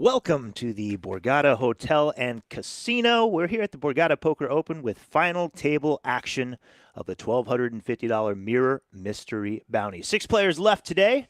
Welcome to the Borgata Hotel and Casino. We're here at the Borgata Poker Open with final table action of the $1,250 Mirror Mystery Bounty. 6 players left today.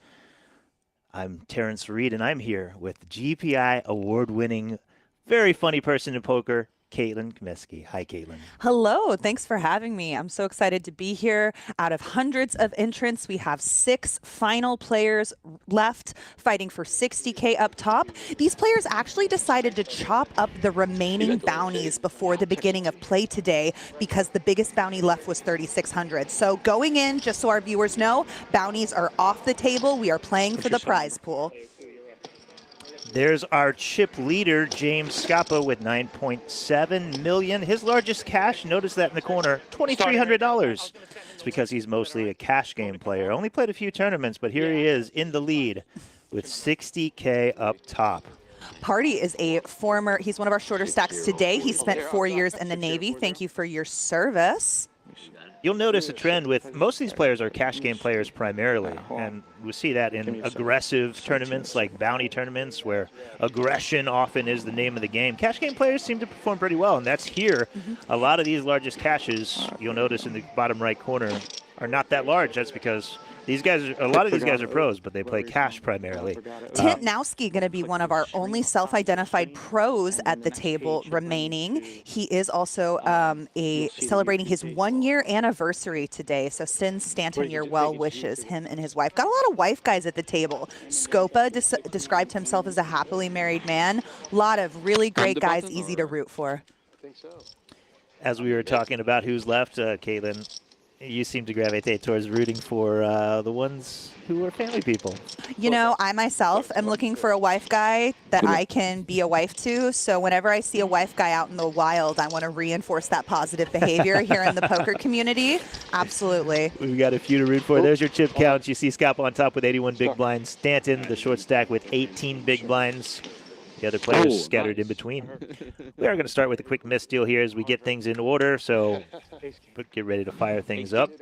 I'm Terrence Reed, and I'm here with GPI award-winning, very funny person in poker, Caitlin Kmeski. Hi, Caitlin. Hello, thanks for having me. I'm so excited to be here. Out of hundreds of entrants, we have 6 final players left fighting for 60K up top. These players actually decided to chop up the remaining bounties before the beginning of play today because the biggest bounty left was 3,600. So going in, just so our viewers know, bounties are off the table. We are playing for the prize pool. There's our chip leader, James Scoppa, with $9.7 million. His largest cash, notice that in the corner, $2,300. It's because he's mostly a cash game player. Only played a few tournaments, but here he is in the lead with 60K up top. Pardy is he's one of our shorter stacks today. He spent 4 years in the Navy. Thank you for your service. You'll notice a trend with most of these players are cash game players primarily, and we see that in aggressive tournaments like bounty tournaments where aggression often is the name of the game. Cash game players seem to perform pretty well, and that's here. A lot of these largest cashes, you'll notice in the bottom right corner, are not that large. That's because a lot of these guys are pros, but they play cash primarily. Tentnowski going to be one of our only self-identified pros at the table remaining. He is also celebrating his 1-year anniversary today. So send Stanton your well wishes, him and his wife. Got a lot of wife guys at the table. Scoppa described himself as a happily married man. A lot of really great guys, easy to root for. As we were talking about who's left, Caitlin, you seem to gravitate towards rooting for the ones who are family people. You know, I myself am looking for a wife guy that I can be a wife to. So whenever I see a wife guy out in the wild, I want to reinforce that positive behavior here in the poker community. Absolutely. We've got a few to root for. There's your chip counts. You see Scoppa on top with 81 big blinds. Stanton, the short stack, with 18 big blinds. The other players scattered in between. We are going to start with a quick miss deal here as we get things in order, so get ready to fire things up.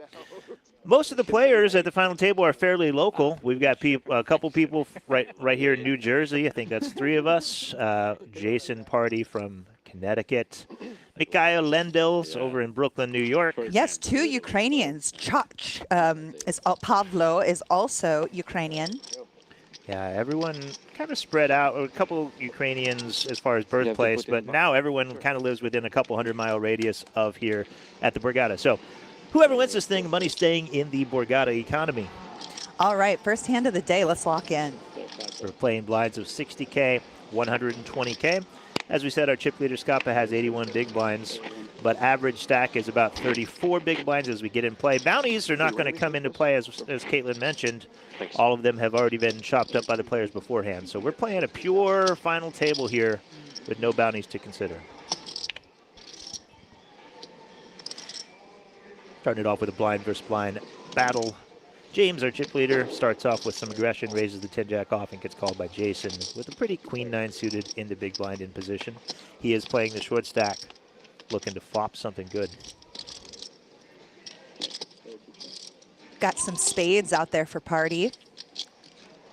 Most of the players at the final table are fairly local. We've got a couple people right here in New Jersey. I think that's 3 of us. Jason Pardy from Connecticut. Mykhailo Lendel over in Brooklyn, New York. Yes, 2 Ukrainians. Pavlo is also Ukrainian. Yeah, everyone kind of spread out. A couple Ukrainians as far as birthplace, but now everyone kind of lives within a couple 100-mile radius of here at the Borgata. So whoever wins this thing, money staying in the Borgata economy. All right, first hand of the day. Let's lock in. We're playing blinds of 60K, 120K. As we said, our chip leader Scoppa has 81 big blinds, but average stack is about 34 big blinds as we get in play. Bounties are not going to come into play, as Caitlin mentioned. All of them have already been chopped up by the players beforehand. So we're playing a pure final table here with no bounties to consider. Starting it off with a blind versus blind battle. James, our chip leader, starts off with some aggression, raises the 10-jack off, and gets called by Jason with a pretty queen-9 suited in the big blind in position. He is playing the short stack, looking to flop something good. Got some spades out there for Pardy.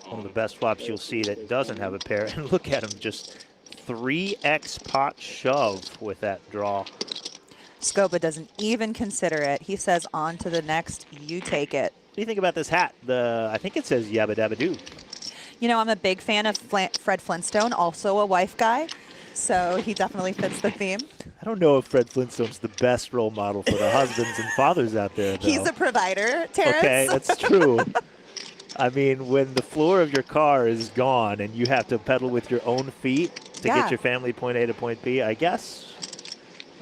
One of the best flops you'll see that doesn't have a pair. And look at him, just 3x pot shove with that draw. Scoppa doesn't even consider it. He says, on to the next, you take it. What do you think about this hat? I think it says Yabba Dabba Doo. You know, I'm a big fan of Fred Flintstone, also a wife guy, so he definitely fits the theme. I don't know if Fred Flintstone's the best role model for the husbands and fathers out there, though. He's a provider, Terrence. Okay, that's true. I mean, when the floor of your car is gone and you have to pedal with your own feet to get your family point A to point B, I guess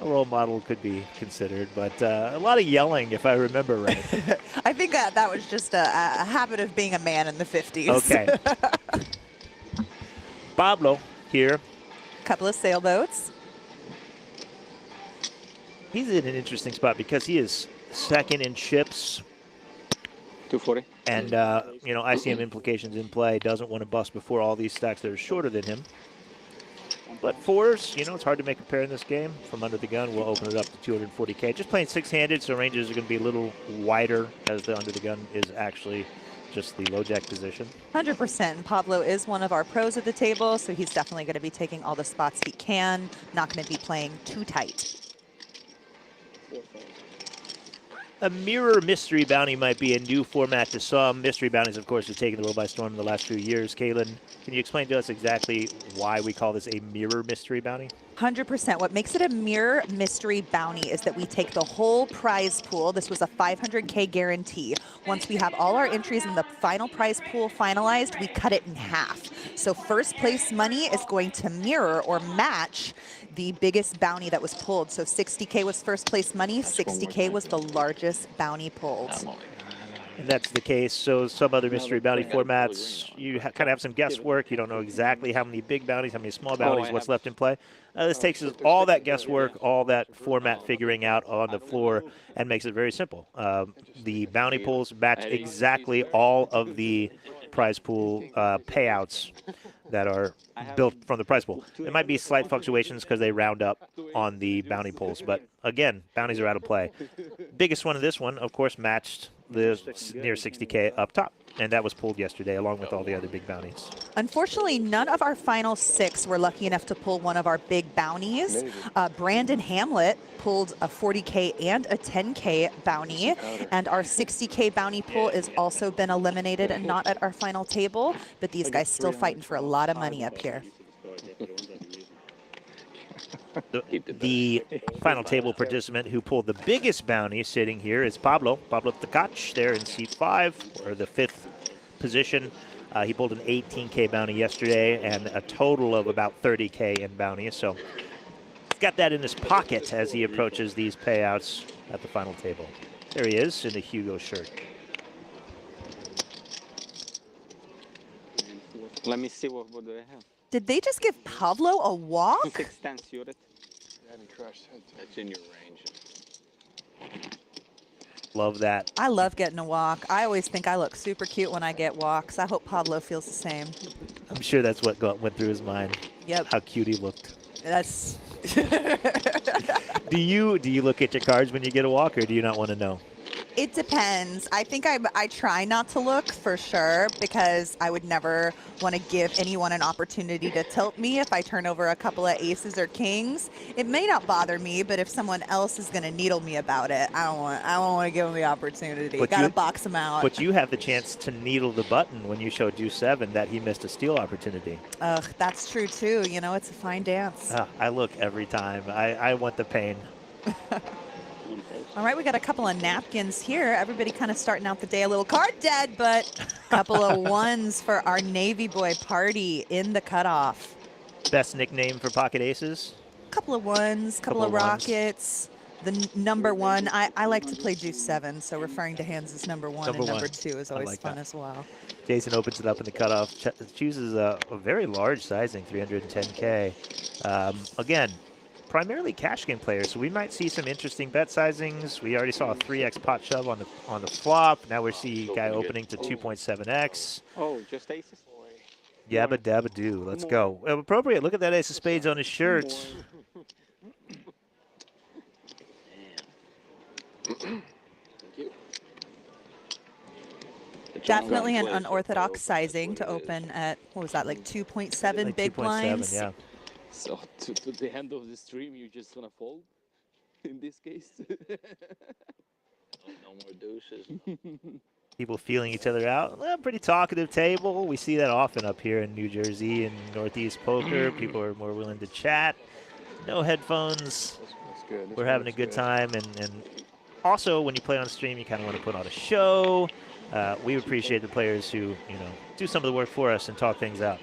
a role model could be considered, but a lot of yelling, if I remember right. I think that was just a habit of being a man in the 50s. Okay. Pablo here. Couple of sailboats. He's in an interesting spot because he is second in chips. 240. And, you know, ICM implications in play. Doesn't want to bust before all these stacks that are shorter than him. But fours, you know, it's hard to make a pair in this game. From under the gun, we'll open it up to 240K. Just playing six-handed, so ranges are going to be a little wider as the under the gun is actually just the low jack position. 100%. Pavlo is one of our pros at the table, so he's definitely going to be taking all the spots he can. Not going to be playing too tight. A mirror mystery bounty might be a new format to some. Mystery bounties, of course, have taken the world by storm in the last few years. Kaylin, can you explain to us exactly why we call this a mirror mystery bounty? 100%. What makes it a mirror mystery bounty is that we take the whole prize pool. This was a 500K guarantee. Once we have all our entries in the final prize pool finalized, we cut it in half. So first place money is going to mirror or match the biggest bounty that was pulled. So 60K was first place money, 60K was the largest bounty pulled. And that's the case. So some other mystery bounty formats, you kind of have some guesswork. You don't know exactly how many big bounties, how many small bounties, what's left in play. This takes all that guesswork, all that format figuring out on the floor, and makes it very simple. The bounty pools match exactly all of the prize pool payouts that are built from the prize pool. There might be slight fluctuations because they round up on the bounty pools, but again, bounties are out of play. Biggest one of this one, of course, matched the near 60K up top, and that was pulled yesterday along with all the other big bounties. Unfortunately, none of our final 6 were lucky enough to pull one of our big bounties. Brandon Hamlet pulled a 40K and a 10K bounty, and our 60K bounty pool has also been eliminated and not at our final table, but these guys still fighting for a lot of money up here. The final table participant who pulled the biggest bounty sitting here is Pavlo Tkach there in seat 5, or the 5th position. He pulled an 18K bounty yesterday and a total of about 30K in bounties. So he's got that in his pocket as he approaches these payouts at the final table. There he is in the Hugo shirt. Let me see what do they have. Did they just give Pavlo a walk? 610 suited. That's in your range. Love that. I love getting a walk. I always think I look super cute when I get walks. I hope Pavlo feels the same. I'm sure that's what went through his mind. Yep. How cute he looked. That's Do you look at your cards when you get a walk, or do you not want to know? It depends. I think I try not to look for sure, because I would never want to give anyone an opportunity to tilt me if I turn over a couple of aces or kings. It may not bother me, but if someone else is going to needle me about it, I don't want to give them the opportunity. Got to box them out. But you have the chance to needle the button when you showed you 7 that he missed a steal opportunity. Ugh, that's true too. You know, it's a fine dance. I look every time. I want the pain. All right, we got a couple of napkins here. Everybody kind of starting out the day a little card dead, but a couple of ones for our Navy boy Pardy in the cutoff. Best nickname for pocket aces? Couple of ones, couple of rockets. The number 1, I like to play deuce 7, so referring to hands as number 1 and number 2 is always fun as well. Jason opens it up in the cutoff, chooses a very large sizing, 310K. Again, primarily cash game players, so we might see some interesting bet sizings. We already saw a 3x pot shove on the flop. Now we see a guy opening to 2.7x. Oh, just aces? Yabba dabba do. Let's go. Appropriate. Look at that ace of spades on his shirt. Definitely an unorthodox sizing to open at, what was that, like 2.7 Like big 2.7, blinds? yeah. So to the end of the stream, you're just gonna fold. In this case, no more deuces. People feeling each other out. Well, pretty talkative table. We see that often up here in New Jersey and Northeast Poker. People are more willing to chat. No headphones. That's good. We're having a good time, and also when you play on stream, you kind of want to put on a show. We appreciate the players who do some of the work for us and talk things out.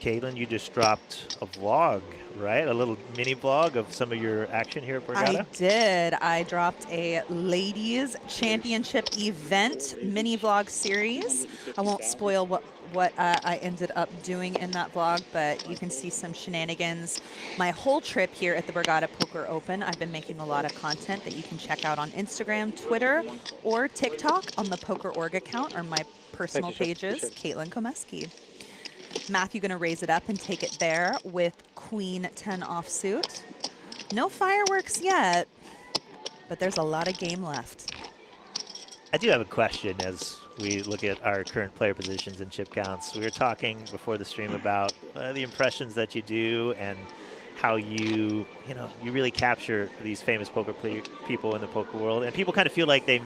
Caitlin, you just dropped a vlog, right? A little mini vlog of some of your action here at Borgata? I did. I dropped a ladies championship event mini vlog series. I won't spoil what I ended up doing in that vlog, but you can see some shenanigans. My whole trip here at the Borgata Poker Open, I've been making a lot of content that you can check out on Instagram, Twitter, or TikTok on the Poker.org account or my personal pages, Caitlin Komeski. Matthew going to raise it up and take it there with Queen 10 offsuit. No fireworks yet, but there's a lot of game left. I do have a question as we look at our current player positions and chip counts. We were talking before the stream about the impressions that you do and how you really capture these famous poker people in the poker world, and people kind of feel like they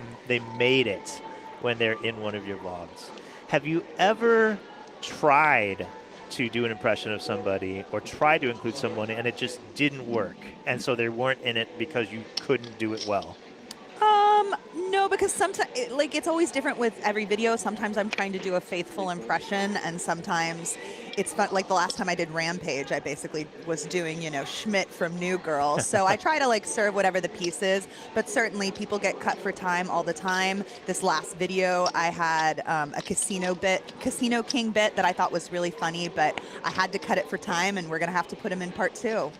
made it when they're in one of your vlogs. Have you ever tried to do an impression of somebody or tried to include someone and it just didn't work, and so they weren't in it because you couldn't do it well? No, because sometimes, it's always different with every video. Sometimes I'm trying to do a faithful impression, and sometimes it's fun. Like the last time I did Rampage, I basically was doing, Schmidt from New Girl. So I try to serve whatever the piece is, but certainly people get cut for time all the time. This last video, I had a Casino King bit that I thought was really funny, but I had to cut it for time, and we're going to have to put him in part 2.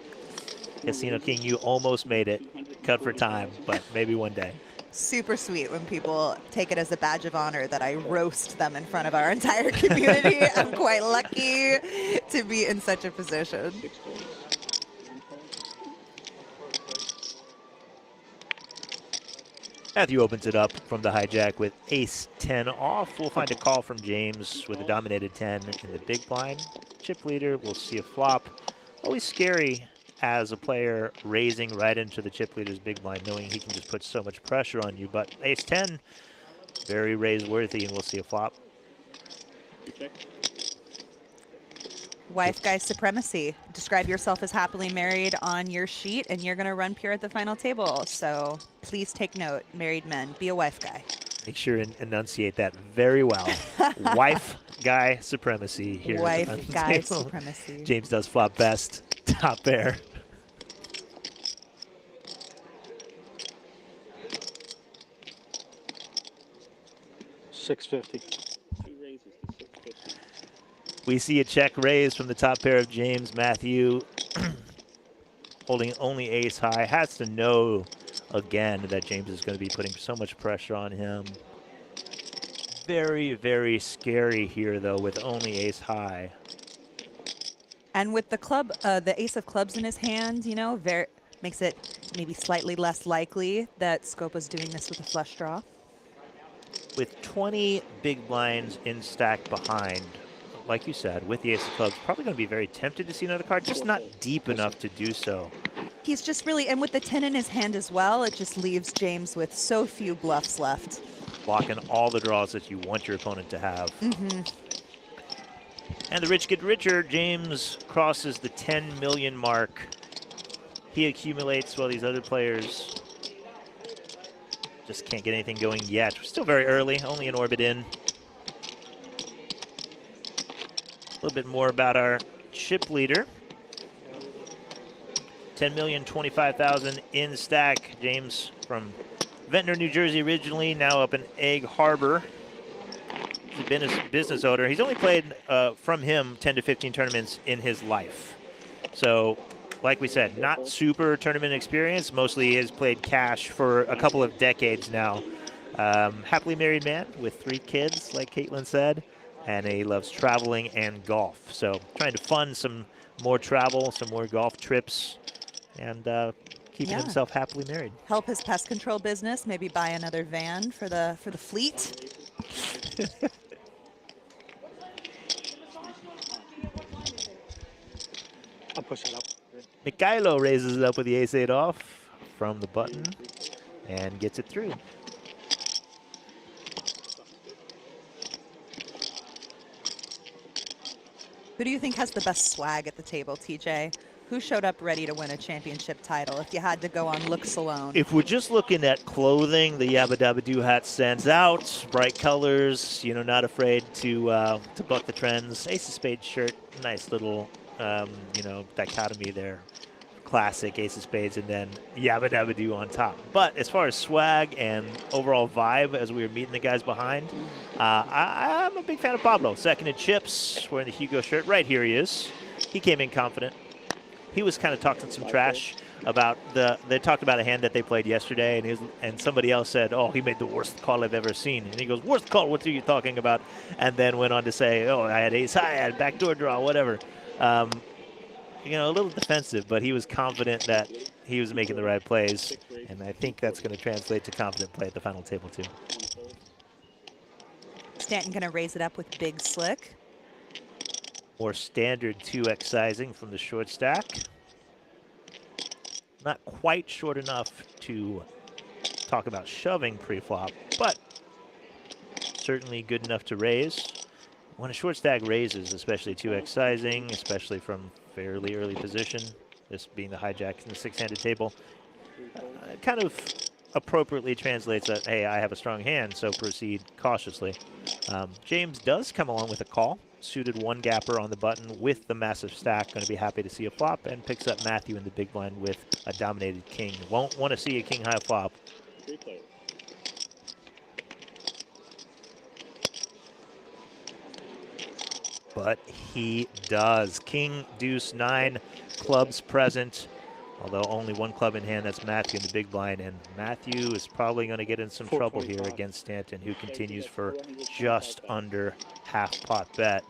Casino King, you almost made it. Cut for time, but maybe one day. Super sweet when people take it as a badge of honor that I roast them in front of our entire community. I'm quite lucky to be in such a position. Matthew opens it up from the hijack with ace-10 off. We'll find a call from James with a dominated 10 in the big blind. Chip leader, we'll see a flop. Always scary as a player raising right into the chip leader's big blind, knowing he can just put so much pressure on you. But ace-10, very raise worthy, and we'll see a flop. Wife guy supremacy. Describe yourself as happily married on your sheet, and you're going to run pure at the final table. So please take note, married men, be a wife guy. Make sure and enunciate that very well. Wife guy supremacy here. Wife guy supremacy. James does flop best. Top pair. $650. We see a check raise from the top pair of James. Matthew holding only ace high. Has to know again that James is going to be putting so much pressure on him. Very, very scary here, though, with only ace high. And with the club, the ace of clubs in his hand, makes it maybe slightly less likely that Scoppa's doing this with a flush draw. With 20 big blinds in stack behind, like you said, with the ace of clubs, probably going to be very tempted to see another card, just not deep enough to do so. He's just really, and with the 10 in his hand as well, it just leaves James with so few bluffs left. Blocking all the draws that you want your opponent to have. Mm-hmm. And the rich get richer. James crosses the 10 million mark. He accumulates while these other players just can't get anything going yet. We're still very early, only an orbit in. A little bit more about our chip leader. 10,025,000 in stack. James from Ventnor, New Jersey originally, now up in Egg Harbor. He's been a business owner. He's only played from him 10 to 15 tournaments in his life. So, like we said, not super tournament experience. Mostly he has played cash for a couple of decades now. Happily married man with 3 kids, like Caitlin said, and he loves traveling and golf. So, trying to fund some more travel, some more golf trips, and keeping himself happily married. Help his pest control business, maybe buy another van for the fleet. I'll push it up. Mykhailo raises it up with the ace-8 off from the button and gets it through. Who do you think has the best swag at the table, TJ? Who showed up ready to win a championship title if you had to go on looks alone? If we're just looking at clothing, the Yabba Dabba Doo hat stands out. Bright colors, not afraid to buck the trends. Ace of Spades shirt, nice little, dichotomy there. Classic Ace of Spades and then Yabba Dabba Doo on top. But as far as swag and overall vibe as we were meeting the guys behind, I'm a big fan of Pablo. Second in chips, wearing the Hugo shirt. Right here he is. He came in confident. He was kind of talking some trash about they talked about a hand that they played yesterday, and somebody else said, oh, he made the worst call I've ever seen. And he goes, worst call, what are you talking about? And then went on to say, oh, I had ace high, I had backdoor draw, whatever. You know, a little defensive, but he was confident that he was making the right plays, and I think that's going to translate to confident play at the final table too. Stanton going to raise it up with big slick. More standard 2x sizing from the short stack. Not quite short enough to talk about shoving pre-flop, but certainly good enough to raise. When a short stack raises, especially 2x sizing, especially from fairly early position, this being the hijack in the six-handed table, it kind of appropriately translates that, hey, I have a strong hand, so proceed cautiously. James does come along with a call. Suited one gapper on the button with the massive stack. Going to be happy to see a flop, and picks up Matthew in the big blind with a dominated king. Won't want to see a king high flop. But he does. King, deuce, 9 clubs present. Although only one club in hand, that's Matthew in the big blind. And Matthew is probably going to get in some trouble here against Stanton, who continues for just under half pot bet,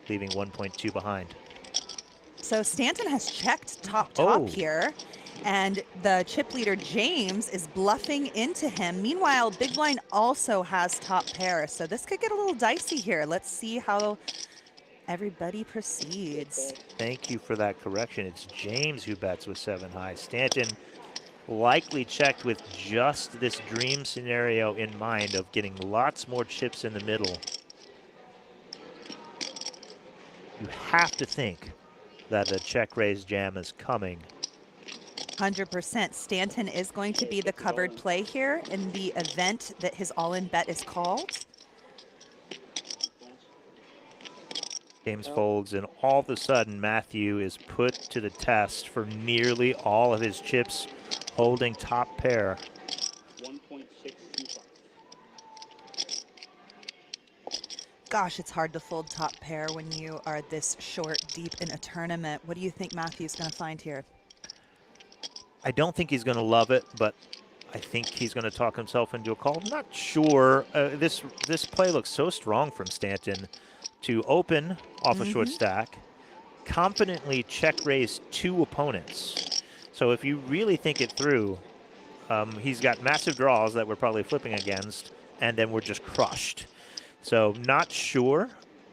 leaving 1.2 behind. So Stanton has checked top here, and the chip leader James is bluffing into him. Meanwhile, big blind also has top pair, so this could get a little dicey here. Let's see how everybody proceeds. Thank you for that correction. It's James who bets with 7 high. Stanton likely checked with just this dream scenario in mind of getting lots more chips in the middle. You have to think that a check raise jam is coming. 100%. Stanton is going to be the covered play here in the event that his all-in bet is called. James folds, and all of a sudden Matthew is put to the test for nearly all of his chips holding top pair. Gosh, it's hard to fold top pair when you are this short deep in a tournament. What do you think Matthew's going to find here? I don't think he's going to love it, but I think he's going to talk himself into a call. I'm not sure. This play looks so strong from Stanton to open off a short stack, confidently check raise 2 opponents. So if you really think it through, he's got massive draws that we're probably flipping against, and then we're just crushed. So not sure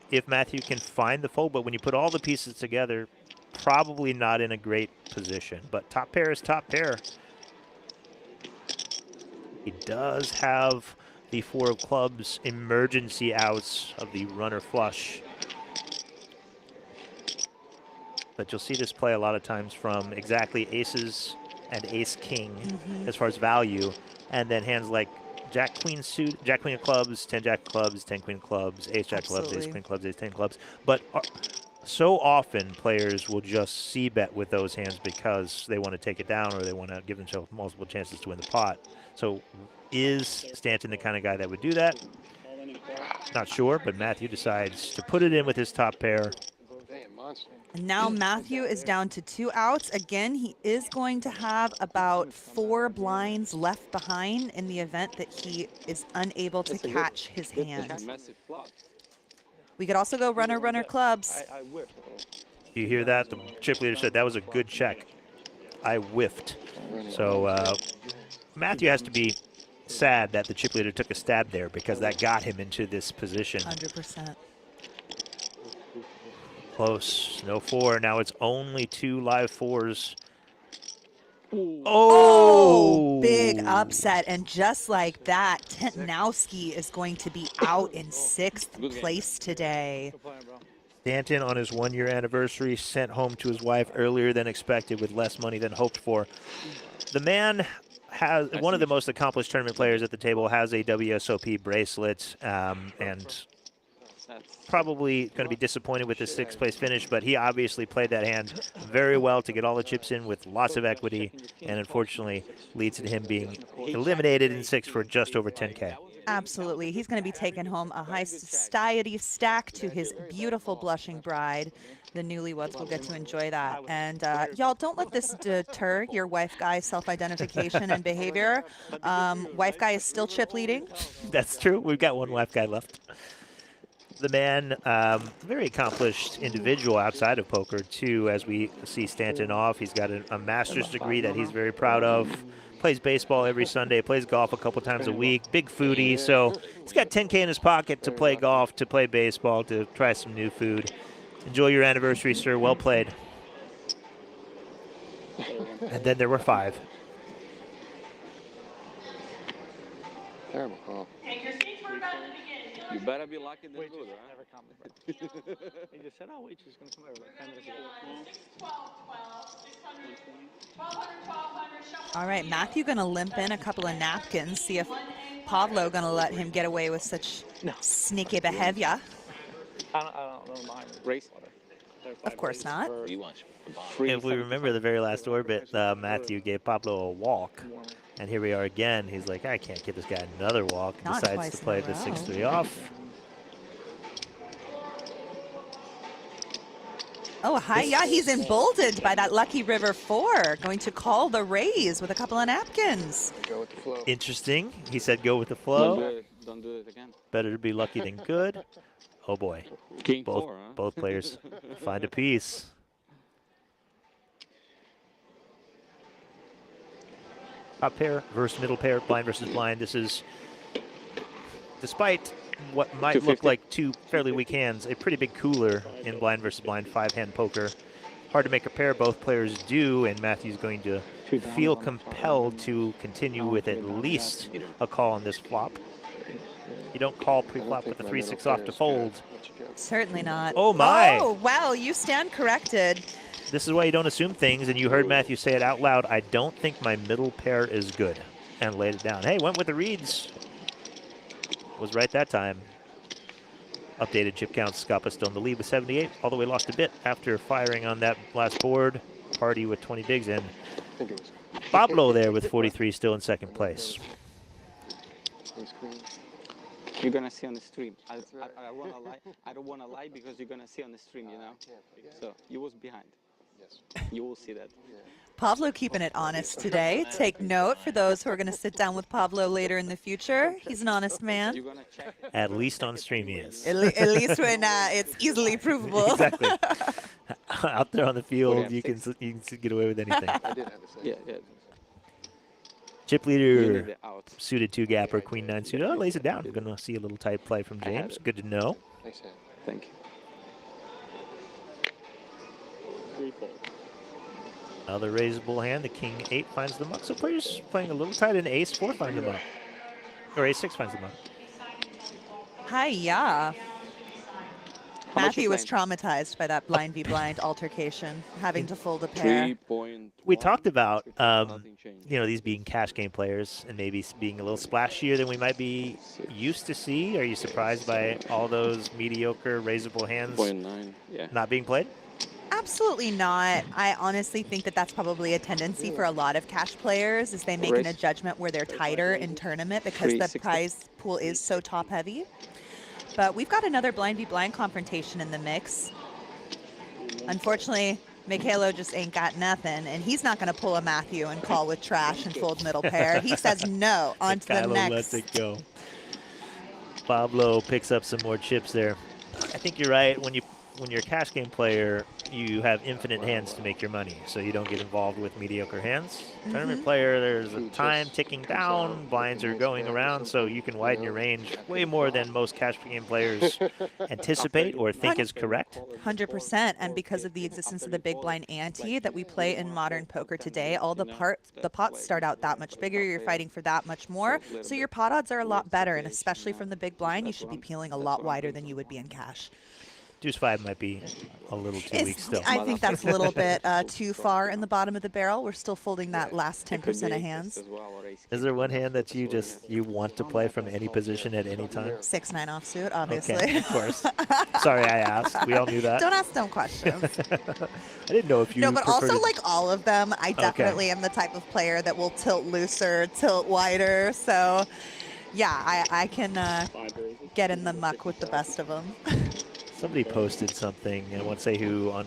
if Matthew can find the fold, but when you put all the pieces together, probably not in a great position. But top pair is top pair. He does have the 4 of clubs emergency outs of the runner flush. But you'll see this play a lot of times from exactly aces and ace king as far as value, and then hands like Jack Queen suit, Jack Queen of clubs, 10 Jack of clubs, 10 Queen of clubs, Ace Jack clubs, Ace Queen clubs, Ace 10 clubs. But so often players will just c-bet with those hands because they want to take it down or they want to give themselves multiple chances to win the pot. So is Stanton the kind of guy that would do that? Not sure, but Matthew decides to put it in with his top pair. And now Matthew is down to 2 outs. Again, he is going to have about 4 blinds left behind in the event that he is unable to catch his hand. We could also go runner, runner clubs. You hear that? The chip leader said that was a good check. I whiffed. So Matthew has to be sad that the chip leader took a stab there because that got him into this position. 100%. Close, no 4. Now it's only 2 live 4s. Oh, big upset. And just like that, Tentnowski is going to be out in 6th place today. Stanton on his 1-year anniversary sent home to his wife earlier than expected with less money than hoped for. The man has one of the most accomplished tournament players at the table, has a WSOP bracelet, and probably going to be disappointed with his 6th place finish, but he obviously played that hand very well to get all the chips in with lots of equity, and unfortunately leads to him being eliminated in 6 for just over 10K. Absolutely. He's going to be taking home a high society stack to his beautiful blushing bride. The newlyweds will get to enjoy that. And y'all, don't let this deter your wife guy self-identification and behavior. Wife guy is still chip leading. That's true. We've got one left guy left. The man, very accomplished individual outside of poker, too, as we see Stanton off. He's got a master's degree that he's very proud of. Plays baseball every Sunday, plays golf a couple times a week, big foodie. So he's got 10K in his pocket to play golf, to play baseball, to try some new food. Enjoy your anniversary, sir. Well played. And then there were 5. Terrible call. You better be lucky than good, huh? He just said, oh, wait, she's going to come over like 10 minutes ago. All right, Matthew going to limp in a couple of napkins, see if Pavlo going to let him get away with such sneaky behavior. I don't mind. Race. Of course not. If we remember the very last orbit, Matthew gave Pablo a walk. And here we are again. He's like, I can't give this guy another walk. Not Decides twice to in play a the row. 6-3 off. Oh, hi. Yeah, he's emboldened by that lucky river 4. Going to call the raise with a couple of napkins. Go with the flow. Interesting. He said go with the flow. Don't do it again. Better to be lucky than good. Oh, boy. King Both, 4, huh? both players find a piece. Top pair versus middle pair, blind versus blind. This is, despite what might look 250. like 2 fairly weak hands, a pretty big cooler in blind versus blind 5-hand poker. Hard to make a pair, both players do, and Matthew's going to feel compelled to continue with at least a call on this flop. You don't call pre-flop with a 3-6 off to fold. Certainly not. Oh, my. Oh, wow. You stand corrected. This is why you don't assume things, and you heard Matthew say it out loud. I don't think my middle pair is good, and laid it down. Hey, went with the reads. Was right that time. Updated chip counts. Scoppa still in the lead with 78. Although we lost a bit after firing on that last board. Pardy with 20 bigs in. I think it was Pablo there with 43, still in second place. ace queen. You're going to see on the stream. I want to lie. I don't want to lie because you're going to see on the stream, you know. So you was behind. Yes. You will see that. Pablo keeping it honest today. Take note for those who are going to sit down with Pablo later in the future. He's an honest man. You're going to check. At least on stream he is. At least when it's easily provable. Exactly. Out there on the field, Okay, you can get away with anything. I did have a say. Yeah. Chip You leader, need it out. suited 2-gapper, queen 9 suited. Oh, lays it down. We're going to see a little tight play from I had James. it. Good to know. Nice hand. Thank you. 3-4. Another raisable hand. The king 8 finds the muck. So players playing a little tight, and ace 4 finds the muck. Or ace 6 finds the muck. Hi-ya. How much Matthew you was playing? traumatized by that blind v blind altercation, having to fold a pair. 3.1. We talked about, Nothing changed. you know, these being cash game players and maybe being a little splashier than we might be used to see. Are you surprised by all those mediocre raisable hands 0.9. Yeah. not being played? Absolutely not. I honestly think that that's probably a tendency for a lot of cash players is they make a Raise. judgment where they're tighter in tournament because the 360. prize pool is so top heavy. But we've got another blind v blind confrontation in the mix. Unfortunately, Mykhailo just ain't got nothing, and he's not going to pull a Matthew and call with trash and fold middle pair. He says no, on to the Mykhailo next. lets it go. Pablo picks up some more chips there. I think you're right. When you're a cash game player, you have infinite hands to make your money, so you don't get involved with mediocre hands. Tournament player, there's a time ticking down, blinds are going around, so you can widen your range way more than most cash game players anticipate or think is correct. 100%, and because of the existence of the big blind ante that we play in modern poker today, all the pots start out that much bigger. You're fighting for that much more, so your pot odds are a lot better, and especially from the big blind, you should be peeling a lot wider than you would be in cash. Deuce 5 might be a little too weak still. I think that's a little bit too far in the bottom of the barrel. We're still folding that last 10% of hands. Is there one hand that you want to play from any position at any time? 6-9 offsuit, obviously. Okay, of course. Sorry, I asked. We all knew that. Don't ask dumb questions. I didn't know if you. No, but preferred also it. like all of them, I definitely am the type of player that will tilt looser, tilt wider. So Yeah, I can get in the muck with the best of them. Somebody posted something, and I won't say who, on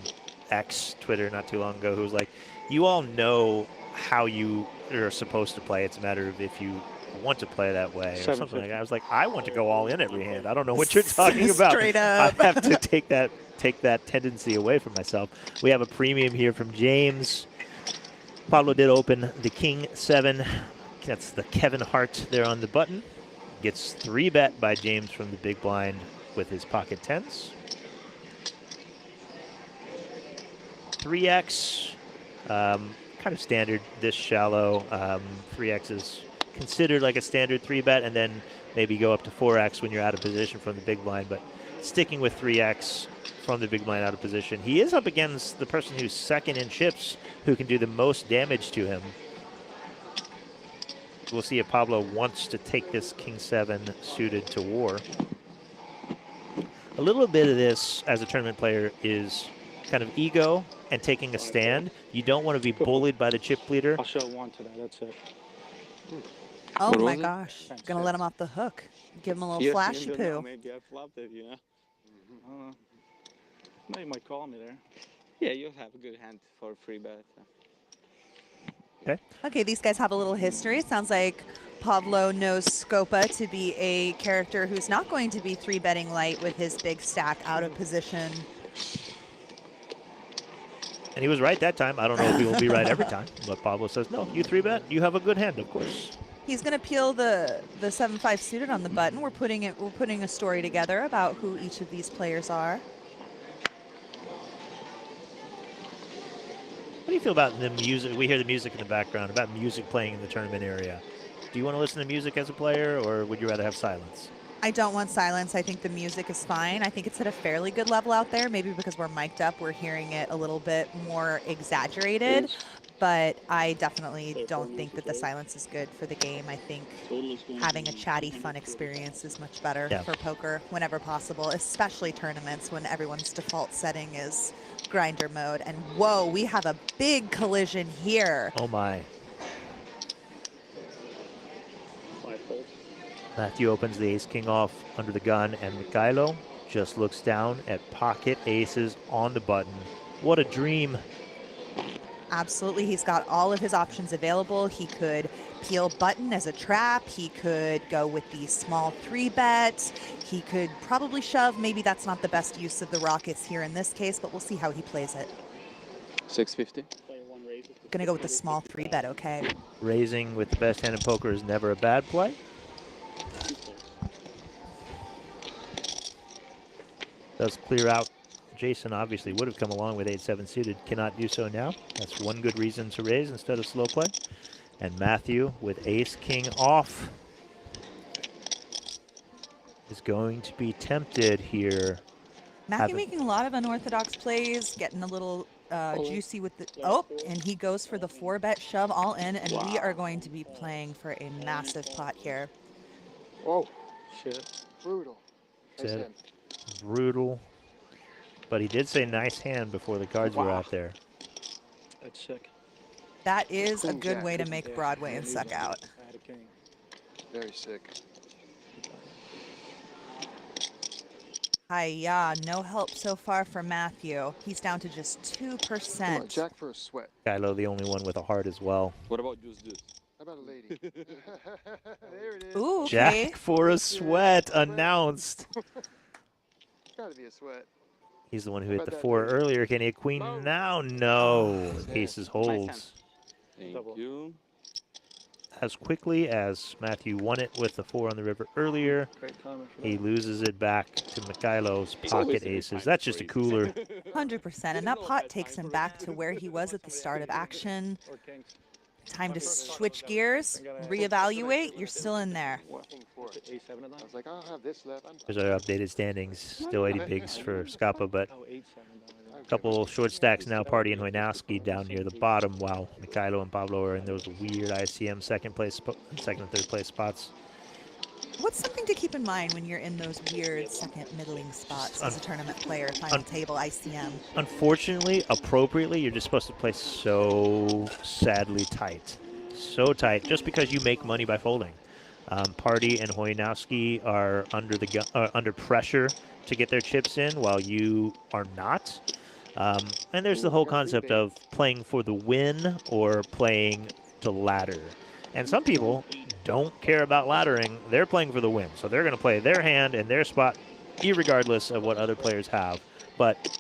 X, Twitter, not too long ago, who was like, you all know how you are supposed to play. It's a matter of if you want to play that way or something like that. I was like, I want to go all in every hand. I don't know what you're talking about. Straight up. I have to take that tendency away from myself. We have a premium here from James. Pablo did open the King 7. That's the Kevin Hart there on the button. Gets 3-bet by James from the big blind with his pocket tens. 3x, kind of standard this shallow. 3x is considered like a standard 3-bet, and then maybe go up to 4x when you're out of position from the big blind, but sticking with 3x from the big blind out of position. He is up against the person who's second in chips, who can do the most damage to him. We'll see if Pablo wants to take this King 7 suited to war. A little bit of this as a tournament player is kind of ego and taking a stand. You don't want to be bullied by the chip leader. I'll show 1 to that. That's it. Oh What my was it? gosh. Gonna let him off the hook. Give him a little Yes, flashy you know, poo. maybe I flopped it, you know. No, you might call me there. Yeah, you'll have a good hand for a free bet. Okay, these guys have a little history. Sounds like Pablo knows Scoppa to be a character who's not going to be 3-betting light with his big stack out of position. And he was right that time. I don't know if he will be right every time, but Pablo says, no, you 3-bet, you have a good hand, of course. He's going to peel the 7-5 suited on the button. We're putting a story together about who each of these players are. What do you feel about the music? We hear the music in the background, about music playing in the tournament area. Do you want to listen to music as a player, or would you rather have silence? I don't want silence. I think the music is fine. I think it's at a fairly good level out there. Maybe because we're mic'd up, we're hearing it a little bit more exaggerated. But I definitely don't think that the silence is good for the game. I think having a chatty, fun experience is much better for poker whenever possible, especially tournaments when everyone's default setting is grinder mode. And whoa, we have a big collision here. Oh my. Matthew opens the ace-king off under the gun, and Mykhailo just looks down at pocket aces on the button. What a dream. Absolutely, he's got all of his options available. He could peel button as a trap. He could go with the small 3-bet. He could probably shove. Maybe that's not the best use of the rockets here in this case, but we'll see how he plays it. 650. Gonna go with the small 3-bet, okay? Raising with the best hand in poker is never a bad play. Does clear out. Jason obviously would have come along with 8-7 suited. Cannot do so now. That's one good reason to raise instead of slow play. And Matthew with ace-king off is going to be tempted here. Matthew making a lot of unorthodox plays, getting a little juicy with the... Oh, and he goes for the 4-bet shove all in, and we are going to be playing for a massive pot here. Whoa. Shit. Brutal. Nice Said hand. brutal. But he did say nice hand before the cards were out there. That's sick. That is a Queen good jack. way to make Broadway and suck out. I had a king. Very sick. Hi-ya, no help so far for Matthew. He's down to just Come on, 2%. jack for a sweat. Kylo, the only one with a heart as well. What about deuce? How about a lady? There it is. Ooh, okay. Jack for a sweat announced. Gotta be a sweat. He's the one who hit the 4 earlier. Can he a queen now? No. Aces holds. Thank Double. you. As quickly as Matthew won it with the 4 on the river earlier, Great comment for he that. loses it back to Mikhailo's He's pocket always in aces. his That's just a cooler. 100%, and that pot takes him back to where he was at the start of action. Or kings. Time to switch gears, reevaluate. You're still in there. King four. A7 of I that? was like, I don't have this left. There's our updated standings. Still 80 bigs for Scoppa, but Oh, 8-7. a couple short stacks now. Pardy and Hoynowski down near the bottom, while Mykhailo and Pablo are in those weird ICM second and third place spots. What's something to keep in mind when you're in those weird second middling spots as a tournament player, final table, ICM? Unfortunately, appropriately, you're just supposed to play so sadly tight. So tight, just because you make money by folding. Pardy and Hoynowski are under pressure to get their chips in, while you are not. And there's the whole concept of playing for the win or playing to ladder. And some people don't care about laddering. They're playing for the win. So they're going to play their hand and their spot irregardless of what other players have. But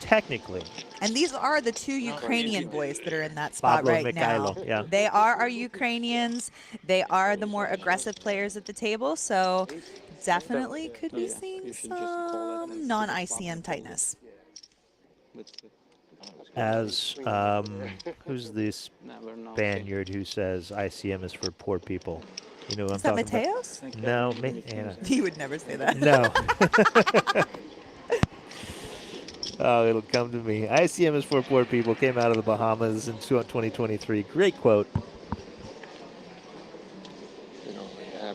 technically, And these are the two Ukrainian boys that are in that spot Pavlo and right now. Mykhailo, yeah. They are our Ukrainians. They are the more aggressive players at the table. So definitely could be Yeah, seeing you should just call it and some non-ICM tightness. Let's see. as who's this Never know. Spaniard who says ICM is for poor people? You know what Is I'm that talking Mateos? about? No, Anna. He would never say that. No. Oh, it'll come to me. ICM is for poor people. Came out of the Bahamas in 2023. Great quote. You know, yeah.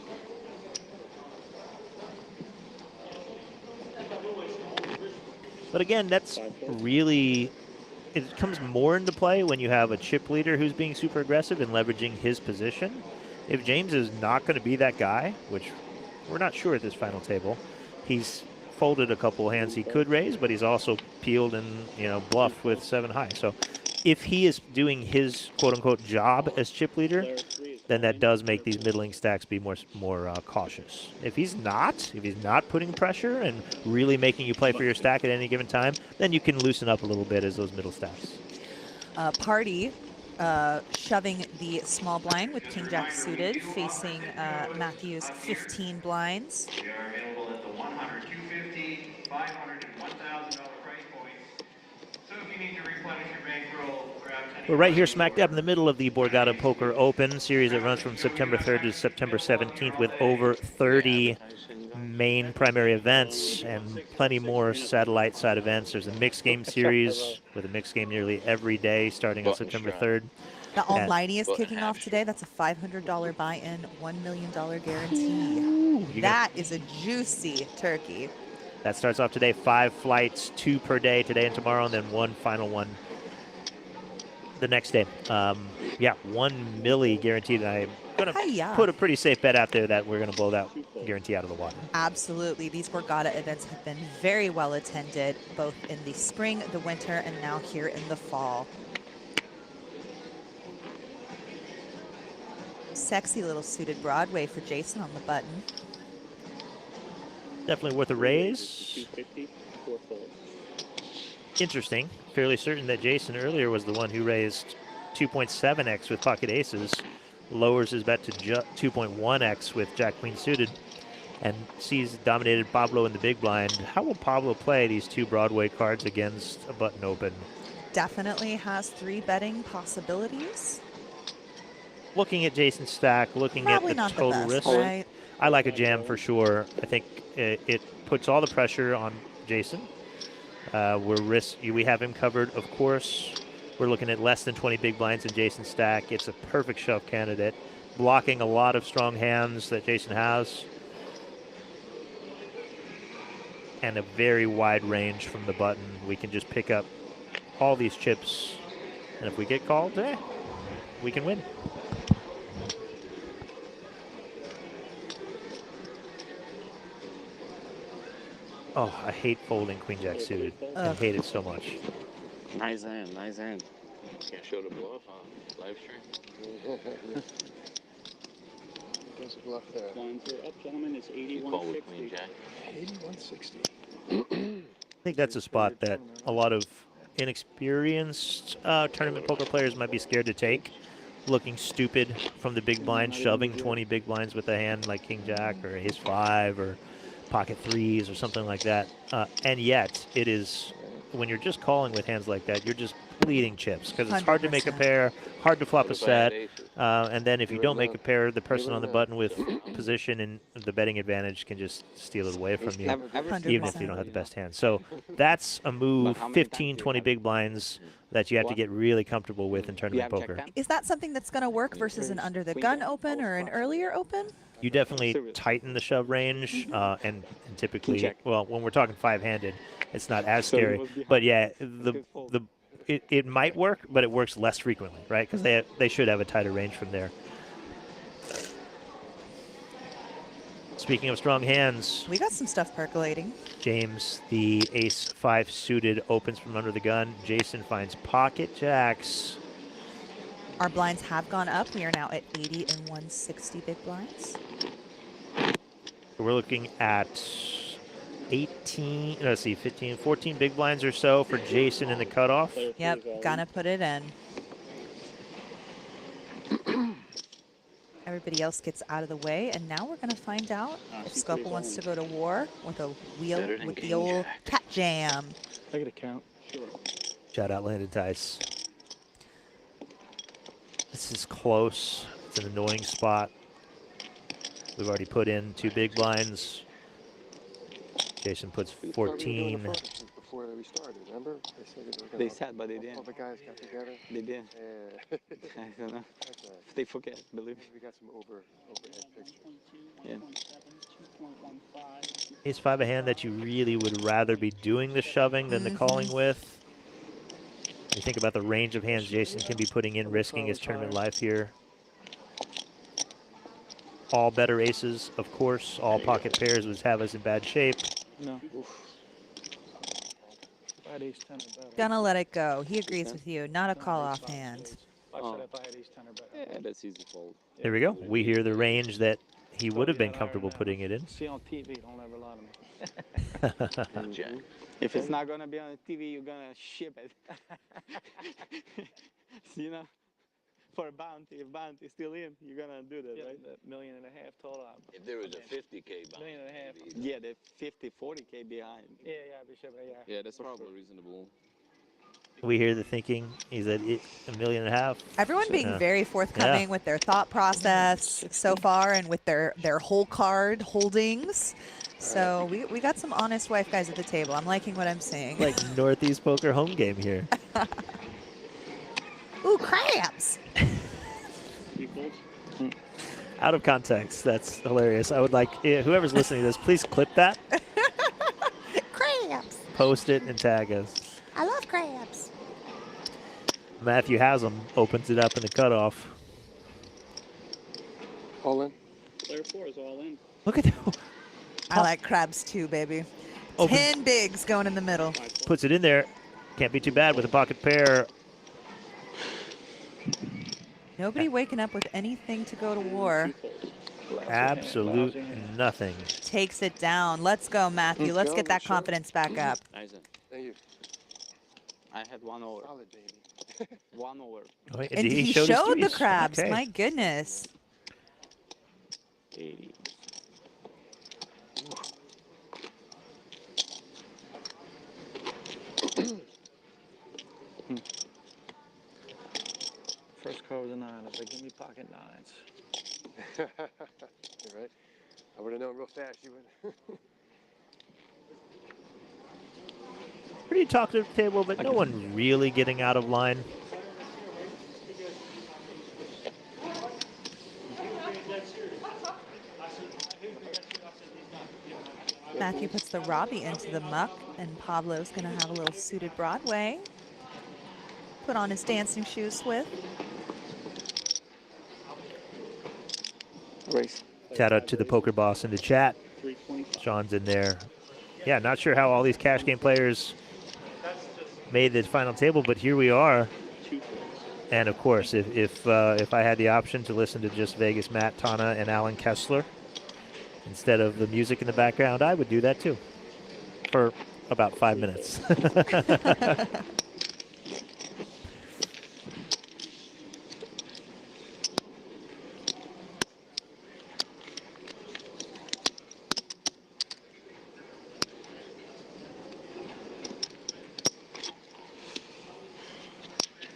But again, that's really, it comes more into play when you have a chip leader who's being super aggressive and leveraging his position. If James is not going to be that guy, which we're not sure at this final table, he's folded a couple hands he could raise, but he's also peeled and, you know, bluffed with 7 high. So if he is doing his quote-unquote job as chip leader, then that does make these middling stacks be more cautious. If he's not putting pressure and really making you play for your stack at any given time, then you can loosen up a little bit as those middle stacks. Pardy shoving the small blind with King Jack suited, facing Matthew's 15 blinds. We are available at the 100, 250, 500, and $1,000 price points. So if you need to replenish your bankroll, grab 10. We're right here smack dab in the middle of the Borgata Poker Open series that runs from September 3rd to September 17th with over 30 main primary events and plenty more satellite side events. There's a mixed game series with a mixed game nearly every day starting on September 3rd. The Almighty is kicking off today. That's a $500 buy-in, $1 million guarantee. That is a juicy turkey. That starts off today, 5 flights, 2 per day today and tomorrow, and then one final one the next day. Yeah, 1 milli guaranteed. I'm going to put a pretty safe bet out there that we're going to blow that guarantee out of the water. Absolutely. These Borgata events have been very well attended, both in the spring, the winter, and now here in the fall. Sexy little suited Broadway for Jason on the button. Definitely worth a raise. Interesting. Fairly certain that Jason earlier was the one who raised 2.7x with pocket aces, lowers his bet to 2.1x with Jack Queen suited, and sees dominated Pablo in the big blind. How will Pablo play these 2 Broadway cards against a button open? Definitely has 3 betting possibilities. Looking at Jason's stack, looking Probably at the not total the best, risk, right? I like a jam for sure. I think it puts all the pressure on Jason. We have him covered, of course. We're looking at less than 20 big blinds in Jason's stack. It's a perfect shove candidate, blocking a lot of strong hands that Jason has, and a very wide range from the button. We can just pick up all these chips, and if we get called, we can win. Oh, I hate folding Queen Jack suited. I hate it so much. Nice hand, nice hand. Can't show the bluff on live stream. There's a bluff there. Blinds are up, gentlemen. It's You call with Queen 8160. Jack. 8160. I think that's a spot that a lot of inexperienced tournament poker players might be scared to take. Looking stupid from the big blind, shoving 20 big blinds with a hand like King Jack or Ace 5 or pocket 3s or something like that. And yet, it is, when you're just calling with hands like that, you're just bleeding chips because it's hard to make a 100%. pair, hard to flop a set. And then if you don't make a pair, the person on the button with position and the betting advantage can just steal it away from you, even if you don't have the best hand. So that's a move, 15, 20 big blinds that you have to get really comfortable with in tournament poker. Is that something that's going to work versus an under the gun open or an earlier open? You definitely tighten the shove range, and typically, well, when we're talking 5-handed, it's not as scary. But yeah, it might work, but it works less frequently, right? Because they should have a tighter range from there. Speaking of strong hands, We got some stuff percolating. James, the ace-5 suited, opens from under the gun. Jason finds pocket jacks. Our blinds have gone up. We are now at 80 and 160 big blinds. We're looking at 18, let's see, 15, 14 big blinds or so for Jason in the cutoff. Yep, gonna put it in. Everybody else gets out of the way, and now we're gonna find out if Scoppa wants to go to war with a wheel Better than with the king old jack. cat jam. I got a count. Shout out Landon Tice. This is close. It's an annoying spot. We've already put in 2 big blinds. Jason puts We thought we were doing 14. the first before we started, remember? They said they were They gonna- said, but they all didn't. the guys got together. They didn't. Yeah. I don't know. That's all right. They forget, believe me. We got some overhead pictures. Yeah. Ace-5 a hand that you really would rather be doing the shoving than the calling with. You think about the range of hands Jason can be putting in, risking his tournament life here. All better aces, of course. All pocket pairs would have us in bad shape. No. If I had ace 10 or better. Gonna let it go. He agrees with you. Not a call off hand. I Oh. said if I had ace 10 or better. Yeah, that's easy fold. There we go. We hear the range that he would have been comfortable putting it in. See on TV, don't ever lie to me. Jack. If it's not gonna be on the TV, you're gonna ship it. You know, for a bounty, if bounty's still in, you're gonna do that, right? $1.5 million total. If there was a 50K bounty. Million and a half. it'd be- Yeah, they're 50, 40K behind. Yeah, Bishop, yeah. Yeah, that's probably reasonable. We hear the thinking. He's at $1.5 million. Everyone being Yeah. very forthcoming with their thought process so far and with their whole card holdings. So we got some honest wife guys at the table. I'm liking what I'm seeing. Like Northeast Poker home game here. Ooh, crabs! Out of context. That's hilarious. I would like, whoever's listening to this, please clip that, Crabs! post it, and tag us. I love crabs. Matthew Haslam opens it up in the cutoff. All in? Player 4 is all in. Look at that. I like crabs too, baby. Open. 10 bigs going in the middle. Puts it in there. Can't be too bad with a pocket pair. Nobody waking up with anything to go to war. Absolute nothing. Takes it down. Let's go, Matthew. Let's get that confidence back up. Nice. Thank you. I had 1 over. Solid, baby. 1 over. Oh, And he his showed the threes. crabs. Okay. My goodness. 80. First card was a 9. I was like, give me pocket 9s. You're right. I would have known real fast you would. Pretty talkative table, but no one really getting out of line. Matthew puts the Robbie into the muck, and Pablo's going to have a little suited Broadway. Put on his dancing shoes with. Race. Shout out to the poker boss in the chat. Sean's in there. Yeah, not sure how all these cash game players made the final table, but here we are. And of course, if I had the option to listen to just Vegas Matt, Tana, and Alan Kessler instead of the music in the background, I would do that too for about 5 minutes.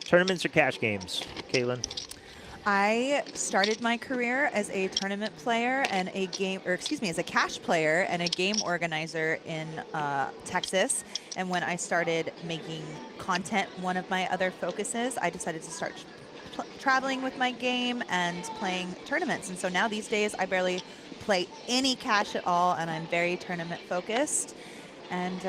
Tournaments or cash games, Caitlin? I started my career as a tournament player and a as a cash player and a game organizer in Texas. And when I started making content, one of my other focuses, I decided to start traveling with my game and playing tournaments. And so now these days I barely play any cash at all, and I'm very tournament focused and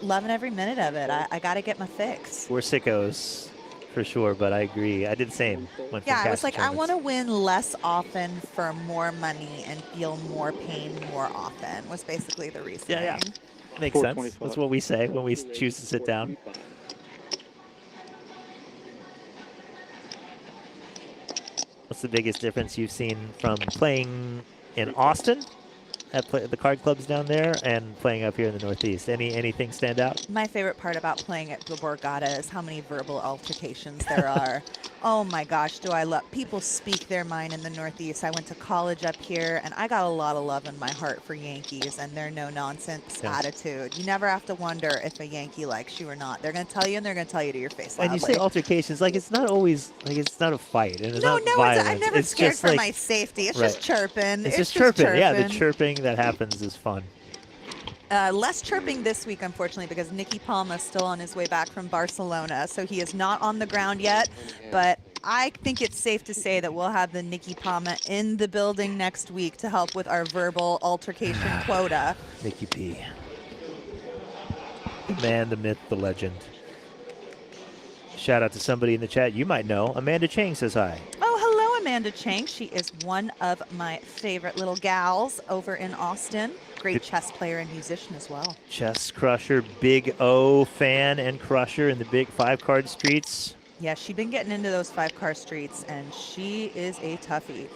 loving every minute of it. I got to get my fix. We're sickos for sure, but I agree. I did the same. Went from Yeah, I was cash like, I want tournaments. to win less often for more money and feel more pain more often was basically the reasoning. Yeah. Makes sense. That's what we say when we choose to sit down. What's the biggest difference you've seen from playing in Austin at the card clubs down there and playing up here in the Northeast? Anything stand out? My favorite part about playing at the Borgata is how many verbal altercations there are. Oh my gosh, do I love people speak their mind in the Northeast. I went to college up here and I got a lot of love in my heart for Yankees and their no nonsense attitude. You never have to wonder if a Yankee likes you or not. They're going to tell you and they're going to tell you to your face loudly. And you say altercations, like it's not always like it's not a fight and it's No, not no, violence. I'm never it's scared just for like, my safety. It's right. just chirping. It's just chirping. Yeah, the chirping that happens is fun. Less chirping this week, unfortunately, because Nicky Palma is still on his way back from Barcelona, so he is not on the ground yet. But I think it's safe to say that we'll have the Nicky Palma in the building next week to help with our verbal altercation quota. Nicky P. The man, the myth, the legend. Shout out to somebody in the chat you might know. Amanda Chang says hi. Oh, hello, Amanda Chang. She is one of my favorite little gals over in Austin. Great chess player and musician as well. Chess crusher, big O fan and crusher in the big 5-card streets. Yeah, she's been getting into those 5-card streets, and she is a toughie.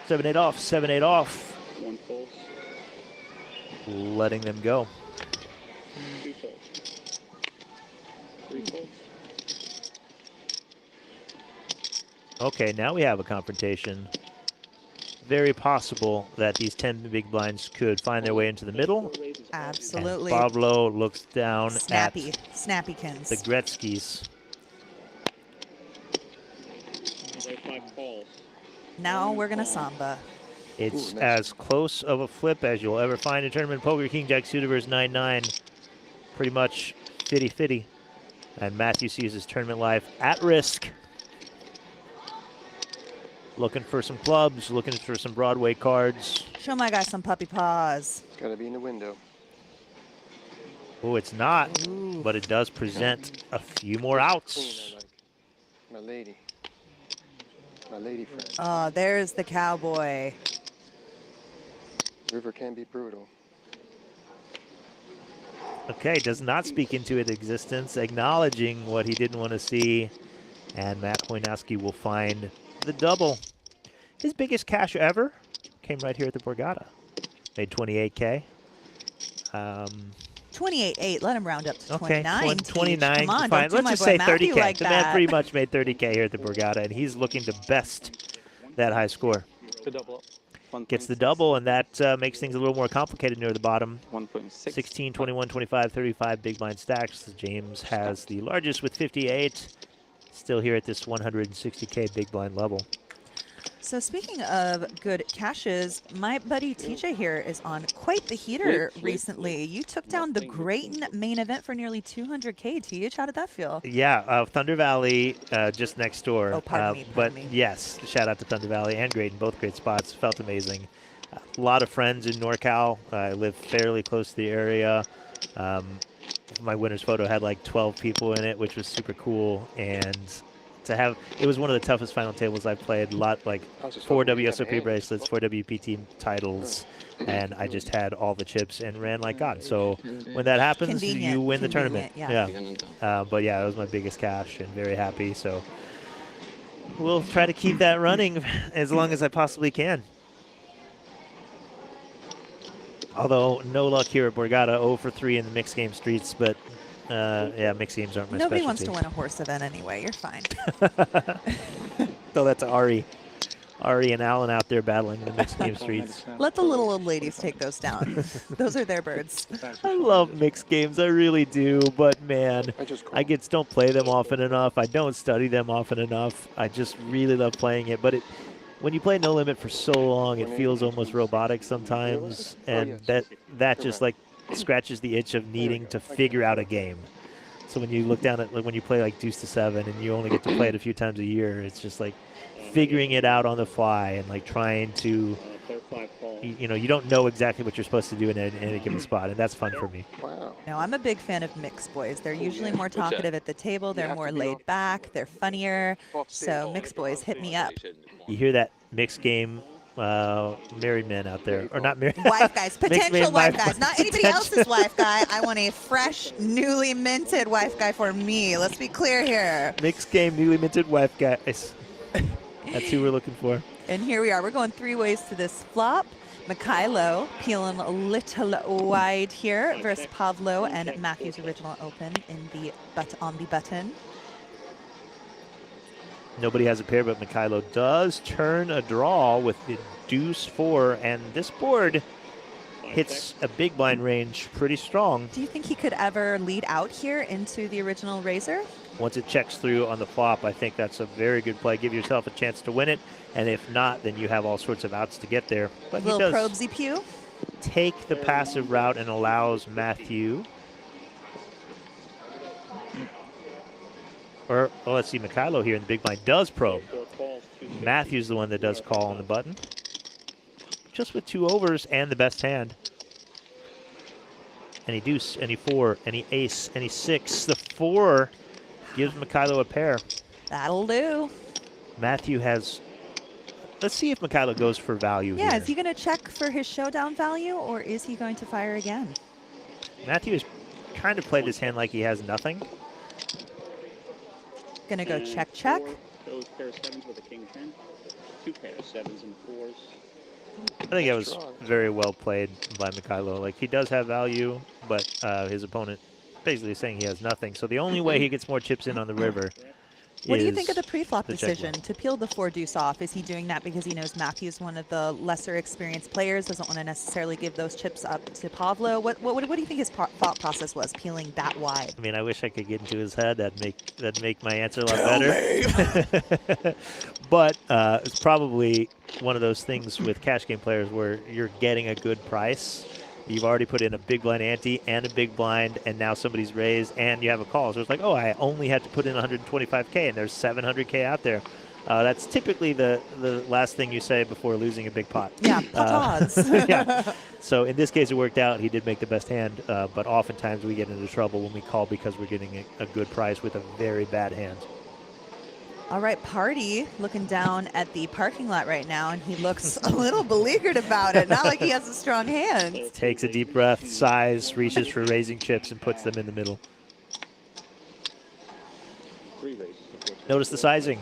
7-8 off, 7-8 off. One pulse. Letting them go. Two pulse. Three pulse. Okay, now we have a confrontation. Very possible that these 10 big blinds could find their way into the middle. Absolutely. And Pavlo looks down Snappy. at Snappykins. the Gretzkys. Now we're going to samba. It's as close of a flip as you'll ever find in tournament poker. King Jack suited versus 9-9. Pretty much 50-50. And Matthew sees his tournament life at risk. Looking for some clubs, looking for some Broadway cards. Show my guy some puppy paws. Gotta be in the window. Oh, it's not, but it does present a few more outs. Queen, I like. My lady. My lady friend. Oh, there's the cowboy. River can be brutal. Okay, does not speak into its existence, acknowledging what he didn't want to see. And Matt Hoynowski will find the double. His biggest cash ever came right here at the Borgata. Made 28K. 28.8. Let him round up to Okay, 29. 29. Come on, Fine. don't do Let's my just boy say Matthew 30K. like The man that. pretty much made 30K here at the Borgata, and he's looking to best that high score. To double up. Gets the double, and that makes things a little more complicated near the bottom. 1.6. 16, 21, 25, 35 big blind stacks. James has the largest with 58. Still here at this 160K big blind level. So speaking of good caches, my buddy TJ here is on quite the heater recently. You took down the Grayton main event for nearly 200K. TJ, how did that feel? Yeah, Thunder Valley just next door. Oh, pardon but me. yes, shout out to Thunder Valley and Grayton, both great spots. Felt amazing. A lot of friends in NorCal. I live fairly close to the area. My winner's photo had like 12 people in it, which was super cool. And to have, it was one of the toughest final tables I've played. A lot, like 4 WSOP bracelets, 4 WPT titles, and I just had all the chips and ran like God. So when that happens, you win the tournament. Yeah. But yeah, that was my biggest cash and very happy. So we'll try to keep that running as long as I possibly can. Although no luck here at Borgata, 0 for 3 in the mixed game streets, but yeah, mixed games aren't my Nobody specialty. wants to win a horse event anyway. You're fine. So that's Ari. Ari and Alan out there battling the mixed game streets. Let the little old ladies take those down. Those are their birds. I love mixed games, I really do, but man, I just don't play them often enough. I don't study them often enough. I just really love playing it, but when you play No Limit for so long, it feels almost robotic sometimes, and that just like scratches the itch of needing to figure out a game. So when you look down at, like, when you play like Deuce to 7 and you only get to play it a few times a year, it's just like figuring it out on the fly and like trying to you don't know exactly what you're supposed to do in any given spot, and that's fun for me. Wow. No, I'm a big fan of mixed boys. They're usually more talkative at the table. They're more laid back. They're funnier. So mixed boys, hit me up. You hear that mixed game, married men out there, or not married? Wife guys, Mixed potential man, wife guys, not anybody potential- else's wife guy. I want a fresh, newly minted wife guy for me. Let's be clear here. Mixed game, newly minted wife guys. That's who we're looking for. And here we are. We're going 3 ways to this flop. Mykhailo peeling a little wide here versus Pavlo and Matthew's original open on the button. Nobody has a pair, but Mykhailo does turn a draw with the deuce 4, and this board hits a big blind range pretty strong. Do you think he could ever lead out here into the original razor? Once it checks through on the flop, I think that's a very good play. Give yourself a chance to win it, and if not, then you have all sorts of outs to get there. But he Little does probesy pew. take the passive route and allows Matthew, or well, let's see, Mykhailo here in the big blind does probe. Matthew's the one that does call on the button. Just with 2 overs and the best hand. Any deuce, any 4, any ace, any 6. The 4 gives Mykhailo a pair. That'll do. Matthew has, let's see if Mykhailo goes for value Yeah, here. is he going to check for his showdown value, or is he going to fire again? Matthew has kind of played his hand like he has nothing. Going to go check, check. Goes pair of 7s with a king 10. 2 pair of 7s and 4s. I think that was very well played by Mykhailo. Like, he does have value, but his opponent basically saying he has nothing. So the only way he gets more chips in on the river What do you is think of the pre-flop the check decision to peel the 4 deuce off? Is he doing that because he knows Matthew's one of the lesser experienced players, doesn't want to necessarily give those chips up to Pavlo? What do you think his thought process was, peeling that wide? I mean, I wish I could get into his head. That'd make my answer a lot better. But it's probably one of those things with cash game players where you're getting a good price. You've already put in a big blind ante and a big blind, and now somebody's raised, and you have a call. So it's like, oh, I only had to put in 125K, and there's 700K out there. That's typically the last thing you say before losing a big pot. Yeah, odds. Yeah. So in this case, it worked out. He did make the best hand, but oftentimes we get into trouble when we call because we're getting a good price with a very bad hand. All right, Pardy looking down at the parking lot right now, and he looks a little beleaguered about it. Not like he has a strong hand. Takes a deep breath, sighs, reaches for raising chips, and puts them in the middle. Notice the sizing.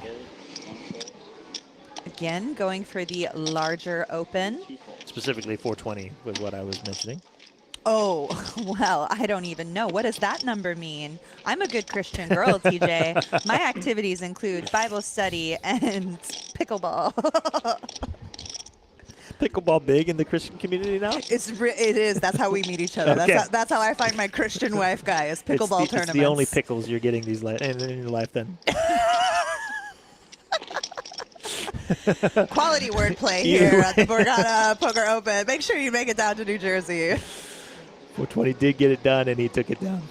Again, going for the larger open. Specifically 420 was what I was mentioning. Oh, well, I don't even know. What does that number mean? I'm a good Christian girl, TJ. My activities include Bible study and pickleball. Pickleball big in the Christian community now? It is. That's how we meet each other. Okay. That's how I find my Christian wife guy, is pickleball tournaments. It's the only pickles you're getting in your life then. Quality wordplay here at the Borgata Poker Open. Make sure you make it down to New Jersey. 420 did get it done, and he took it down.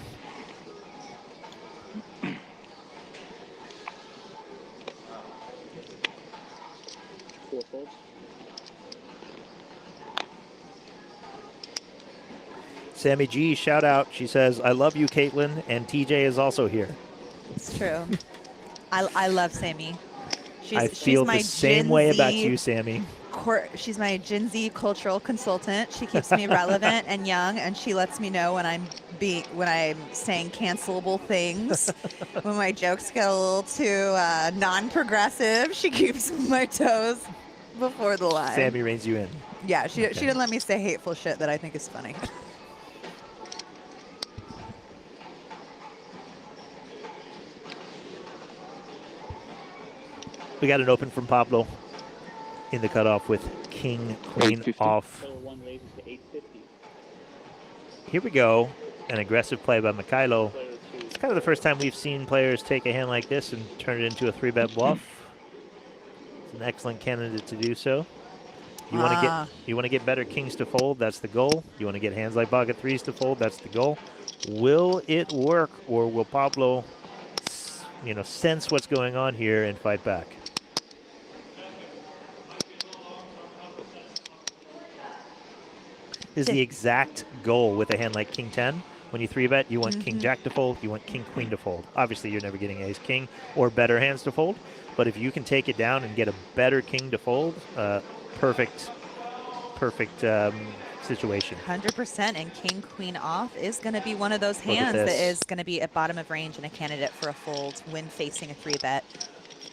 Sammy G, shout out. She says, I love you, Caitlin, and TJ is also here. It's true. I love Sammy. I feel my the same Gen way Z about you, Sammy. She's my Gen Z cultural consultant. She keeps me relevant and young, and she lets me know when I'm saying cancelable things. When my jokes get a little too non-progressive, she keeps my toes before the line. Sammy reins you in. Yeah, she didn't let me say hateful shit that I think is funny. We got an open from Pablo in the cutoff with king, queen 850. off. Here we go. An aggressive play by Mykhailo. It's kind of the first time we've seen players take a hand like this and turn it into a 3-bet bluff. It's an excellent candidate to do so. You want to get better kings to fold, that's the goal. You want to get hands like pocket 3s to fold, that's the goal. Will it work, or will Pablo sense what's going on here and fight back? is the exact goal with a hand like King 10. When you 3-bet, you want King Jack to fold, you want King Queen to fold. Obviously, you're never getting Ace King or better hands to fold, but if you can take it down and get a better King to fold, perfect situation. 100%, and King Queen off is going to be one of those Look at hands that this. is going to be at bottom of range and a candidate for a fold when facing a 3-bet.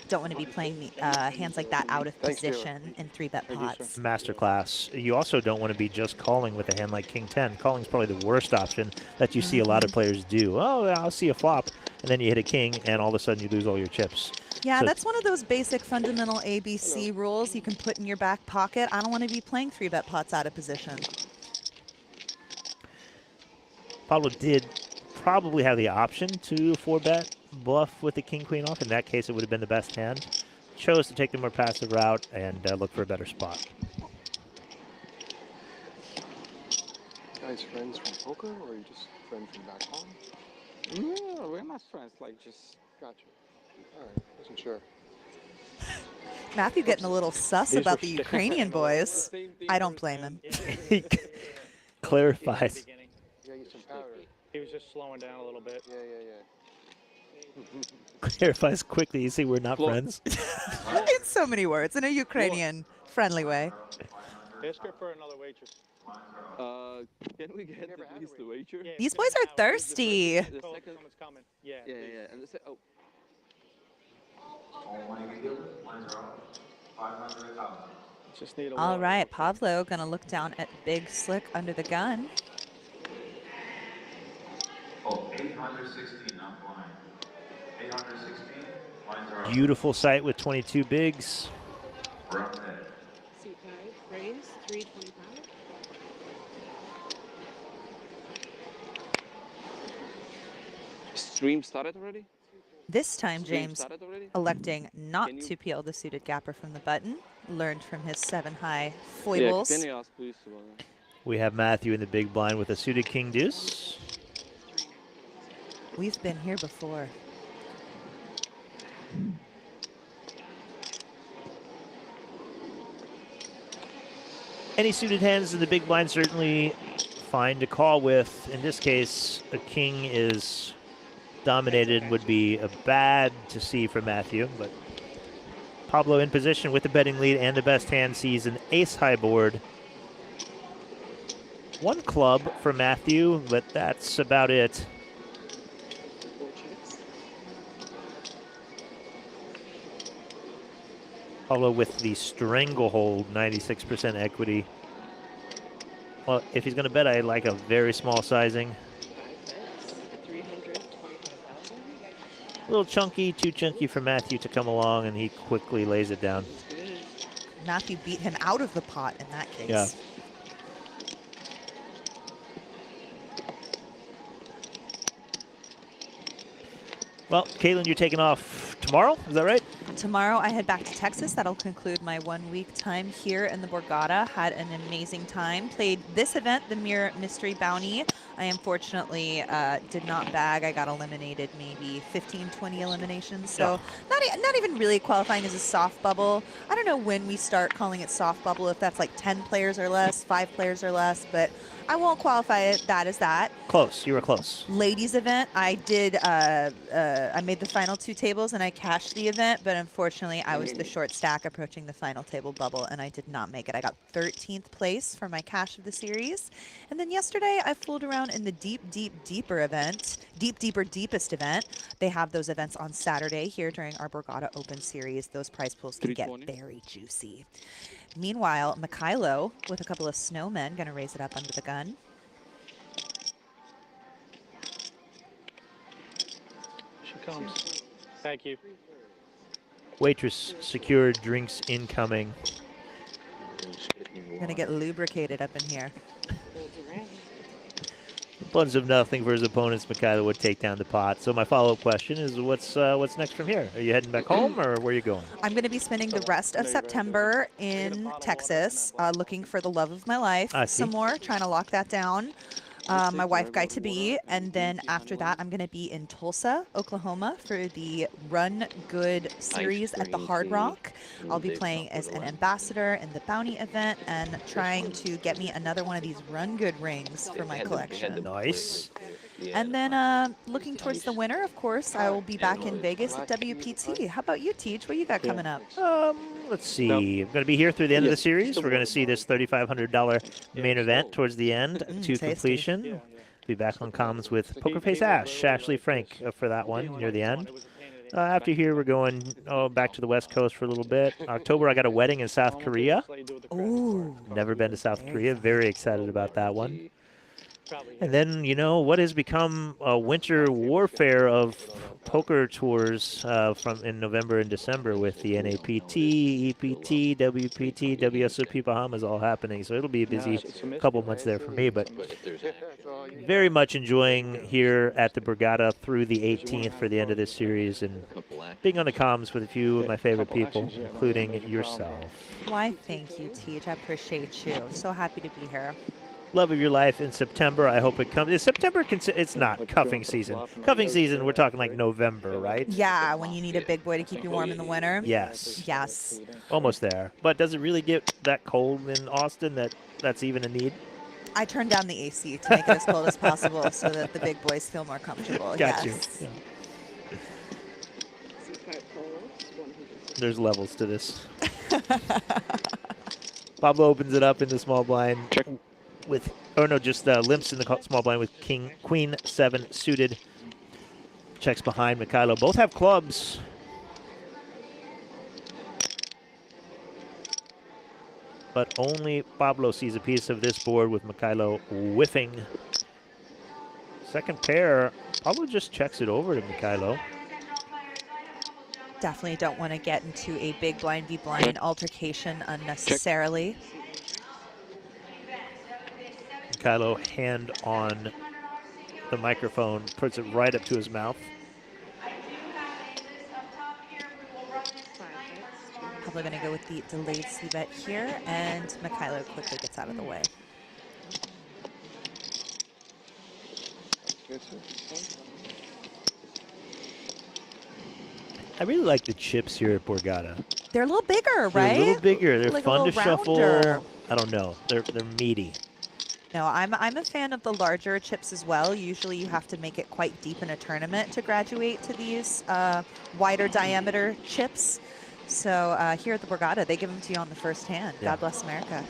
Don't want to be playing hands like that out of position in 3-bet pots. Masterclass. You also don't want to be just calling with a hand like King 10. Calling is probably the worst option that you see a lot of players do. Oh, I'll see a flop, and then you hit a king, and all of a sudden you lose all your chips. Yeah, So that's one of those basic fundamental ABC rules you can put in your back pocket. I don't want to be playing 3-bet pots out of position. Pablo did probably have the option to 4-bet bluff with the King Queen off. In that case, it would have been the best hand. Chose to take the more passive route and look for a better spot. Guys, friends from poker, or are you just friends from back home? No, we're not friends. Like just. Gotcha. All right, wasn't sure. Matthew getting a little sus about the Ukrainian boys. I don't blame him. He clarifies. You gotta get some powder. He was just slowing down a little bit. Yeah. Clarifies quickly. You see, we're not friends. In so many words, in a Ukrainian friendly way. Ask her for another waitress. Can we get at least the wager? Yeah, These boys are thirsty. The Oh, second. someone's coming. Yeah. Yeah. And the oh. Just need a All water. right, Pavlo gonna look down at Big Slick under the gun. Oh, 816, not blind. 816, blinds are up. Beautiful sight with 22 bigs. We're up there. C5, raise, 325. Stream started already? This time, Stream James started already? electing not Can you- to peel the suited gapper from the button. Learned from his 7-high Yeah, foibles. can you ask please? We have Matthew in the big blind with a suited King Deuce. We've been here before. Any suited hands in the big blind certainly fine to call with. In this case, a king is dominated, would be a bad to see for Matthew, but Pablo in position with the betting lead and the best hand sees an ace-high board. One club for Matthew, but that's about it. 4 chips. Pablo with the stranglehold, 96% equity. Well, if he's going to bet, I like a very small sizing. 5 bets, 325,000. A little chunky, too chunky for Matthew to come along, and he quickly lays it down. Good. Matthew beat him out of the pot in that case. Yeah. Well, Caitlin, you're taking off tomorrow, is that right? Tomorrow I head back to Texas. That'll conclude my 1-week time here in the Borgata. Had an amazing time. Played this event, the Mirror Mystery Bounty. I unfortunately did not bag. I got eliminated maybe 15, 20 eliminations. So not even really qualifying as a soft bubble. I don't know when we start calling it soft bubble, if that's like 10 players or less, 5 players or less, but I won't qualify it that as that. Close, you were close. Ladies event, I did, I made the final 2 tables and I cashed the event, but unfortunately I was the short stack approaching the final table bubble and I did not make it. I got 13th place for my cash of the series. And then yesterday I fooled around in the deeper event, deeper, deepest event. They have those events on Saturday here during our Borgata Open Series. Those prize pools can get 320. very juicy. Meanwhile, Mykhailo with a couple of snowmen gonna raise it up under the gun. She comes. Thank you. Waitress secured, drinks incoming. Gonna get lubricated up in here. Folds around. Buns of nothing for his opponents. Mykhailo would take down the pot. So my follow-up question is, what's next from here? Are you heading back home, or where are you going? I'm going to be spending the rest of September in Texas, looking for the love of my life I see. some more, trying to lock that down. my wife got to be, and then after that, I'm going to be in Tulsa, Oklahoma for the Run Good series at the Hard Rock. I'll be playing as an ambassador in the bounty event and trying to get me another one of these Run Good rings for my collection. Nice. And then looking towards the winter, of course, I will be back in Vegas at WPT. How about you, Teach? What you got coming up? Let's see. I'm going to be here through the end of the series. We're going to see this $3,500 main event towards the end to tasty. completion. Be back on comms with Poker Face Ashley Frank for that one near the end. After here, we're going back to the West Coast for a little bit. October, I got a wedding in South Korea. Ooh. Never been to South Korea. Very excited about that one. And then, you know, what has become a winter warfare of poker tours from in November and December with the NAPT, EPT, WPT, WSOP Bahamas all happening. So it'll be a busy couple months there for me, but very much enjoying here at the Borgata through the 18th for the end of this series and being on the comms with a few of my favorite people, including yourself. Why, thank you, Teach. I appreciate you. So happy to be here. Love of your life in September. I hope it comes. Is September, it's not cuffing season. Cuffing season, we're talking like November, right? Yeah, when you need a big boy to keep you warm in the winter. Yes. Yes. Almost there. But does it really get that cold in Austin that's even a need? I turned down the AC to make it as cold as possible so that the big boys feel more comfortable. Got yes. you. Yeah. There's levels to this. Pablo opens it up in the small blind. With, oh no, just limps in the small blind with Queen 7 suited. Checks behind Mykhailo. Both have clubs. But only Pablo sees a piece of this board with Mykhailo whiffing. Second pair, Pablo just checks it over to Mykhailo. Definitely don't want to get into a big blind v blind altercation unnecessarily. Mykhailo, hand on the microphone, puts it right up to his mouth. Probably going to go with the delayed c-bet here, and Mykhailo quickly gets out of the way. I really like the chips here at Borgata. They're a little bigger, right? They're a little bigger. They're like fun to shuffle. Rounder. I don't know. They're meaty. No, I'm a fan of the larger chips as well. Usually you have to make it quite deep in a tournament to graduate to these wider diameter chips. So here at the Borgata, they give them to you on the first hand. Yeah. God bless America.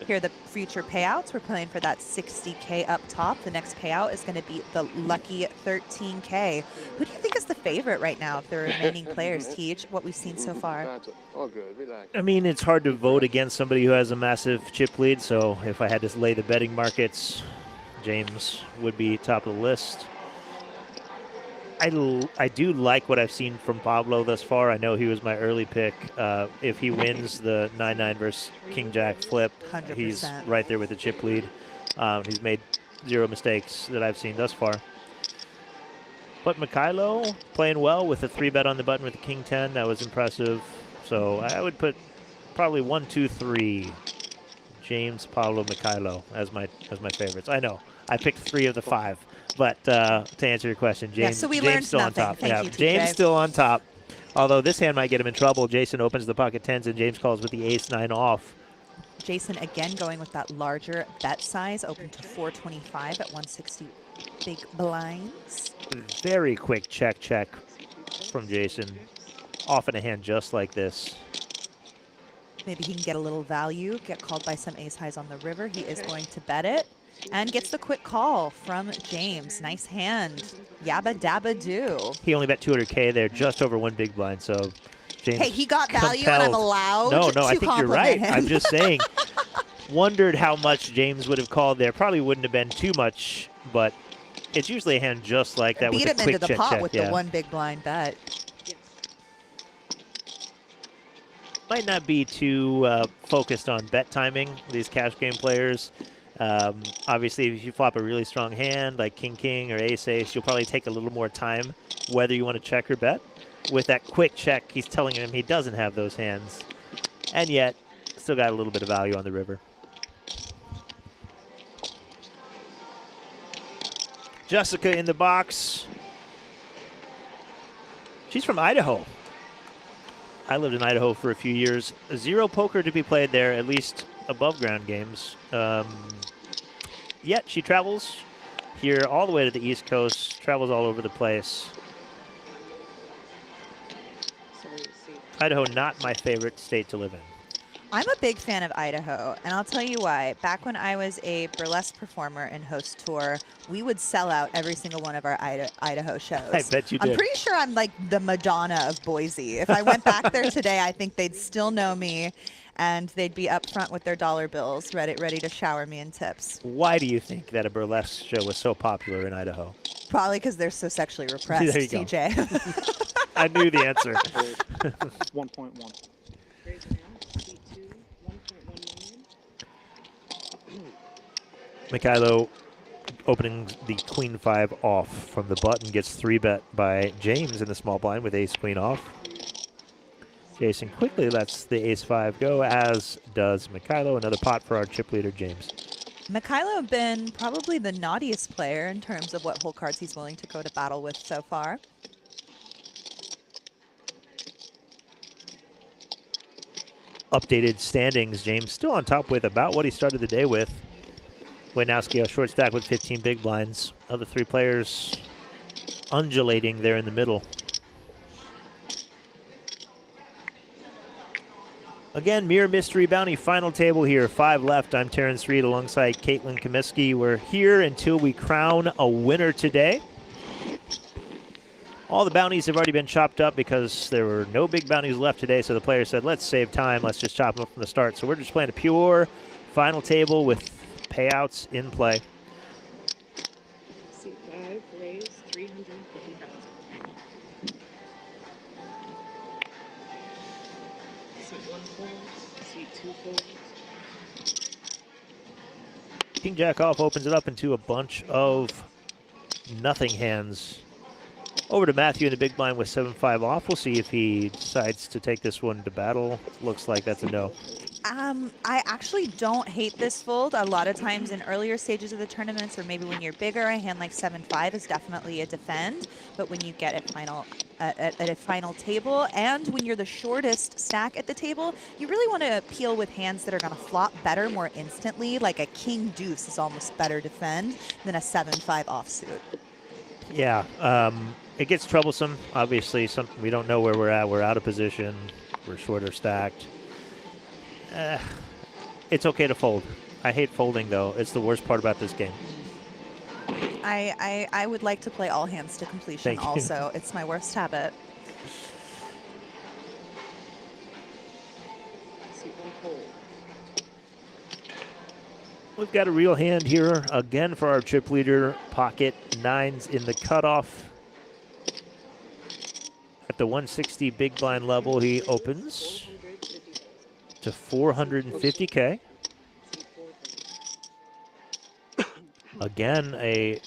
Here are the future payouts. We're playing for that 60K up top. The next payout is going to be the lucky 13K. Who do you think is the favorite right now of the remaining players, Teach, what we've seen so far? All good. Relax. I mean, it's hard to vote against somebody who has a massive chip lead, so if I had to lay the betting markets, James would be top of the list. I do like what I've seen from Pablo thus far. I know he was my early pick. If he wins the 9-9 versus King-Jack flip, 100%. He's right there with the chip lead. He's made zero mistakes that I've seen thus far. But Mykhailo playing well with a 3-bet on the button with the King-10. That was impressive. So I would put probably 1, 2, 3. James, Pablo, Mykhailo as my favorites. I know. I picked 3 of the 5. But to answer your question, James, Yeah, so we James learned still nothing. on top. Thank Yeah, you, TJ. James still on top. Although this hand might get him in trouble. Jason opens the pocket tens and James calls with the ace-9 off. Jason again going with that larger bet size, open to 425 at 160 big blinds. Very quick check from Jason. Off in a hand just like this. Maybe he can get a little value, get called by some ace highs on the river. He is going to bet it and gets the quick call from James. Nice hand. Yabba dabba do. He only bet 200K there, just over 1 big blind. So James, Hey, he got value and I'm compelled. allowed No, to I think you're right. compliment him. I'm just saying. Wondered how much James would have called there. Probably wouldn't have been too much, but it's usually a hand just like that Beat with a him quick into the pot check. with Yeah. the 1 big blind bet. Might not be too focused on bet timing, these cash game players. Obviously, if you flop a really strong hand like King-King or Ace-Ace, you'll probably take a little more time whether you want to check or bet. With that quick check, he's telling him he doesn't have those hands. And yet, still got a little bit of value on the river. Jessica in the box. She's from Idaho. I lived in Idaho for a few years. Zero poker to be played there, at least above ground games. Yet she travels here all the way to the East Coast, travels all over the place. Idaho, not my favorite state to live in. I'm a big fan of Idaho, and I'll tell you why. Back when I was a burlesque performer and host tour, we would sell out every single one of our Idaho shows. I bet you did. I'm pretty sure I'm like the Madonna of Boise. If I went back there today, I think they'd still know me, and they'd be up front with their dollar bills, ready to shower me in tips. Why do you think that a burlesque show was so popular in Idaho? Probably because they're so sexually repressed, There you go. TJ. I knew the answer. 1.1. Raise now. C2, 1.1 million. Mykhailo opening the queen 5 off from the button, gets 3-bet by James in the small blind with ace queen off. Jason quickly lets the ace 5 go, as does Mykhailo. Another pot for our chip leader, James. Mykhailo been probably the naughtiest player in terms of what hole cards he's willing to go to battle with so far. Updated standings, James still on top with about what he started the day with. Hoynowski a short stack with 15 big blinds. Other 3 players undulating there in the middle. Again, Mirror Mystery Bounty final table here. 5 left. I'm Terrence Reed alongside Caitlin Comiskey. We're here until we crown a winner today. All the bounties have already been chopped up because there were no big bounties left today, so the player said, let's save time. Let's just chop them up from the start. So we're just playing a pure final table with payouts in play. C5, raise 350,000. C1 folds, C2 folds. King Jack off opens it up into a bunch of nothing hands. Over to Matthew in the big blind with 7-5 off. We'll see if he decides to take this one to battle. Looks like that's a no. I actually don't hate this fold. A lot of times in earlier stages of the tournaments, or maybe when you're bigger, a hand like 7-5 is definitely a defend. But when you get at a final table, and when you're the shortest stack at the table, you really want to appeal with hands that are going to flop better more instantly. Like a king deuce is almost better defend than a 7-5 offsuit. Yeah, it gets troublesome. Obviously, we don't know where we're at. We're out of position. We're shorter stacked. It's okay to fold. I hate folding, though. It's the worst part about this game. I would like to play all hands to completion. Thank you. Also, it's my worst habit. C1 fold. We've got a real hand here again for our chip leader. Pocket 9s in the cutoff. At the 160 big blind level, he opens to 450K. Again, a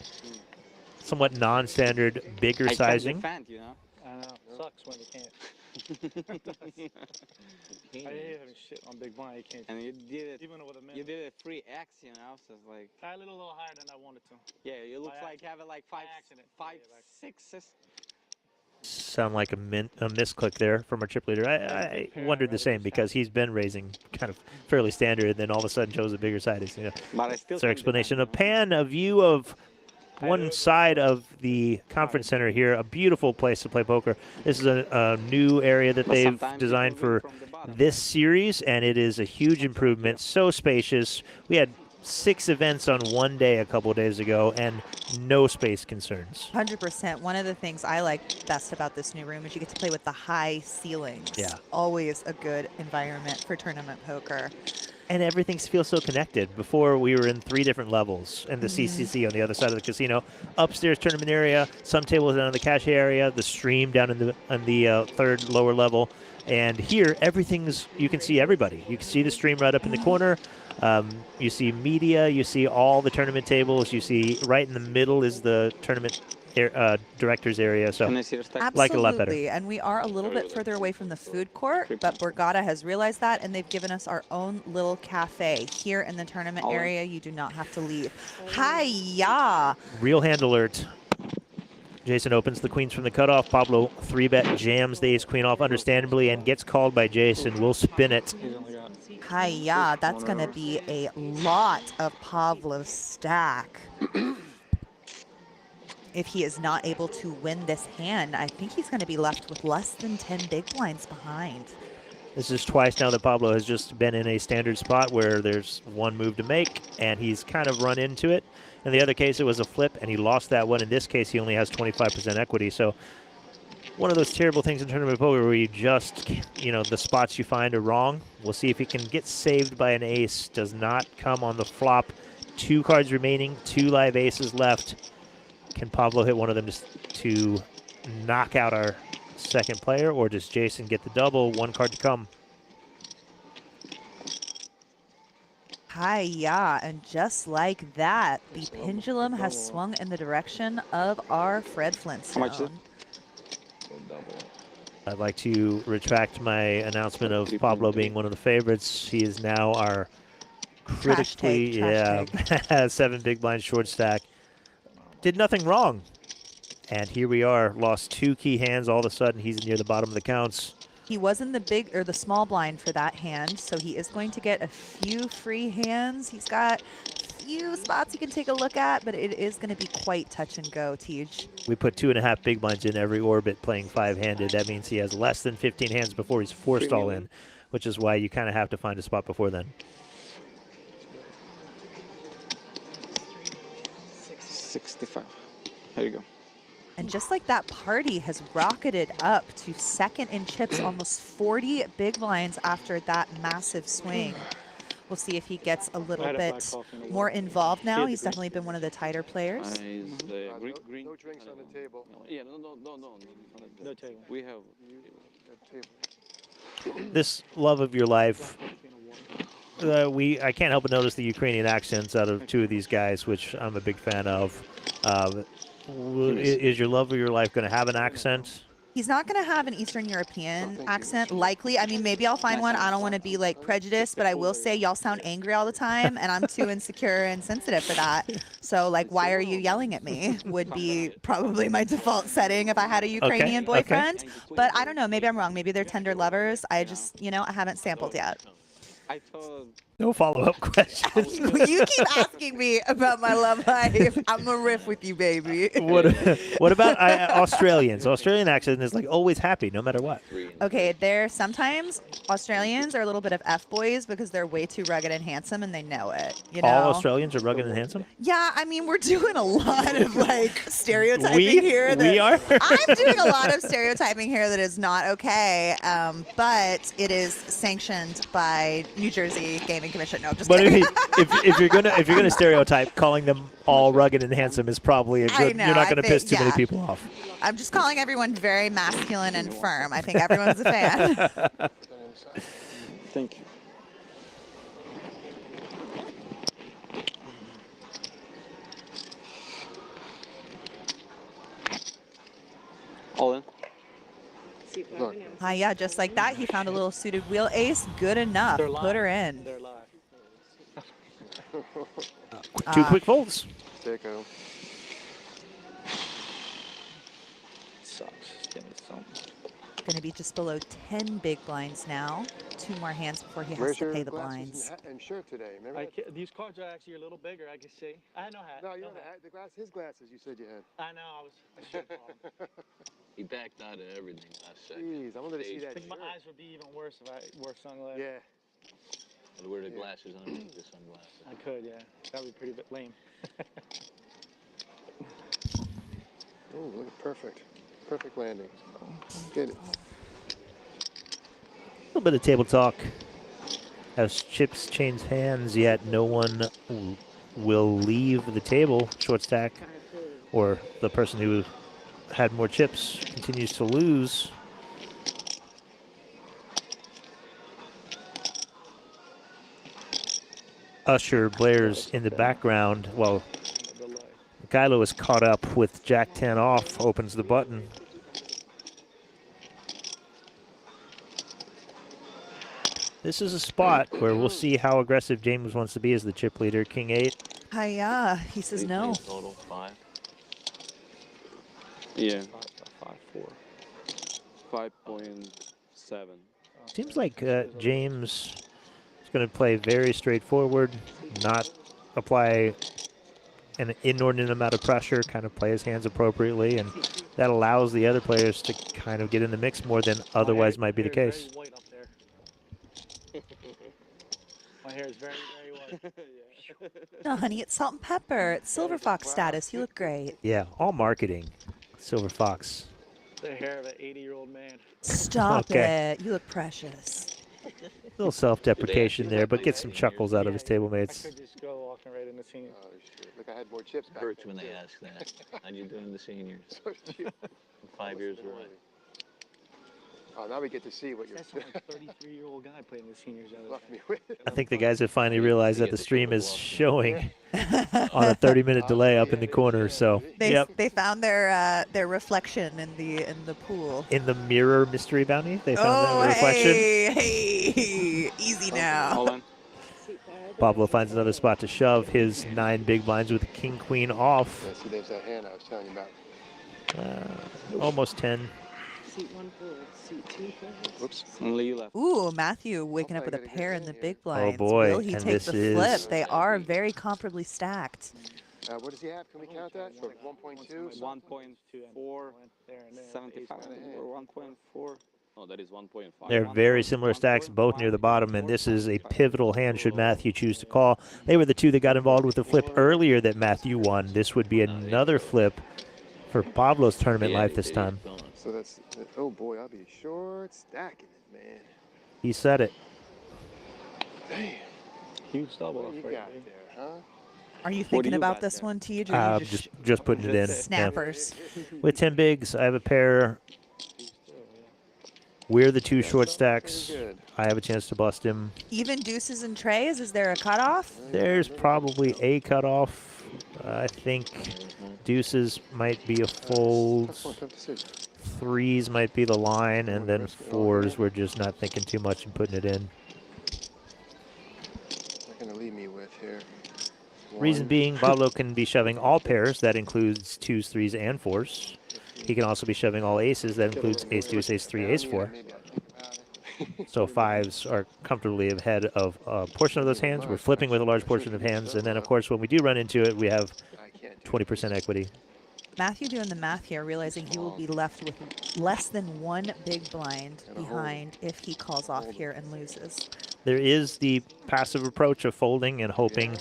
somewhat non-standard, bigger I sizing. can't defend, you know? I know. Sucks when you can't. I hate having shit on big blind. You can't. And you did it. Even with a minute. You did it 3x, you know? So it's like, I a little higher than I wanted to. yeah, you look By like having like five accident. Yeah, like- sixes. Sound like a misclick there from our chip leader. I wondered the same because he's been raising kind of fairly standard, and then all of a sudden chose a bigger side. It's, But I still. it's our can explanation. defend, A pan, a view of one side of the conference center here. A beautiful place to play poker. This is a new area that But they've sometimes designed people win for from the bottom. this series, and it is a huge improvement. So spacious. We had 6 events on one day a couple days ago, and no space concerns. 100%. One of the things I like best about this new room is you get to play with the high ceilings. Yeah. Always a good environment for tournament poker. And everything feels so connected. Before, we were in 3 different levels, and the CCC on the other side of the casino. Upstairs tournament area, some tables down in the cache area, the stream down in the 3rd lower level. And here, you can see everybody. You can see the stream right up in the corner. You see media, you see all the tournament tables. You see right in the middle is the tournament director's area. So Can I see your stack? like it a lot better. Absolutely, and we are a little bit further away from the food court, but Borgata has realized that, and they've given us our own little cafe here in the tournament All in. area. You do not have to leave. Hi-ya! Real hand alert. Jason opens the queens from the cutoff. Pablo 3-bet jams the ace-queen off understandably and gets called by Jason. We'll spin it. Hi-ya, that's going to be a lot of Pavlo's stack. If he is not able to win this hand, I think he's going to be left with less than 10 big blinds behind. This is twice now that Pablo has just been in a standard spot where there's one move to make, and he's kind of run into it. In the other case, it was a flip, and he lost that one. In this case, he only has 25% equity. So one of those terrible things in tournament poker where you just, you know, the spots you find are wrong. We'll see if he can get saved by an ace. Does not come on the flop. 2 cards remaining, 2 live aces left. Can Pablo hit one of them just to knock out our second player, or does Jason get the double? 1 card to come. Hi-ya, and just like that, the pendulum has swung in the direction of our Fred much is it? Flintstone. I'd like to retract my announcement of Pablo being one of the favorites. He is now our critically, Trash 7 big blind short stack. Did nothing wrong. And here we are, lost 2 key hands. All of a sudden, he's near the bottom of the counts. He was in the big or the small blind for that hand, so he is going to get a few free hands. He's got a few spots he can take a look at, but it is going to be quite touch and go, Tej. We put 2.5 big blinds in every orbit playing 5-handed. That means he has less than 15 hands before he's forced all in, which is why you kind of have to find a spot before then. 65. There you go. And just like that, Pardy has rocketed up to second in chips, almost 40 big blinds after that massive swing. We'll see if he gets a little bit more involved now. He's definitely been one of the tighter players. Green. No drinks on the table. Yeah, no table. We have Table. This love of your life, I can't help but notice the Ukrainian accents out of 2 of these guys, which I'm a big fan of. Is your love of your life going to have an accent? He's not going to have an Eastern European accent, likely. I mean, maybe I'll find one. I don't want to be like prejudiced, but I will say y'all sound angry all the time, and I'm too insecure and sensitive for that. So, like, why are you yelling at me would be probably my default setting if I had a Ukrainian boyfriend. But I don't know. Maybe I'm wrong. Maybe they're tender lovers. I just, you know, I haven't sampled yet. I thought No follow-up questions. You keep asking me about my love life. I'm a riff with you, baby. What about Australians? Australian accent is like always happy, no matter what. Okay, they're sometimes Australians are a little bit of F-boys because they're way too rugged and handsome, and they know it. You know? All Australians are rugged and handsome? Yeah, I mean, we're doing a lot of like stereotyping here. We are? I'm doing a lot of stereotyping here that is not okay, but it is sanctioned by New Jersey Gaming Commission. No, I'm just But kidding. if you're gonna stereotype, calling them all rugged and handsome is probably a good. know, You're not I gonna think- piss too many yeah. people off. I'm just calling everyone very masculine and firm. I think everyone's a fan. thank you. All in. See if I Look. can answer. Yeah, just like that, he found a little suited wheel ace. Good enough. They're live. Put her in. They're live. 2 quick folds. Deco. Sucks. Give me some. Going to be just below 10 big blinds now. 2 more hands before he has Where's to your pay the glasses blinds. and, hat and shirt today? Remember? that? These cards are actually a little bigger. I can see. I had no hat. No, you had hat. the glass. His glasses. You said you had. I know. I should have bought 'em. He backed out of everything last second. Jeez, I wanted to see I that think my shirt. eyes would be even worse if I wore sunglasses. Yeah. I'd wear the glasses underneath the sunglasses. I could, yeah. That would be pretty lame. Oh, look at perfect. Perfect landing. Get it. A little bit of table talk. As chips change hands, yet no one will leave the table. Short stack, or the person who had more chips continues to lose. Usher blares in the background. Well, Mykhailo is caught up with Jack 10 off, opens the button. This is a spot where we'll see how aggressive James wants to be as the chip leader. King 8. Hiya. He says no. Total 5. Yeah. 5-4. 5.7. Seems like James is going to play very straightforward, not apply an inordinate amount of pressure, kind of play his hands appropriately, and that allows the other players to kind of get in the mix more than otherwise might be the My hair is case. very white up there. My hair is very, very white. No, honey, it's salt and pepper. It's Silver Fox status. You look great. Yeah, all marketing. Silver Fox. The hair of an 80-year-old man. Stop Okay. it. You look precious. A little self-deprecation there, but get some chuckles out of his table I mates. could just go walking right in the senior. Oh, shit. Look, I had more chips back Hurts then, when they too. ask that. How'd you do in the seniors? So cute. 5 years away. Oh, now we get to see what you're That's like a 33-year-old guy playing the seniors the other left day. me with. I think the guys have finally realized that the stream is showing on a 30-minute delay up in the corner. So, They they found their reflection in the pool. in the mirror mystery bounty, they found Oh, that reflection. hey, easy now. All in. Pablo finds another spot to shove his 9 big blinds with the king queen off. Yeah, see, there's that hand I was telling you about. Almost 10. Seat 1 full, seat 2 full. Whoops. Only you left. Ooh, Matthew waking up with a I gotta get pair it in the in here. big blinds. boy, Will he and take this the is- flip? They are very comparably stacked. What does he have? Can we count that? So 1.2? 1.4, 75 or 1.4. Oh, that is 1.5. They're very similar stacks, both near the bottom, and this is a pivotal hand should Matthew choose to call. They were the two that got involved with the flip earlier that Matthew won. This would be another flip for Pablo's tournament life this time. So that's, oh boy, I'll be short stacking it, man. He said it. Damn. Huge double. What do you for you, got baby. there, huh? Are you What do thinking you about got this there? one, Tej, or are you Just putting it in. Yeah. snappers? With 10 bigs, I have a pair. We're the 2 short stacks. Pretty good. I have a chance to bust him. Even deuces and trays? Is there a cutoff? There's probably a cutoff. I think deuces might be a fold. Tough one, tough decision. 3s might be the line, and then 4s we're just not thinking too much and putting it in. What gonna leave me with here? Reason being, Pablo can be shoving all pairs. That includes 2s, 3s, and 4s. He can also be shoving all aces. That includes ace, deuce, ace, 3, ace, 4. Maybe I'll think about it. So 5s are comfortably ahead of a portion of those hands. We're flipping with a large portion of hands. And then, of course, when we do run into it, we have I can't do 20% equity. Matthew doing the math here, realizing he will be left with less than 1 big blind behind if he calls off here and loses. There is the passive approach of folding and hoping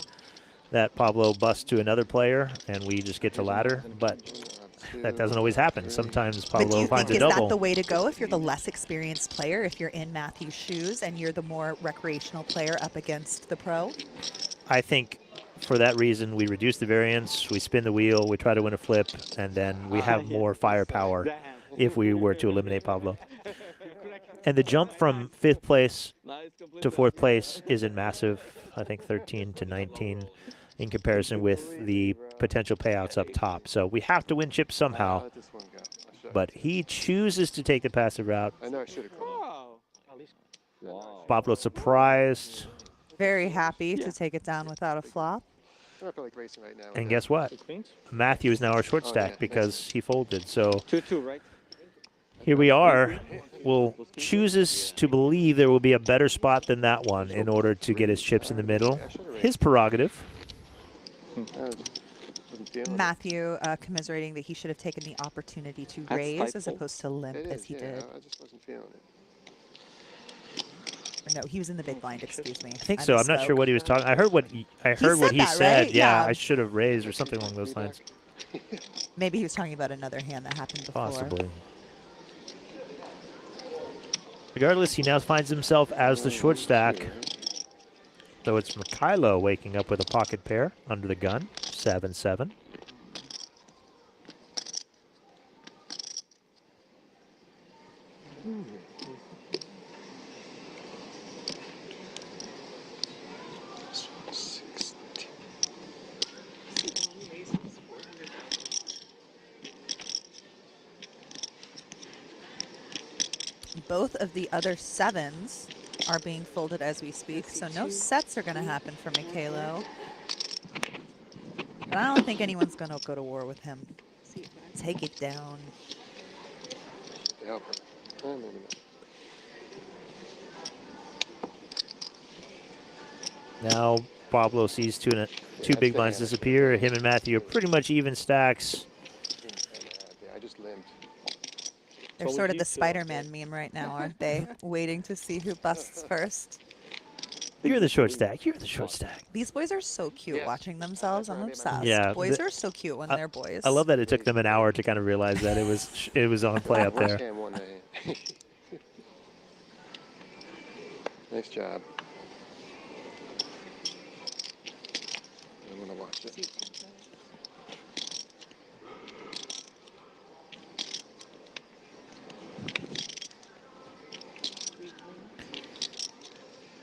that Pablo busts to another player and we just get to ladder, but that doesn't always happen. Sometimes But do Pablo you finds think a is that the double. way to go if you're the less experienced player, if you're in Matthew's shoes and you're the more recreational player up against the pro? I think for that reason, we reduce the variance, we spin the wheel, we try to win a flip, and then we have more firepower if we were to eliminate Pablo. And the jump from 5th place to 4th place isn't massive. I think 13 to 19 in comparison with the potential payouts up top. So we have to win chips somehow, Let this one go. I should- but he chooses to take the passive route. I know I should have called. Wow. Wow. Pablo surprised, Very happy to take it down without a flop. I don't feel like racing right now. and guess what? Queens? Matthew is now our short Oh, stack yeah. because he folded. So 2-2, right? here we are. Will chooses to believe there will be a better spot than that one in order to get his chips in the middle. His prerogative. Matthew commiserating that he should have taken the opportunity to That's raise as spiteful. opposed to limp It as is, he yeah. did. I just wasn't feeling it. Or no, he was in the big blind, excuse me. I think so. I'm not sure misspoke. what he was talking. I heard what he said that, said. right? Yeah, Yeah. I should have raised or something along those lines. Maybe he was talking about another hand that happened before. Possibly. Regardless, he now finds himself as the short stack. So it's Mykhailo waking up with a pocket pair under the gun. 7-7. Both of the other 7s are being folded as we speak, so no sets are going to happen for Mykhailo. But I don't think anyone's going to go to war with him. Take it down. Help her. Maybe not. Now Pablo sees two big blinds disappear. Him and Matthew are pretty much even stacks. Yeah, I just limped. They're sort of the Spider-Man meme right now, aren't they? Waiting to see who busts first. You're the short stack. You're the short stack. These boys are so cute watching themselves. I'm obsessed. Yeah, Boys are so cute when they're boys. I love that it took them an hour to kind of realize that it was on play up there. Nice job. I'm gonna watch it.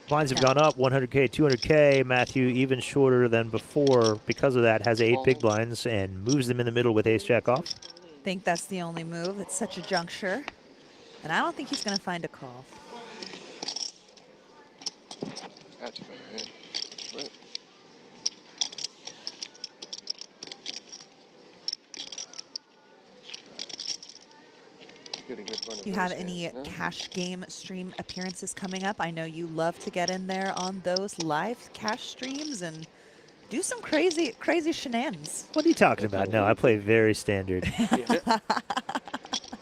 Blinds have gone up 100K, 200K. Matthew, even shorter than before, because of that, has 8 big blinds and moves them in the middle with ace jack off. I think that's the only move. It's such a juncture. And I don't think he's going to find a call. That's fair, yeah. Right. Get a good run of Do you have those any hands, no? cash game stream appearances coming up? I know you love to get in there on those live cash streams and do some crazy shenanigans. What are you talking about? No, I play very standard.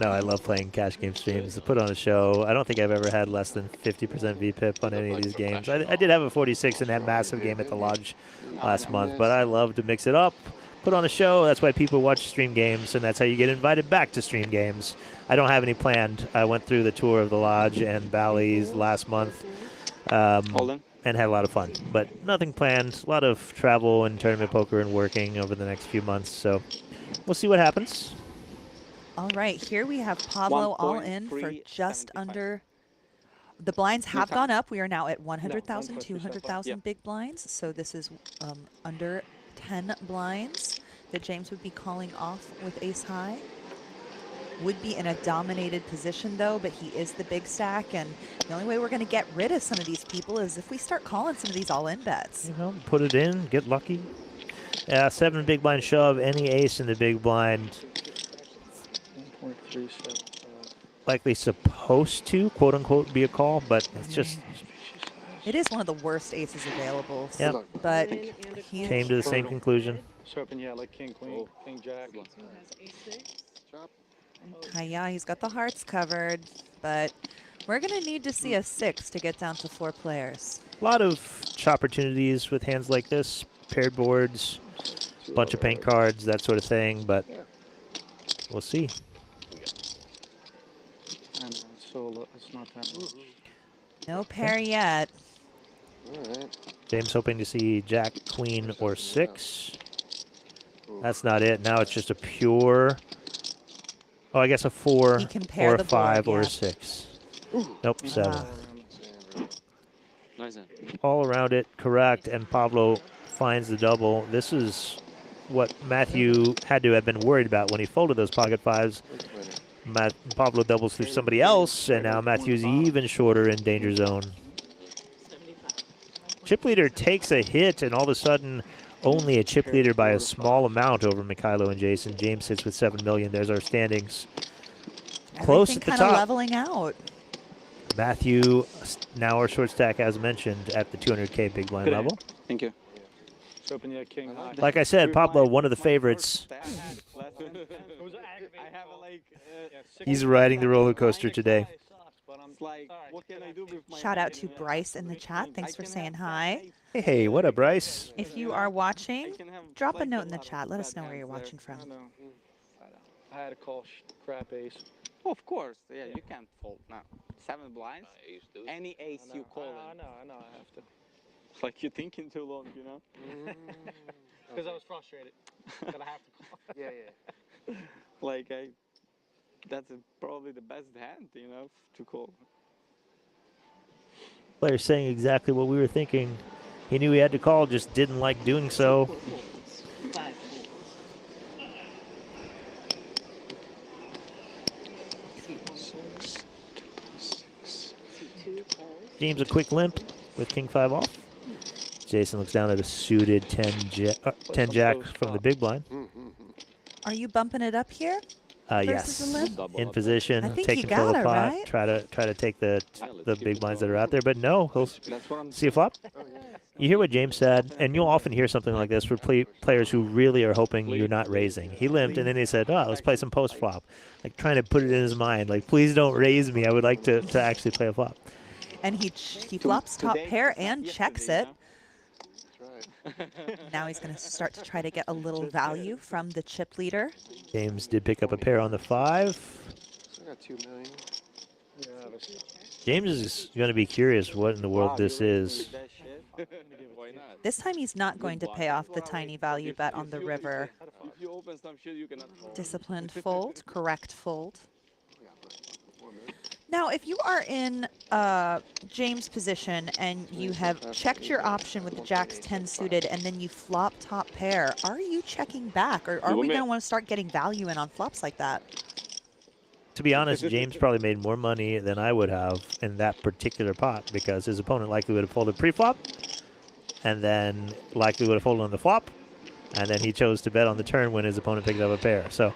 No, I love playing cash game streams. To put on a show, I don't think I've ever had less than 50% VPIP on any of these games. I did have a 46 in that massive game at the Lodge last month, but I love to mix it up, put on a show. That's why people watch stream games, and that's how you get invited back to stream games. I don't have any planned. I went through the tour of the Lodge and Bally's last month and had a lot of fun, but nothing planned. A lot of travel and tournament poker and working over the next few months, so we'll see what happens. All right, here we have Pablo all in for just under. The blinds have gone up. We are now at 100,000, 200,000 big blinds. So this is under 10 blinds that James would be calling off with ace high. Would be in a dominated position though, but he is the big stack, and the only way we're going to get rid of some of these people is if we start calling some of these all-in bets. You know, put it in, get lucky. 7 big blind shove, any ace in the big blind. Likely supposed to, quote unquote, be a call, but it's just. It is one of the worst aces available. Yep. But he Came to the same conclusion. Serpent, yeah, like king, queen, king, jack. Yeah, he's got the hearts covered, but we're going to need to see a 6 to get down to 4 players. A lot of opportunities with hands like this, paired boards, bunch of paint cards, that sort of thing, but we'll see. And so it's not that. No pair yet. James hoping to see jack, queen, or 6. That's not it. Now it's just a pure. Oh, I guess a 4 He can pair or the a 5 board, or yeah. a 6. Nope, 7. Nice. All around it, correct, and Pablo finds the double. This is what Matthew had to have been worried about when he folded those pocket 5s. Pablo doubles through somebody else, and now Matthew's even shorter in danger zone. Chip leader takes a hit, and all of a sudden, only a chip leader by a small amount over Mykhailo and Jason. James sits with 7 million. There's our standings. Close at the Everything kind of top. leveling out. Matthew, now our short stack, as mentioned, at the 200K big blind level. Thank you. Serpent, yeah, king, high. Like I said, Pablo, one of the favorites. He's riding the roller coaster today. Shout out to Bryce in the chat. Thanks for saying hi. Hey, what up, Bryce? If you are watching, drop a note in the chat. Let us know where you're watching from. I had a call crap ace. Oh, of course, yeah, you can't fold now. 7 blinds, any ace you call I in. know, I have to. Like you're thinking too long, you know? Because I was frustrated that I have to call. Yeah. Like that's probably the best hand, you know, to call. Player saying exactly what we were thinking. He knew he had to call, just didn't like doing so. James a quick limp with king 5 off. Jason looks down at a suited 10 jack from the big blind. Are you bumping it up here? Yes, Versus a limp? in position, I think take you control of the got it, pot, right? try to take the big blinds that are out there, but no, he'll That's what I'm see a flop. You hear what James said, and you'll often hear something like this for players who really are hoping you're not raising. He limped, and then he said, "Oh, let's play some post flop," like trying to put it in his mind, like, "Please don't raise me. I would like to actually play a flop." And he flops top pair and checks it. Now he's going to start to try to get a little value from the chip leader. James did pick up a pair on the 5. I got 2 million. James is going to be curious what in the world this is. This time he's not going to pay off the tiny value bet on the river. Disciplined fold, correct fold. Now, if you are in James' position and you have checked your option with the jacks 10 suited and then you flop top pair, are you checking back, or are we going to want to start getting value in on flops like that? To be honest, James probably made more money than I would have in that particular pot because his opponent likely would have folded pre-flop and then likely would have folded on the flop, and then he chose to bet on the turn when his opponent picked up a pair. So,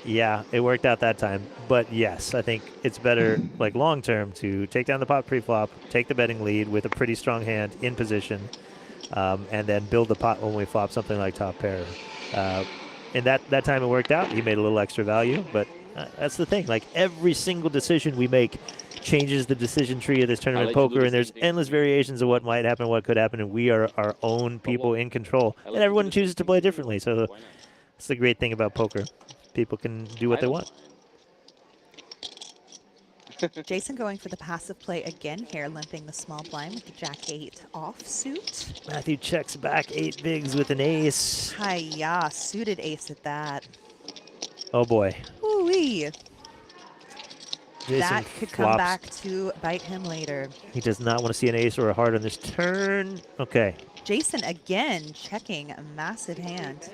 yeah, it worked out that time. But yes, I think it's better, like long-term, to take down the pot pre-flop, take the betting lead with a pretty strong hand in position, and then build the pot when we flop something like top pair. And that time it worked out. He made a little extra value, but that's the thing. Like, every single decision we make changes the decision tree of this tournament poker, and there's endless variations of what might happen, what could happen, and we are our own people in control. And everyone chooses to play differently. So that's the great thing about poker. People can do what they want. Jason going for the passive play again here, limping the small blind with the jack-8 offsuit. Matthew checks back 8 bigs with an ace. Hi-ya, suited ace at that. Oh boy. Ooh-wee. Jason That could come flops. back to bite him later. He does not want to see an ace or a heart on this turn. Okay. Jason again checking a massive hand.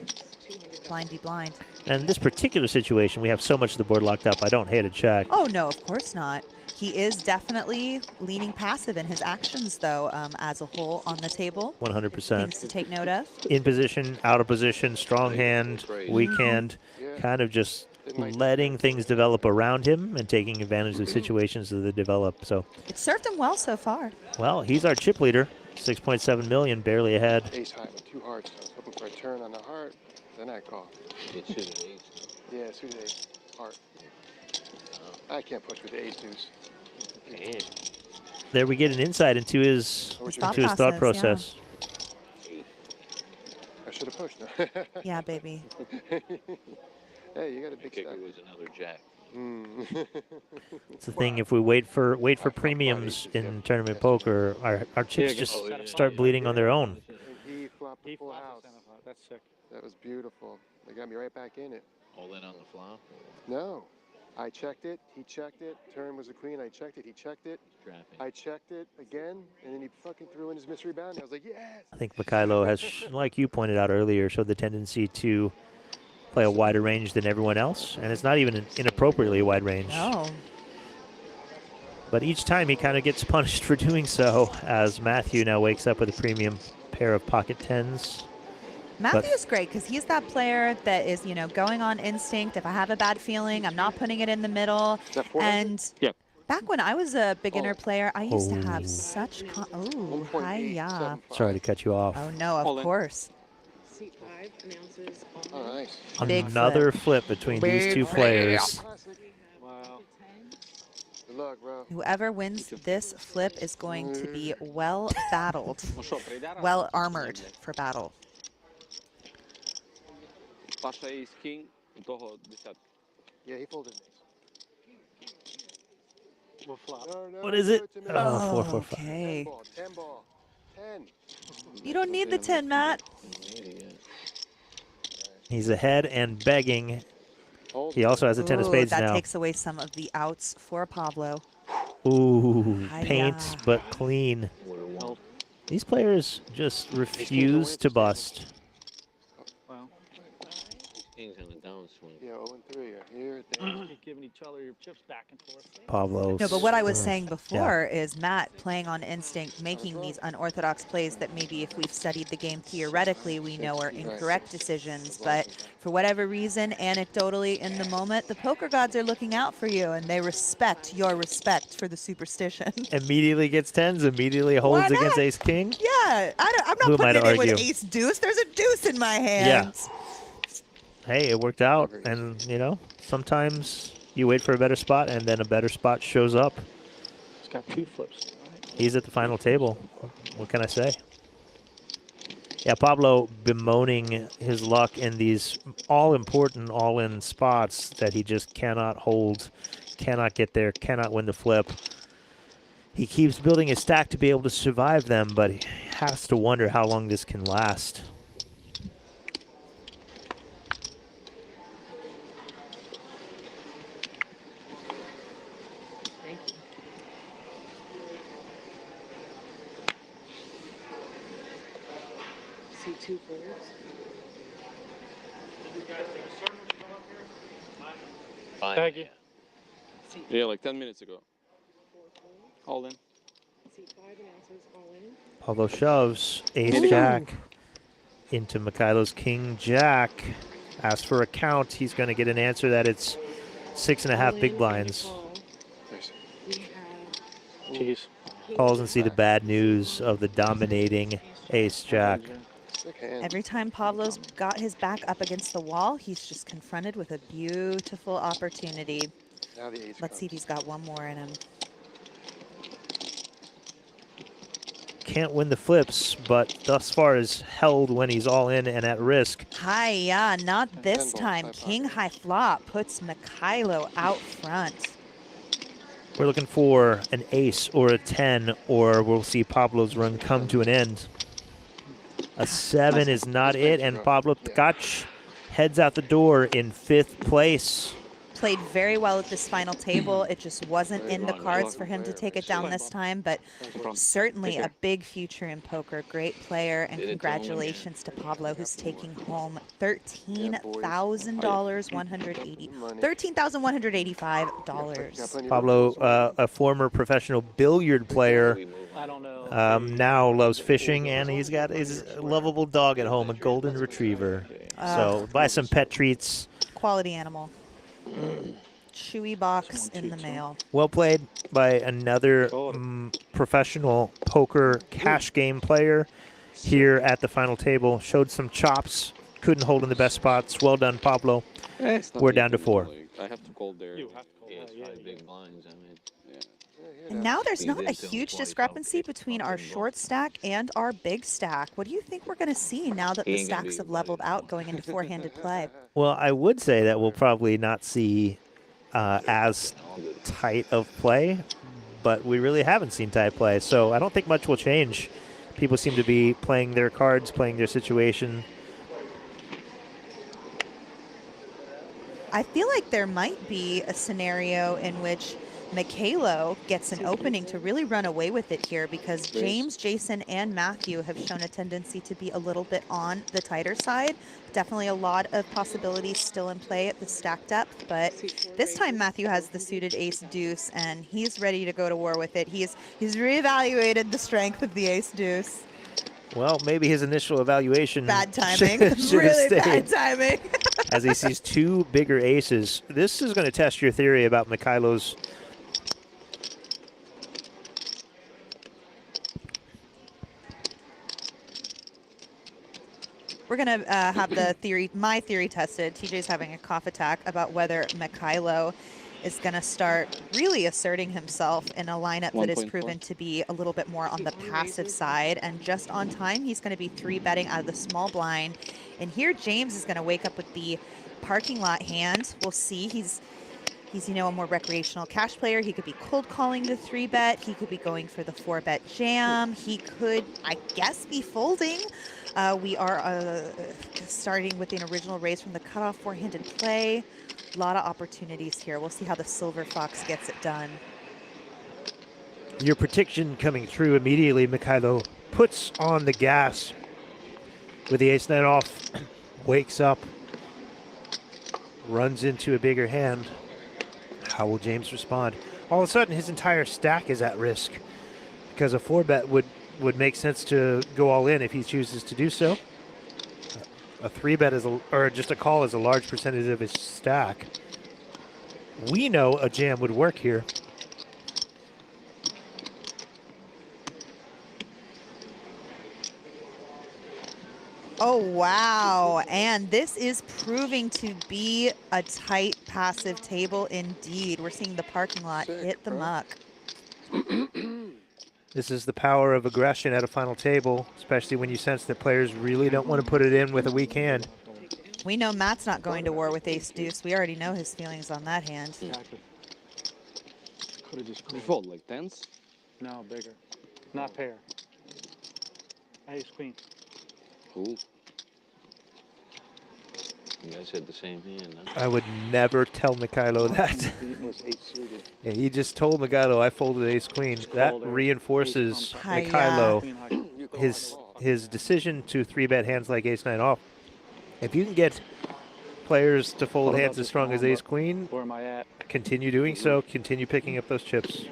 Blindy blind. And in this particular situation, we have so much of the board locked up, I don't hate a check. Oh, no, of course not. He is definitely leaning passive in his actions, though, as a whole on the table. 100%. Things to take note of. In position, out of position, strong hand, weak hand, kind of just letting things develop around him and taking advantage of situations as they develop. So, It served him well so far. well, he's our chip leader. 6.7 million, barely ahead. Ace high with 2 hearts. I was hoping for a turn on the heart. Then I call. It should have ace. Yeah, suited ace. Heart. I can't push with the ace deuce. There we get an insight into his thought process. I should have pushed. Yeah, baby. Hey, you got a The big kicker stack. was another jack. It's the thing, if we wait for premiums in tournament poker, our chips just start bleeding on their own. And he flopped the full house. That's sick. That was beautiful. They got me right back in it. All in on the flop. No. I checked it. He checked it. Turn was a queen. I checked it. He checked it. Trapping. I checked it again. And then he fucking threw in his mystery bound. I was like, yes. I think Mykhailo has, like you pointed out earlier, showed the tendency to play a wider range than everyone else. And it's not even an inappropriately wide range. No. But each time he kind of gets punished for doing so, as Matthew now wakes up with a premium pair of pocket tens. Matthew's great because he's that player that is, you know, going on instinct. If I have a bad feeling, I'm not putting it in the middle. And back when I was a beginner player, I used to have such... Oh, hi-ya. Sorry to cut you off. Oh, no, of course. Seat 5 announces Oh, nice. Big Another flip between these two players. Wow. Good luck, bro. Whoever wins this flip is going to be well battled, well armored for battle. Паша ace king, у того десятка. Yeah, he folded an ace. We'll flop. No, What is do it? to me. Oh, 4, 4, 5. Okay. 10 ball. 10. You don't need the 10, Matt. He's ahead and begging. Hold. He also has a 10 of Ooh, spades that now. takes away some of the outs for Pavlo. Ooh, Hi-ya. paint but clean. These players just refuse to bust. Well, King's gonna down downswing. Yeah, 0-3. Here, there. Keep giving each other your chips back and forth. Pavlo. No, but what I was saying before is Matt playing on instinct, making these unorthodox plays that maybe if we've studied the game theoretically, we know are incorrect decisions. But for whatever reason, anecdotally in the moment, the poker gods are looking out for you, and they respect your respect for the superstition. Immediately gets tens, immediately holds against ace king. Yeah, I'm Who not am I putting to it in with argue? ace deuce. There's a deuce in my hands. Hey, it worked out. And, you know, sometimes you wait for a better spot, and then a better spot shows up. He's got 2 flips. He's at the final table. What can I say? Yeah, Pablo bemoaning his luck in these all-important, all-in spots that he just cannot hold, cannot get there, cannot win the flip. He keeps building his stack to be able to survive them, but he has to wonder how long this can last. See 2 fours. Fine. Thank you. See Yeah, like 10 minutes ago. 4 fours. All in. See 5 announces all in. Pablo shoves ace-jack into Mykhailo's king-jack. Asks for a count. He's going to get an answer that it's 6.5 big blinds. We have Jeez. Calls and see the bad news of the dominating ace-jack. Every time Pablo's got his back up against the wall, he's just confronted with a beautiful opportunity. Now the ace Let's see if he's got one more in him. Can't win the flips, but thus far is held when he's all in and at risk. Hi, yeah, not this 10 balls, time. 5 King pocket. high flop puts Mykhailo out front. We're looking for an ace or a 10, or we'll see Pablo's run come to an end. A 7 is not it, and Pavlo Tkach heads out the door in 5th place. Played very well at this final table. It just wasn't in the cards for him to take it down this time, but certainly a big future in poker. Great player, and congratulations to Pablo, who's taking home $13,185. Pablo, a former professional billiard player, I don't know. now loves fishing, and he's got his lovable dog at home, a golden retriever. So buy some pet treats. Quality animal. Chewy box in the mail. Well played by another professional poker cash game player here at the final table. Showed some chops, couldn't hold in the best spots. Well done, Pablo. We're down to 4. I have to call there. You have to call Yeah, there, it's 5 yeah. big blinds. I mean, And now there's He not did a tell me huge 20 discrepancy pounds, between our 15 short stack and our big stack. What do you think we're going to see now that He the ain't gonna stacks be have able to leveled do it. out going into four-handed play? Well, I would say that we'll probably not see as tight of play, but we really haven't seen tight play, so I don't think much will change. People seem to be playing their cards, playing their situation. I feel like there might be a scenario in which Mykhailo gets an opening to really run away with it here, because James, Jason, and Matthew have shown a tendency to be a little bit on the tighter side. Definitely a lot of possibilities still in play at the stack depth, but this time Matthew has the suited ace deuce, and he's ready to go to war with it. He's reevaluated the strength of the ace deuce. Well, maybe his initial evaluation Bad timing. should've Really stayed, bad timing. as he sees 2 bigger aces. This is going to test your theory about Mykhailo's. We're going to have my theory tested. TJ's having a cough attack about whether Mykhailo is going to start really asserting himself in a lineup that is 1.4. proven to be a little bit more on the passive side. And just on time, he's going to be 3-betting out of the small blind. And here, James is going to wake up with the parking lot hand. We'll see. He's a more recreational cash player. He could be cold calling the 3-bet. He could be going for the 4-bet jam. He could, I guess, be folding. We are starting with an original raise from the cutoff, four-handed play. A lot of opportunities here. We'll see how the Silver Fox gets it done. Your prediction coming through immediately. Mykhailo puts on the gas with the ace-9 off, wakes up, runs into a bigger hand. How will James respond? All of a sudden, his entire stack is at risk because a 4-bet would make sense to go all in if he chooses to do so. A 3-bet or just a call is a large percentage of his stack. We know a jam would work here. Oh, wow. And this is proving to be a tight passive table indeed. We're seeing the parking lot hit the muck. This is the power of aggression at a final table, especially when you sense that players really don't want to put it in with a weak hand. We know Matt's not going to war with ace-deuce. We already know his feelings on that hand. Exactly. Could have just You fold like tens? No, bigger. Not pair. Ace queen. Cool. You guys had the same hand, huh? I would never tell Mykhailo that. It was 8 suited. Yeah, he just told Mykhailo I folded ace queen. That reinforces Mykhailo his decision to 3-bet hands like ace 9 off. If you can get players to fold hands as strong as ace queen, Where am I at? continue doing so. Continue picking up those chips.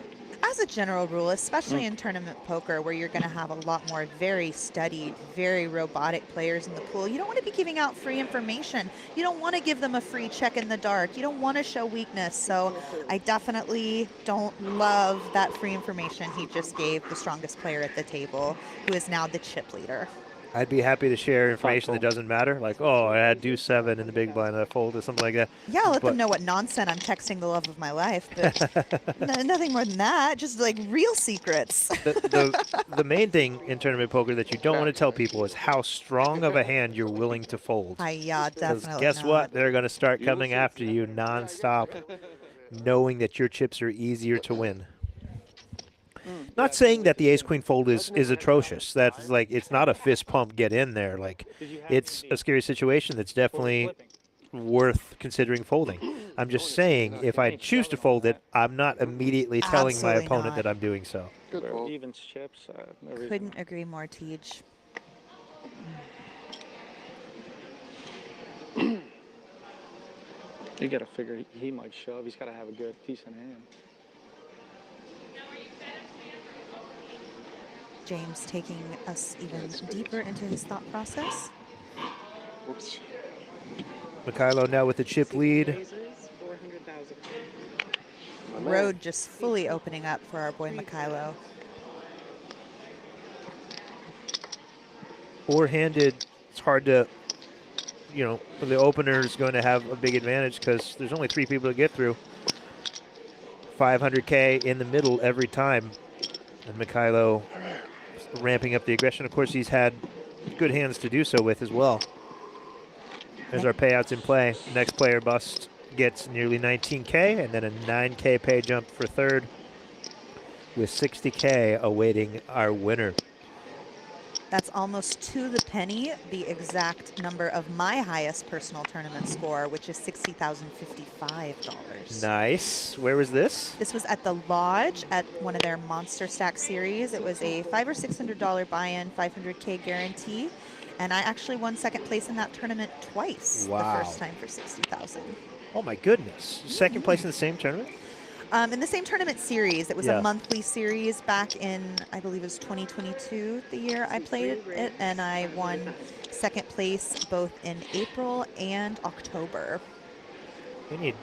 As a general rule, especially in tournament poker where you're going to have a lot more very studied, very robotic players in the pool, you don't want to be giving out free information. You don't want to give them a free check in the dark. You don't want to show weakness. So I definitely don't love that free information he just gave the strongest player at the table, who is now the chip leader. I'd be happy to share information that doesn't matter, like, oh, I had deuce 7 in the big blind and I folded, something like that. Yeah, I'll let them know what nonsense I'm texting the love of my life, but nothing more than that. Just like real secrets. The main thing in tournament poker that you don't want to tell people is how strong of a hand you're willing to fold. Yeah, definitely. Guess what? They're going to start coming after you nonstop, knowing that your chips are easier to win. Not saying that the ace queen fold is atrocious. That's like, it's not a fist pump get in there. Like, it's a scary situation that's definitely worth considering folding. I'm just saying, if I choose to fold it, I'm not immediately telling my Absolutely opponent not. that I'm doing so. Good Where fold. evens chips. No reason. Couldn't agree more, Tej. You got to figure he might shove. He's got to have a good, decent hand. James taking us even deeper into his thought process. Whoops. Mykhailo now with the chip lead. Razors, 400,000. Road just fully opening up for our boy Mykhailo. Four-handed, it's hard to, you know, the opener is going to have a big advantage because there's only 3 people to get through. 500K in the middle every time. And Mykhailo ramping up the aggression. Of course, he's had good hands to do so with as well. There's our payouts in play. Next player bust gets nearly 19K and then a 9K pay jump for third with 60K awaiting our winner. That's almost to the penny the exact number of my highest personal tournament score, which is $60,055. Nice. Where was this? This was at the Lodge at one of their Monster Stack series. It was a $500 or $600 buy-in, 500K guarantee, and I actually won second place in that tournament twice. Wow. The first time for 60,000. Oh my goodness. Second place in the same tournament? In the same tournament series. It was Yeah. a monthly series back in, I believe it was 2022, the year I played it, and I won second place both in April and October. We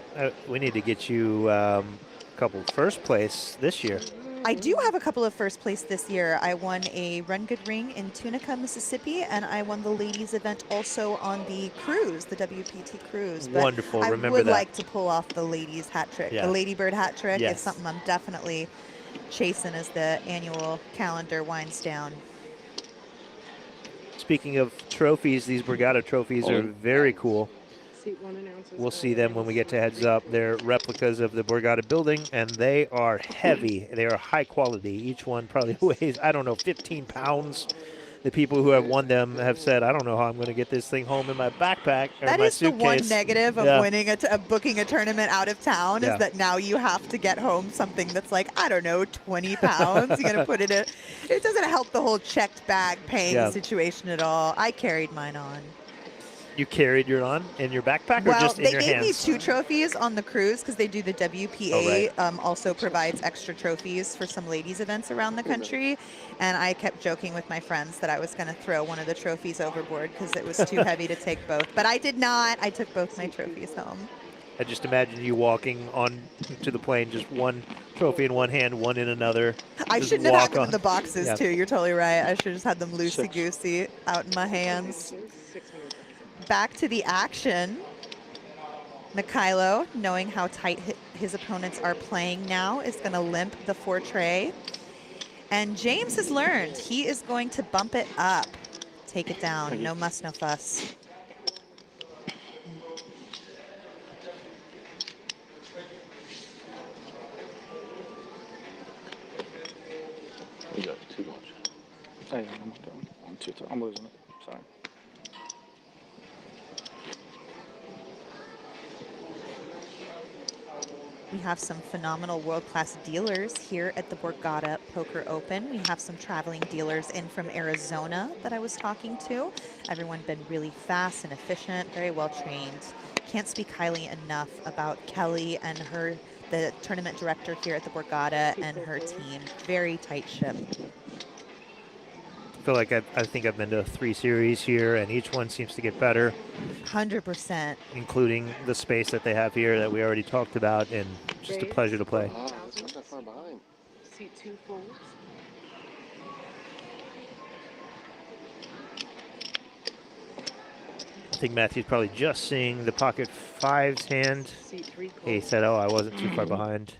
need to get you a couple first place this year. I do have a couple of first place this year. I won a Run Good Ring in Tunica, Mississippi, and I won the ladies event also on the cruise, the WPT cruise. But Wonderful. I Remember would that. like to pull off the ladies hat trick. Yeah. The Ladybird hat trick Yes. is something I'm definitely chasing as the annual calendar winds down. Speaking of trophies, these Borgata trophies are very cool. Seat 1 and ounces. We'll see them when we get to heads up. They're replicas of the Borgata building, and they are heavy. They are high quality. Each one probably weighs, I don't know, 15 pounds. The people who have won them have said, I don't know how I'm going to get this thing home in my backpack or That my is suitcase. the one negative of Yeah. winning of booking a tournament out of town Yeah. is that now you have to get home something that's like, I don't know, 20 pounds. You're going to put it in. It doesn't help the whole checked bag paying Yeah. situation at all. I carried mine on. You carried your on in your backpack or Well, just in they your gave me hands? 2 trophies on the cruise because they do the WPA. Oh, right. Also provides extra trophies for some ladies events around the country. And I kept joking with my friends that I was going to throw one of the trophies overboard because it was too heavy to take both. But I did not. I took both my trophies home. I just imagine you walking on to the plane, just one trophy in one hand, one in another. I Just shouldn't have had walk them in on. the boxes, Yeah. too. You're totally right. I should have just had them loosey-goosey out in my hands. Back to the action. Mykhailo, knowing how tight his opponents are playing now, is going to limp the 4 tray. And James has learned he is going to bump it up. Take it down. No muss, no fuss. You got too much. Hey, I'm losing it. Sorry. We have some phenomenal world-class dealers here at the Borgata Poker Open. We have some traveling dealers in from Arizona that I was talking to. Everyone been really fast and efficient, very well trained. Can't speak highly enough about Kelly and the tournament director here at the Borgata and her team. Very tight ship. I feel like I think I've been to 3 series here, and each one seems to get better. 100%. Including the space that they have here that we already talked about, and just a pleasure to play. Wow, that's not that far behind. Seat 2 folds. I think Matthew's probably just seeing the pocket 5's hand. Seat 3 He said, oh, I wasn't too far behind.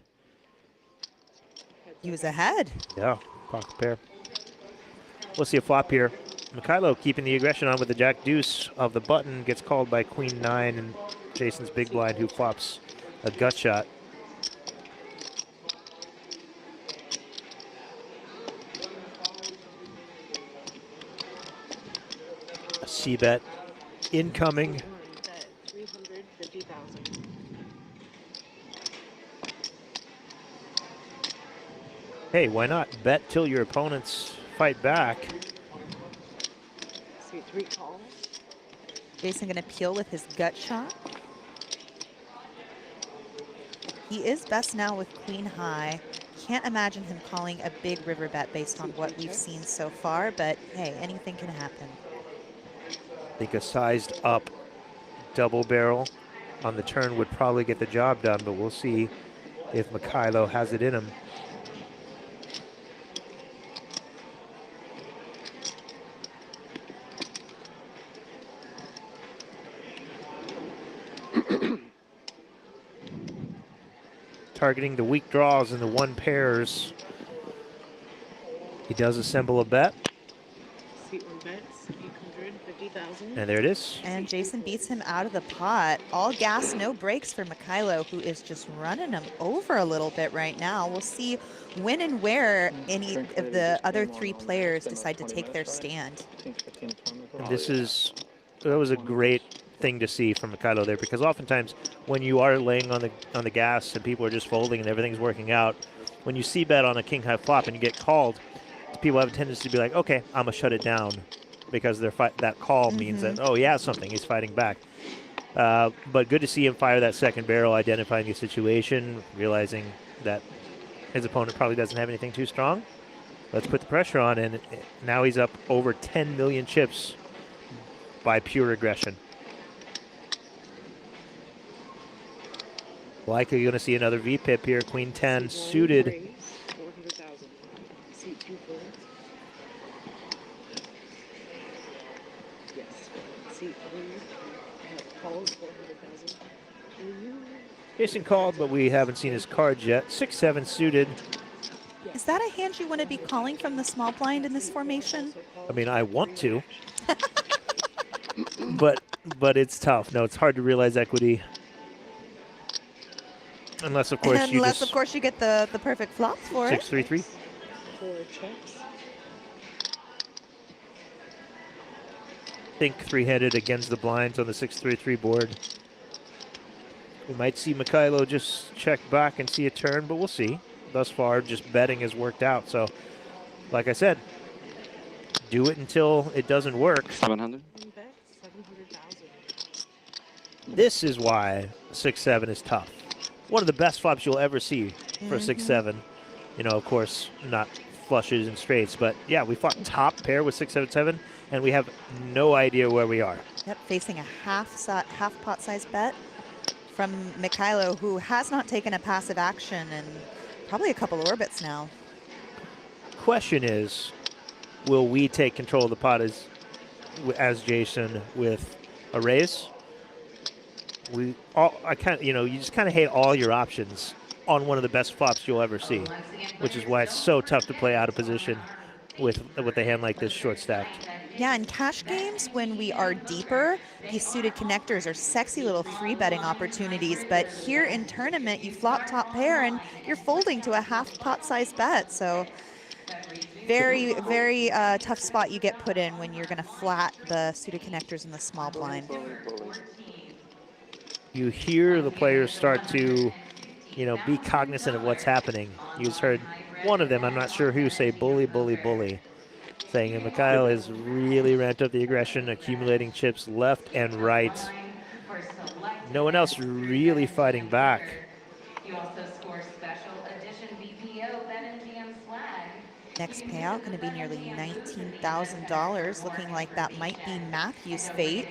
He was ahead. Yeah, pocket pair. We'll see a flop here. Mykhailo keeping the aggression on with the jack deuce of the button, gets called by queen 9 and Jason's big blind, who flops a gut shot. A c-bet incoming. 350,000. Hey, why not bet till your opponents fight back? Seat 3 call. Jason going to peel with his gut shot. He is best now with queen high. Can't imagine him calling a big river bet based on what we've seen so far, but hey, anything can happen. I think a sized up double barrel on the turn would probably get the job done, but we'll see if Mykhailo has it in him. Targeting the weak draws and the 1 pairs. He does assemble a bet. Seat 1 bets, 850,000. And there it is. And Jason beats him out of the pot. All gas, no brakes for Mykhailo, who is just running him over a little bit right now. We'll see when and where any of the other 3 players decide to take their stand. And that was a great thing to see from Mykhailo there, because oftentimes when you are laying on the gas and people are just folding and everything's working out, when you see bet on a king high flop and you get called, people have a tendency to be like, okay, I'm gonna shut it down, because that call means that, oh, he has something, he's fighting back. But good to see him fire that second barrel, identifying the situation, realizing that his opponent probably doesn't have anything too strong. Let's put the pressure on, and now he's up over 10 million chips by pure aggression. Likely going to see another V-pip here. Queen 10 suited. 400,000. Seat 2 folds. Yes. Seat 3 calls 400,000. Jason called, but we haven't seen his cards yet. 6-7 suited. Is that a hand you want to be calling from the small blind in this formation? I mean, I want to, but it's tough. No, it's hard to realize equity. Unless, of course, you get the perfect flop for it. 6-3-3. 4 checks. Think 3-handed against the blinds on the 6-3-3 board. We might see Mykhailo just check back and see a turn, but we'll see. Thus far, just betting has worked out. So, like I said, do it until it doesn't work. 700. Bet 700,000. This is why 6-7 is tough. One of the best flops you'll ever see for 6-7. You know, of course, not flushes and straights, but yeah, we fought top pair with 6-7-7, and we have no idea where we are. Yep, facing a half pot size bet from Mykhailo, who has not taken a passive action in probably a couple of orbits now. Question is, will we take control of the pot as Jason with a raise? I kind of, you just kind of hate all your options on one of the best flops you'll ever see, which is why it's so tough to play out of position with a hand like this short stacked. Yeah, in cash games, when we are deeper, these suited connectors are sexy little free betting opportunities. But here in tournament, you flop top pair and you're folding to a half pot size bet. So very, very tough spot you get put in when you're going to flat the suited connectors in the small blind. You hear the players start to, be cognizant of what's happening. You just heard one of them, I'm not sure who, say bully, bully, bully, saying that Mykhailo has really ramped up the aggression, accumulating chips left and right. No one else really fighting back. You also score special edition BPO BetMGM swag. Next payout going to be nearly $19,000, looking like that might be Matthew's fate.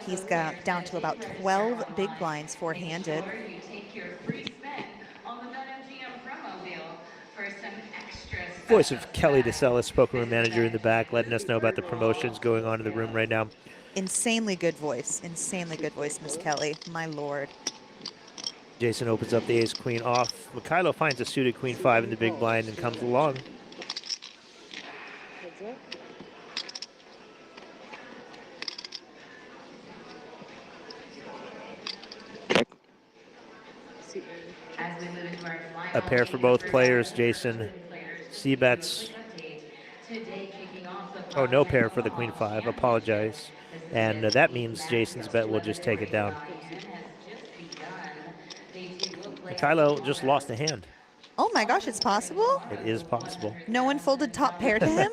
He's got down to about 12 big blinds four-handed. You take your free spin on the BetMGM promo deal for some extra Voice of Kelly DeSellis, poker room manager in the back, letting us know about the promotions going on in the room right now. Insanely good voice, Miss Kelly, my lord. Jason opens up the ace-queen off. Mykhailo finds a suited queen-5 in the big blind and comes along. A pair for both players. Jason c-bets. Oh, no pair for the queen-5. Apologize. And that means Jason's bet will just take it down. Mykhailo just lost a hand. Oh my gosh, it's possible? It is possible. No one folded top pair to him?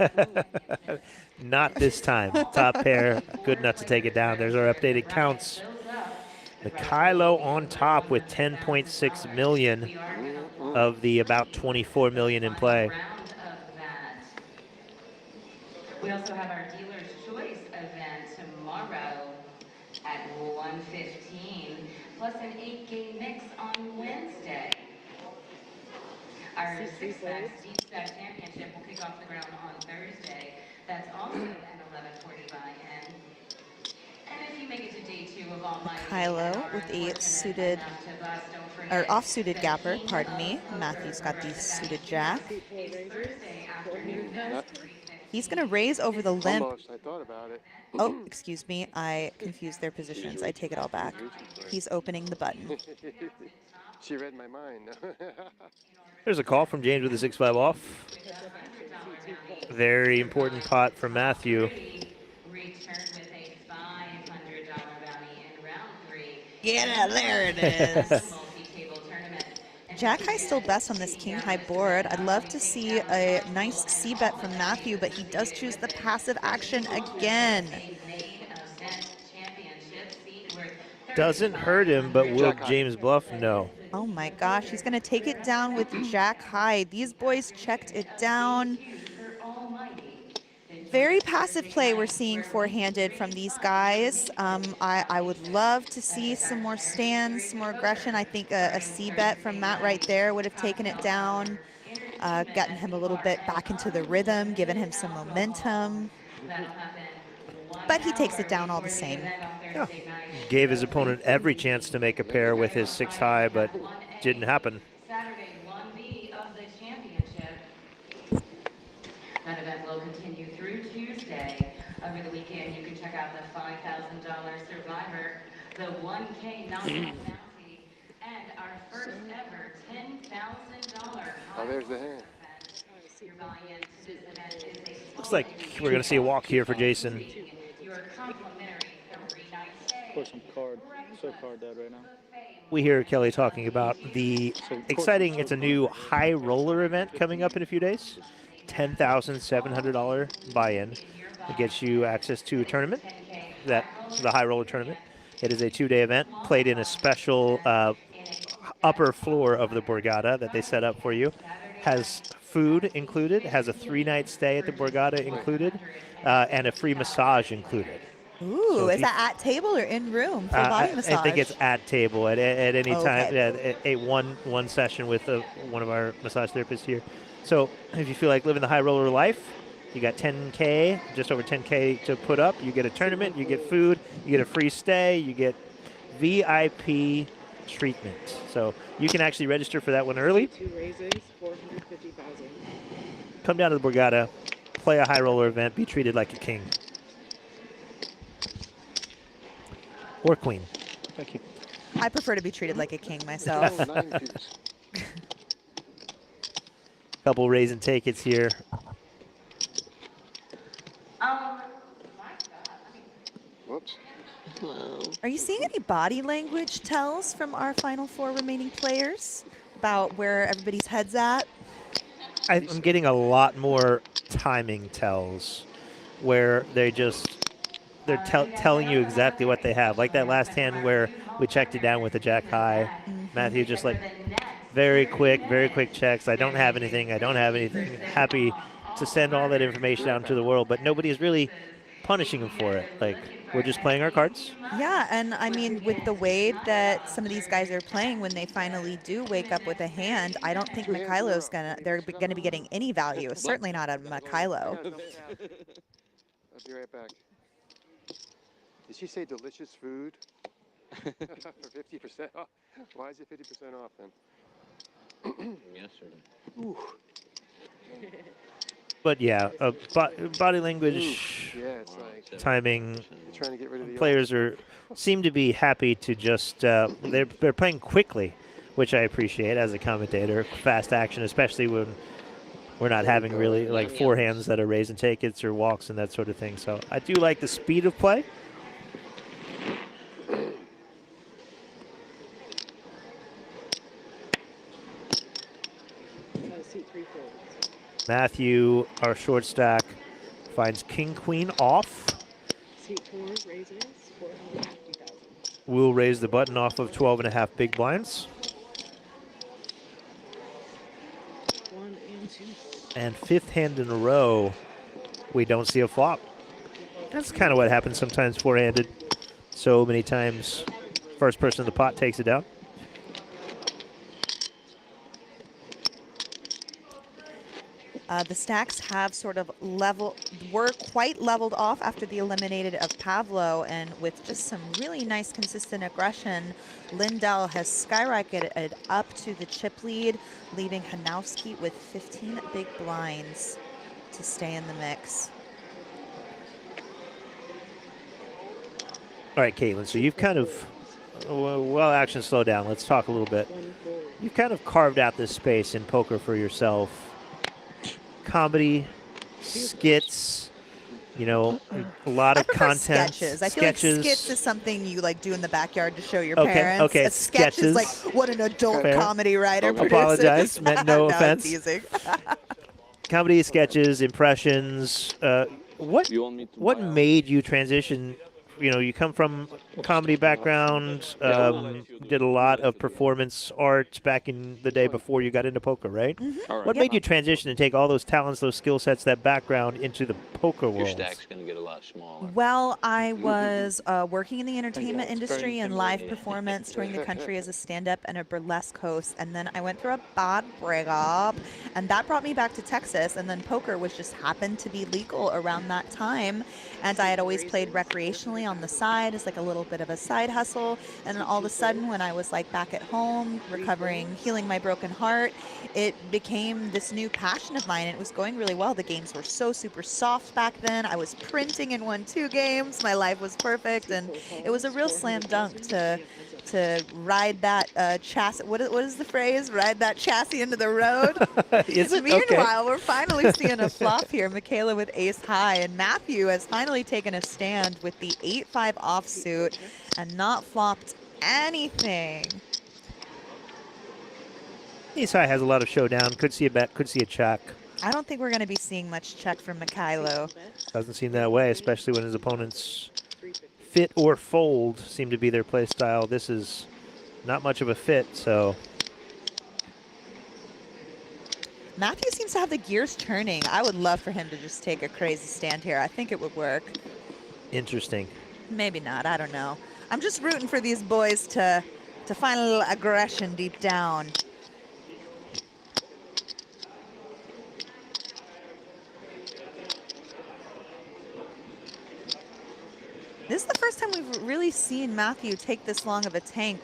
Not this time. Top pair, good enough to take it down. There's our updated counts. Mykhailo on top with 10.6 million of the about 24 million in play. We also have our Dealer's Choice event tomorrow at 1:15, plus an 8-game mix on Wednesday. Our 6-pack Deep Stack Championship will kick off the ground on Thursday. That's also an 11:40 buy-in. And if you make it to day 2 of all Mykhailo with a suited, or off-suited gapper, pardon me. Matthew's got the suited jack. He's going to raise over the limp. Almost, I thought about it. Oh, excuse me. I confused their positions. I take it all back. He's opening the button. She read my mind. There's a call from James with a 6-5 off. Very important pot for Matthew. Yeah, there it is. Jack high still best on this king high board. I'd love to see a nice c-bet from Matthew, but he does choose the passive action again. Doesn't hurt him, but will James bluff? No. Oh my gosh, he's gonna take it down with Jack high. These boys checked it down. Very passive play we're seeing four-handed from these guys. I would love to see some more stands, some more aggression. I think a c-bet from Matt right there would have taken it down, gotten him a little bit back into the rhythm, given him some momentum. But he takes it down all the same. Yeah. Gave his opponent every chance to make a pair with his 6-high, but didn't happen. Saturday 1B of the championship. That event will continue through Tuesday. Over the weekend, you can check out the $5,000 Survivor, the 1K knockout bounty, and our first ever $10,000 Oh, there's the hand. Your buy-in to this event is a Looks like we're going to see a walk here for Jason. your complimentary every night stay. Put some card, so card dead right now. We hear Kelly talking about the exciting, it's a new high roller event coming up in a few days. $10,700 buy-in. It gets you access to a tournament, the high roller tournament. It is a 2-day event played in a special upper floor of the Borgata that they set up for you. Has food included, has a 3-night stay at the Borgata included, and a free massage included. Ooh, is that at table or in room? Full body massage? I think it's at table at any time. Okay. A one session with one of our massage therapists here. So if you feel like living the high roller life, you got 10K, just over 10K to put up. You get a tournament, you get food, you get a free stay, you get VIP treatment. So you can actually register for that one early. 2 raises, 450,000. Come down to the Borgata, play a high roller event, be treated like a king. Or queen. Thank you. I prefer to be treated like a king myself. Oh, 90 piece. Couple raise and take it's here. Whoops. Are you seeing any body language tells from our final 4 remaining players about where everybody's head's at? I'm getting a lot more timing tells where they're telling you exactly what they have. Like that last hand where we checked it down with the jack high. Matthew just like very quick checks. I don't have anything. Happy to send all that information out into the world, but nobody's really punishing him for it. Like, we're just playing our cards. Yeah, and I mean, with the way that some of these guys are playing, when they finally do wake up with a hand, I don't think they're gonna be getting any value. Certainly not out of Mykhailo. I'll be right back. Did she say delicious food? For 50% off? Why is it 50% off then? Yesterday. But yeah, body language, Yeah, it's like timing. you're trying to get rid of the Players seem to be happy to just they're playing quickly, which I appreciate as a commentator. Fast action, especially when we're not having really like 4 hands that are raise and take it's or walks and that sort of thing. So I do like the speed of play. Seat 3 folds. Matthew, our short stack, finds king queen off. Seat 4 raises, 450,000. We'll raise the button off of 12.5 big blinds. 1 and 2. And 5th hand in a row, we don't see a flop. That's kind of what happens sometimes 4-handed. So many times, first person in the pot takes it down. The stacks have sort of were quite leveled off after the eliminated of Pavlo, and with just some really nice consistent aggression, Lendel has skyrocketed up to the chip lead, leaving Hoynowski with 15 big blinds to stay in the mix. All right, Caitlin, so you've kind of, well, action, slow down. Let's talk a little bit. You've kind of carved out this space in poker for yourself. Comedy, skits, you know, a lot of content. Sketches. I feel like skits is something you like do in the backyard to show your parents. Okay, a sketch is like what an adult comedy writer produces. Apologize, meant no offense. I'm teasing. Comedy, sketches, impressions. What made you transition? You know, you come from a comedy background, did a lot of performance art back in the day before you got into poker, right? Mm-hmm. What made you transition and take all those talents, those skill sets, that background into the poker world? Your stack's going to get a lot smaller. Well, I was working in the entertainment industry and live performance, touring the country as a stand-up and a burlesque host, and then I went through a bad breakup, and that brought me back to Texas, and then poker was just happened to be legal around that time, and I had always played recreationally on the side as like a little bit of a side hustle, and then all of a sudden when I was like back at home recovering, healing my broken heart, it became this new passion of mine. It was going really well. The games were so super soft back then. I was printing and won 2 games. My life was perfect, and it was a real slam dunk to ride that chassis. What is the phrase? Ride that chassis into the road. Is it? Meanwhile, Okay. we're finally seeing a flop here. Mykhailo with ace high, and Matthew has finally taken a stand with the 8-5 offsuit and not flopped anything. Ace high has a lot of showdown. Could see a bet. Could see a check. I don't think we're going to be seeing much check from Mykhailo. Doesn't seem that way, especially when his opponent's fit or fold seem to be their play style. This is not much of a fit, so. Matthew seems to have the gears turning. I would love for him to just take a crazy stand here. I think it would work. Interesting. Maybe not. I don't know. I'm just rooting for these boys to find a little aggression deep down. This is the first time we've really seen Matthew take this long of a tank,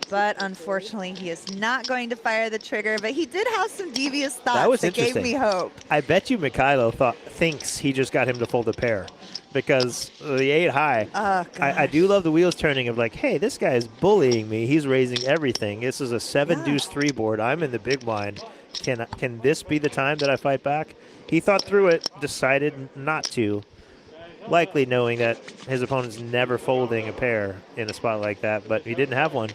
but unfortunately he is not going to fire the trigger, but he did have some devious thoughts that gave me hope. I bet you Mykhailo thinks he just got him to fold a pair, because the 8 high, I do love the wheels turning of like, hey, this guy is bullying me. He's raising everything. This is a 7 deuce 3 board. I'm in the big blind. Can this be the time that I fight back? He thought through it, decided not to, likely knowing that his opponent's never folding a pair in a spot like that, but he didn't have one.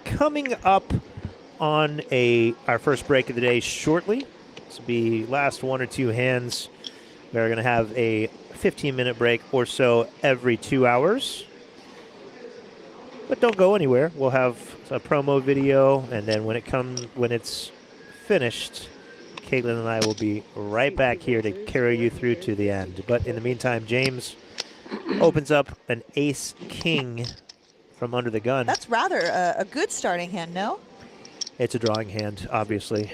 Coming up on our first break of the day shortly. This will be last 1 or 2 hands. We're going to have a 15-minute break or so every 2 hours. But don't go anywhere. We'll have a promo video, and then when it's finished, Caitlin and I will be right back here to carry you through to the end. But in the meantime, James opens up an ace-king from under the gun. That's rather a good starting hand, no? It's a drawing hand, obviously.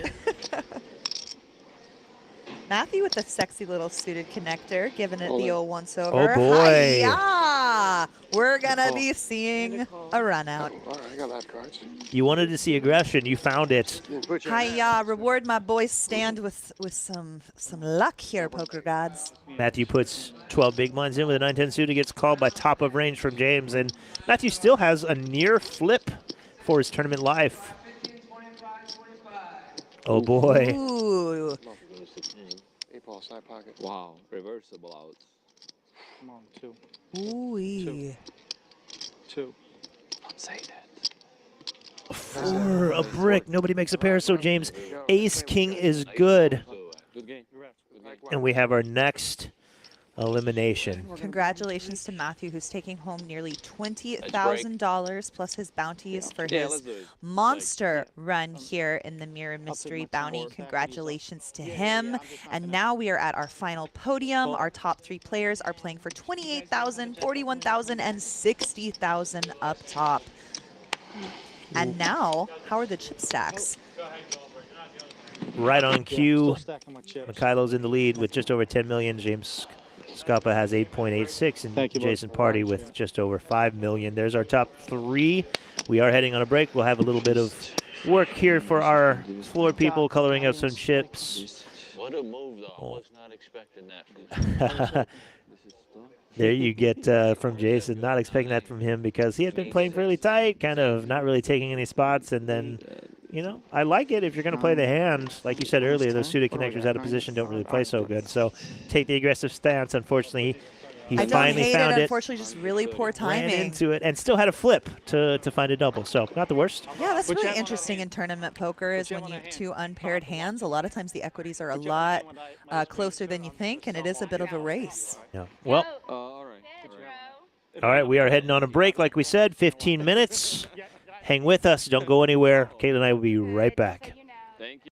Matthew with the sexy little suited connector, giving it the old once-over. Oh, boy. Hi-ya! We're going to be seeing a run-out. All right, I got that cards. You wanted to see aggression. You found it. Hi-ya! Reward my boys stand with some luck here, poker gods. Matthew puts 12 big blinds in with a 9-10 suited, gets called by top of range from James, and Matthew still has a near flip for his tournament life. Oh, boy. Ooh. 8-ball side pocket. Wow, reversible outs. Come on, 2. Ooh-wee. 2. Don't say that. 4, a brick. Nobody makes a pair, so James, ace-king is good. Good game. And we have our next elimination. Congratulations to Matthew, who's taking home nearly $20,000 plus his bounties for his monster run here in the Mirror Mystery Bounty. Congratulations to him. And now we are at our final podium. Our top 3 players are playing for $28,000, $41,000, and $60,000 up top. And now, how are the chip stacks? Right on cue. Still stacking my chips. Mykhailo's in the lead with just over 10 million. James Scoppa has 8.86, and Thank you, Jason Pardy with just over 5 million. There's our top 3. We are heading on a break. We'll have a little bit of work here for our floor people, coloring up some chips. What a move, though. I was not expecting that from There you get from Jason, not expecting that from him because he had been playing fairly tight, kind of not really taking any spots, and then, you know, I like it if you're going to play the hand. Like you said earlier, those suited connectors out of position don't really play so good. So take the aggressive stance. Unfortunately, he finally found it. Unfortunately, just really poor timing. Ran into it and still had a flip to find a double. So not the worst. Yeah, that's really interesting in tournament poker is when you have 2 unpaired hands. A lot of times the equities are a lot closer than you think, and it is a bit of a race. Yeah. Well, all right. all right, we are heading on a break, like we said, 15 minutes. Hang with us. Don't go anywhere. Caitlin and I will be right back. Thank you.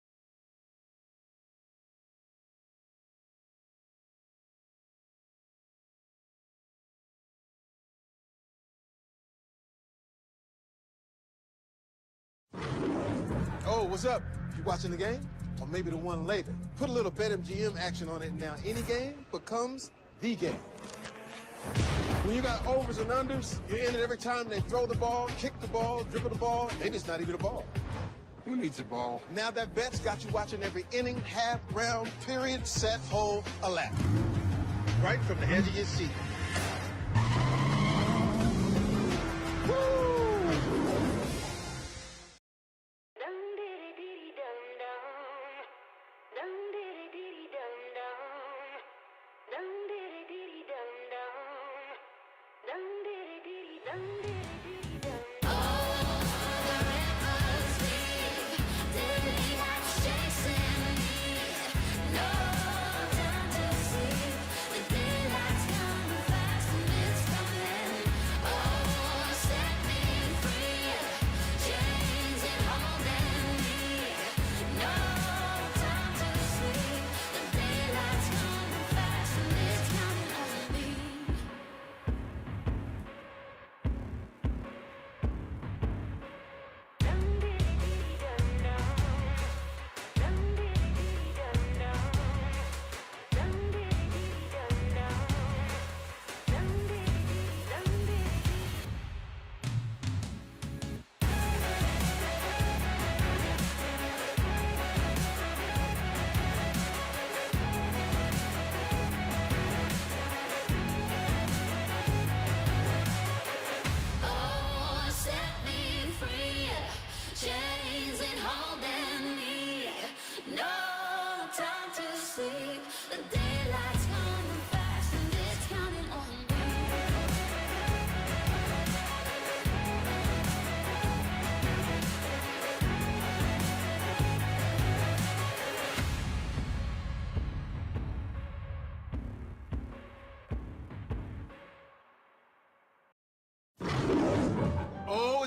Oh, what's up? You watching the game? Or maybe the one later. Put a little BetMGM action on it now. Any game becomes the game. When you got overs and unders, you're in it every time they throw the ball, kick the ball, dribble the ball. Maybe it's not even a ball. Who needs a ball? Now that bet's got you watching every inning, half, round, period, set, hole, a lap. Right from the edge of your seat.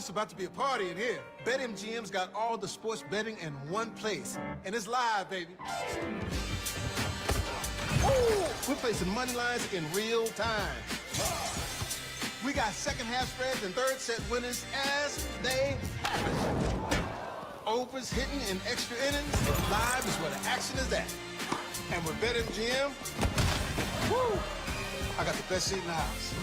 it's about to be a party in here. BetMGM's got all the sports betting in one place. And it's live, baby. Ooh, we're placing money lines in real time. We got second half spreads and third set winners as they happen. Overs hitting in extra innings. Live is where the action is at. And with BetMGM, woo, I got the best seat in the house.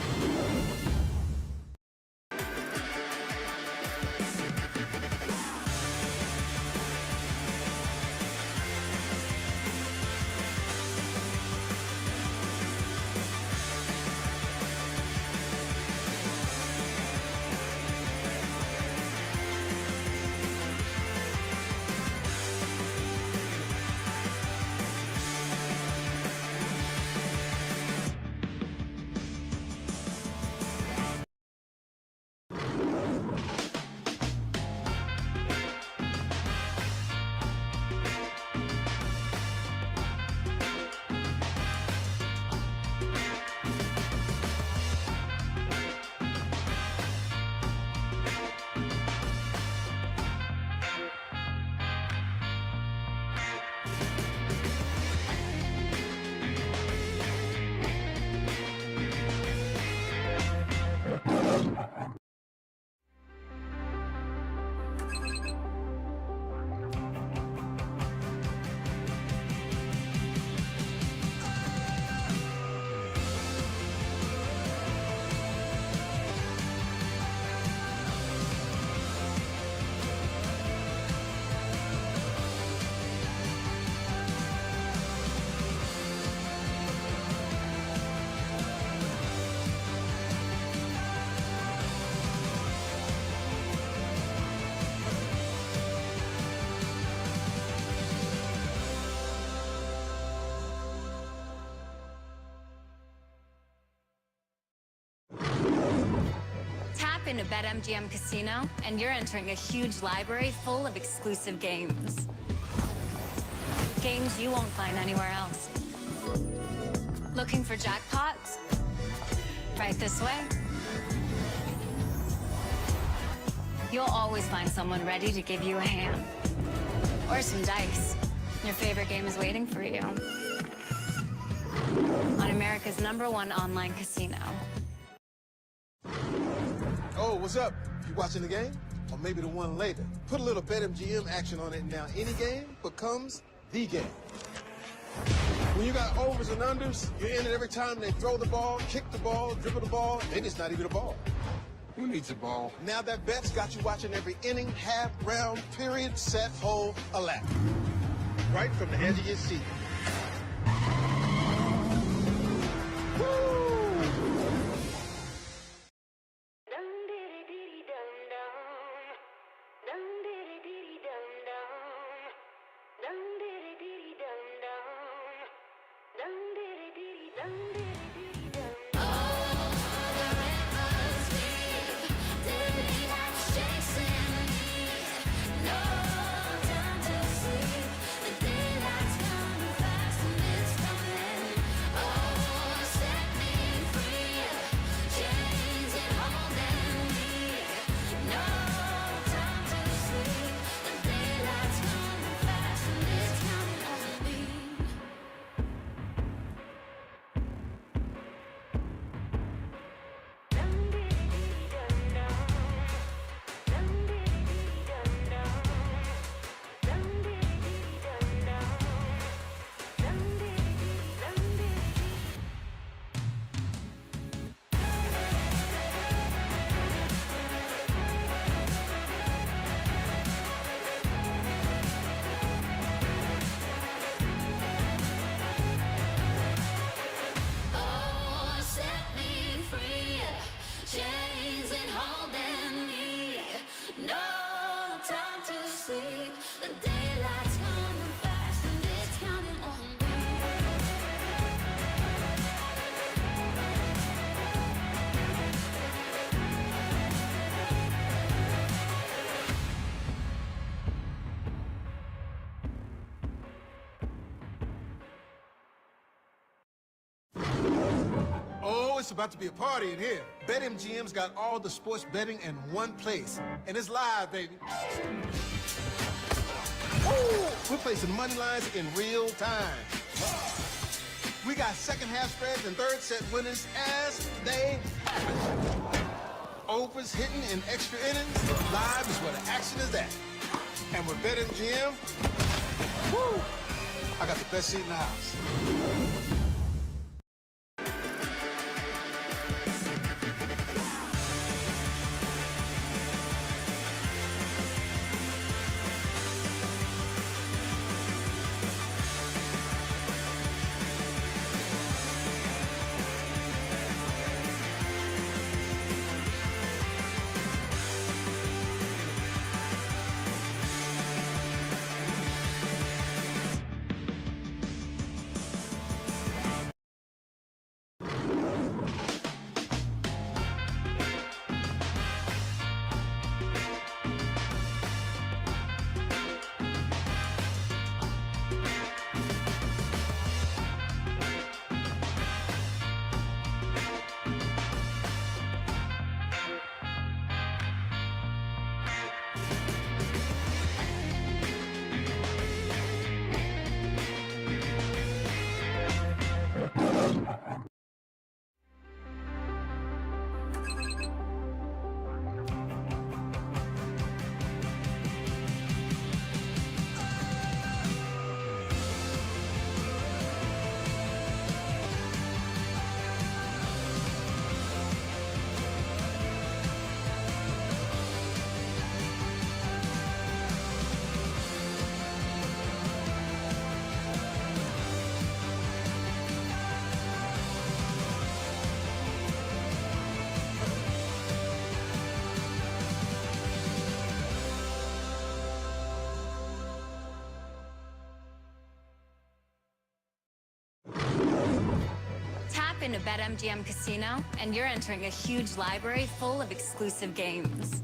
Tap into BetMGM Casino, and you're entering a huge library full of exclusive games. Games you won't find anywhere else. Looking for jackpots? Right this way. You'll always find someone ready to give you a hand. Or some dice. Your favorite game is waiting for you. On America's #1 online casino. Oh, what's up? You watching the game? Or maybe the one later. Put a little BetMGM action on it, and now any game becomes the game. When you got overs and unders, you're in it every time they throw the ball, kick the ball, dribble the ball, maybe it's not even a ball. Who needs a ball? Now that bet's got you watching every inning, half, round, period, set, hole, a lap. Right from the edge of your seat. Woo! it's about to be a party in here. BetMGM's got all the sports betting in one place. And it's live, baby. Ooh, we're placing money lines in real time. We got second half spreads and third set winners as they happen. Overs hitting in extra innings. Live is where the action is at. And with BetMGM, woo, I got the best seat in the house. Tap into BetMGM Casino, and you're entering a huge library full of exclusive games.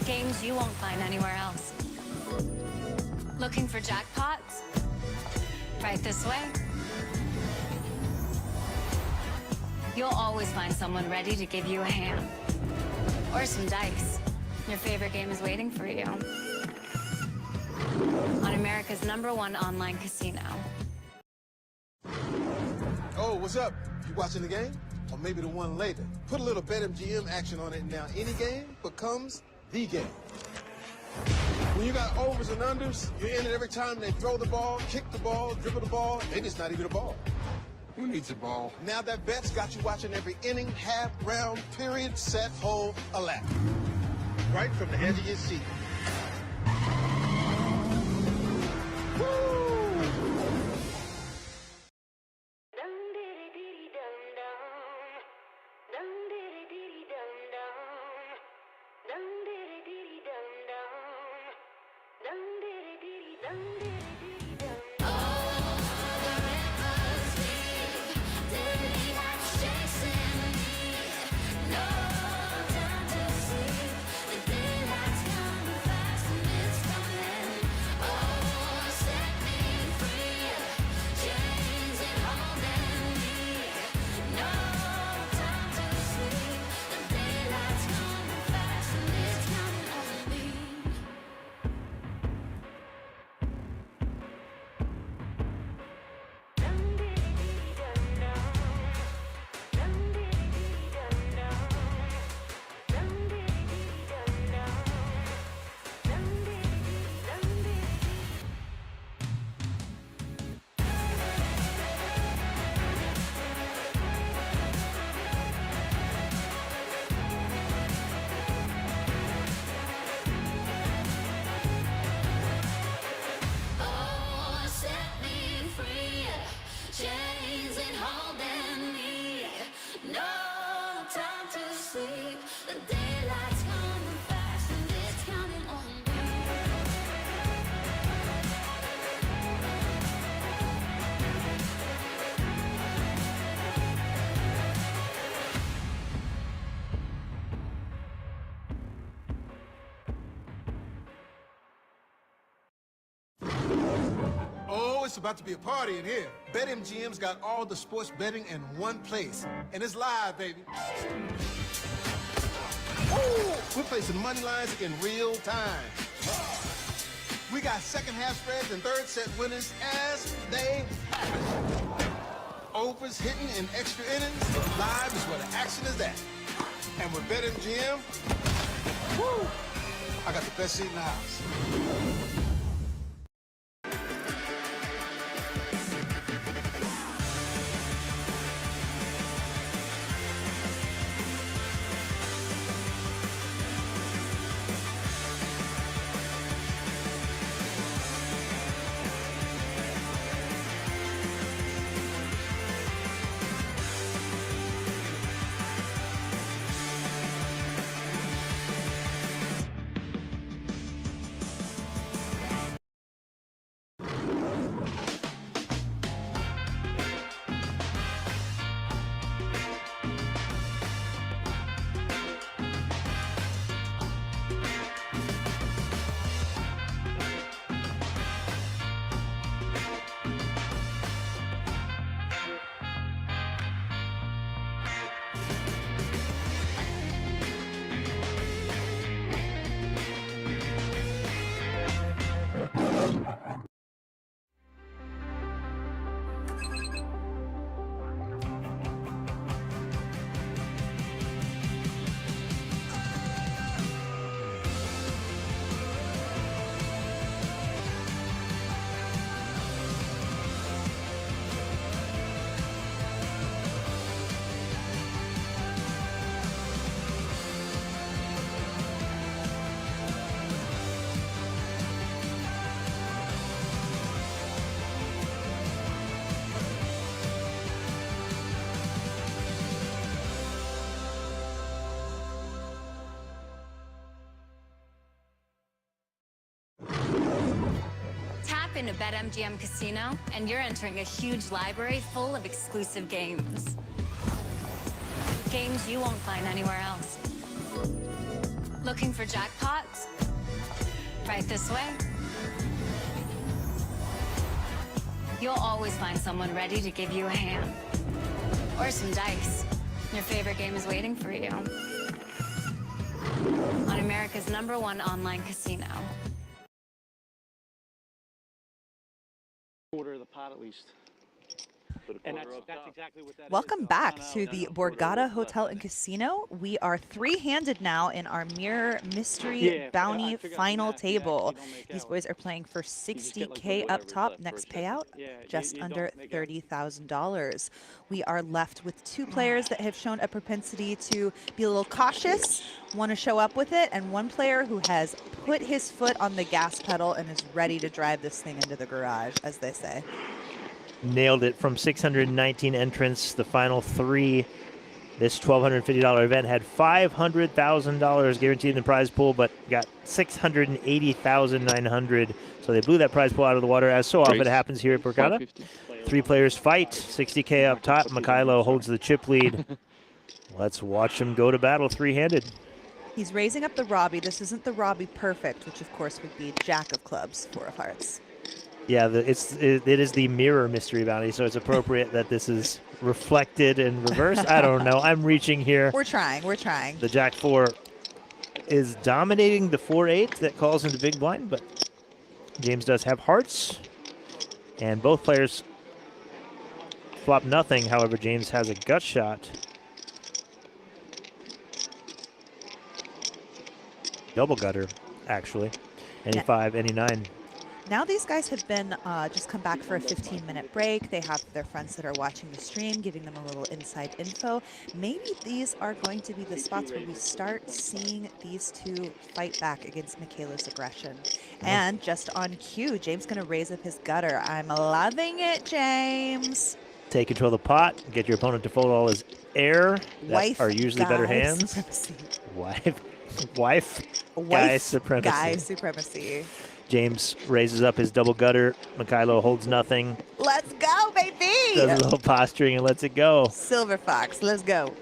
Games you won't find anywhere else. Looking for jackpots? Right this way. You'll always find someone ready to give you a hand. Or some dice. Your favorite game is waiting for you. On America's #1 online casino. Oh, what's up? You watching the game? Or maybe the one later. Put a little BetMGM action on it now. Any game becomes the game. When you got overs and unders, you're in it every time they throw the ball, kick the ball, dribble the ball. Maybe it's not even a ball. Who needs a ball? Now that bet's got you watching every inning, half, round, period, set, hole, a lap. Right from the edge of your seat. Woo! Oh, it's about to be a party in here. BetMGM's got all the sports betting in one place. And it's live, baby. Ooh, we're placing money lines in real time. We got second half spreads and third set winners as they happen. Overs hitting in extra innings. Live is where the action is at. And with BetMGM, woo, I got the best seat in the house. Tap into BetMGM Casino, and you're entering a huge library full of exclusive games. Games you won't find anywhere else. Looking for jackpots? Right this way. You'll always find someone ready to give you a hand. Or some dice. Your favorite game is waiting for you. On America's #1 online casino. Quarter of the pot at least. And that's exactly what that Welcome is. back to the Borgata Hotel and Casino. We are three-handed now in our mirror mystery bounty final table. These boys are playing for 60K up top. Next payout, just under $30,000. We are left with two players that have shown a propensity to be a little cautious, want to show up with it, and one player who has put his foot on the gas pedal and is ready to drive this thing into the garage, as they say. Nailed it from 619 entrants. The final three, this $1,250 event had $500,000 guaranteed in the prize pool, but got $680,900. So they blew that prize pool out of the water, as so often happens here at Borgata. Three players fight, 60K up top. Mykhailo holds the chip lead. Let's watch him go to battle three-handed. He's raising up the Robbie. This isn't the Robbie perfect, which of course would be Jack of clubs, 4 of hearts. Yeah, it is the mirror mystery bounty, so it's appropriate that this is reflected in reverse. I don't know. I'm reaching here. We're trying. We're trying. The Jack 4 is dominating the 4-8 that calls into big blind, but James does have hearts, and both players flop nothing. However, James has a gut shot. Double gutter, actually. Any 5, any 9. Now these guys have been just come back for a 15-minute break. They have their friends that are watching the stream, giving them a little inside info. Maybe these are going to be the spots where we start seeing these two fight back against Mykhailo's aggression. And just on cue, James going to raise up his gutter. I'm loving it, James. Take control of the pot. Get your opponent to fold all his air. That are usually better hands. Supremacy. Wife guy supremacy. Guy supremacy. James raises up his double gutter. Mykhailo holds nothing. Let's go, baby! Does a little posturing and lets it go. Silver Fox, let's go.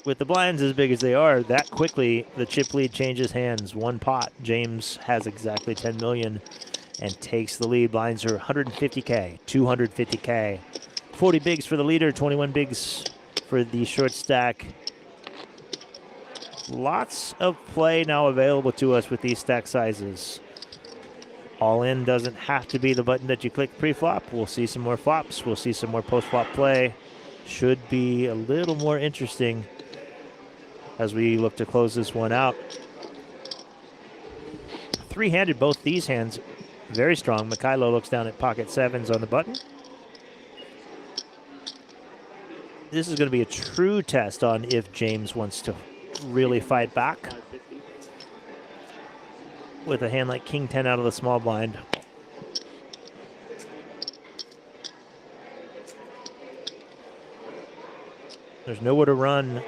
With the blinds as big as they are, that quickly the chip lead changes hands. One pot. James has exactly 10 million. and takes the lead. Blinds are 150K, 250K. 40 bigs for the leader, 21 bigs for the short stack. Lots of play now available to us with these stack sizes. All in doesn't have to be the button that you click pre-flop. We'll see some more flops. We'll see some more post-flop play. Should be a little more interesting as we look to close this one out. Three-handed, both these hands, very strong. Mykhailo looks down at pocket sevens on the button. This is going to be a true test on if James wants to really fight back with a hand like King 10 out of the small blind. There's nowhere to run,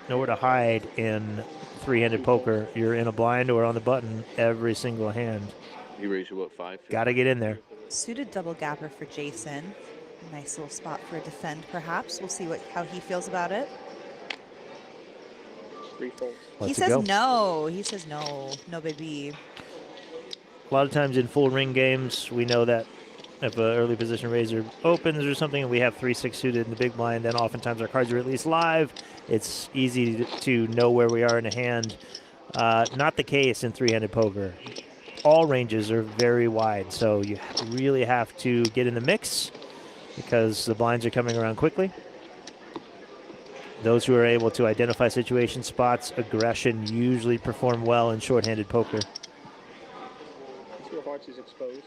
nowhere to hide in three-handed poker. You're in a blind or on the button every single hand. You raise your what, 5? Got to get in there. Suited double gapper for Jason. Nice little spot for a defend, perhaps. We'll see how he feels about it. 3 folds. He says no. He says no. No, baby. A lot of times in full ring games, we know that if an early position raiser opens or something and we have 3-6 suited in the big blind, then oftentimes our cards are at least live. It's easy to know where we are in a hand. Not the case in three-handed poker. All ranges are very wide, so you really have to get in the mix because the blinds are coming around quickly. Those who are able to identify situation spots, aggression, usually perform well in short-handed poker. Two of hearts is exposed.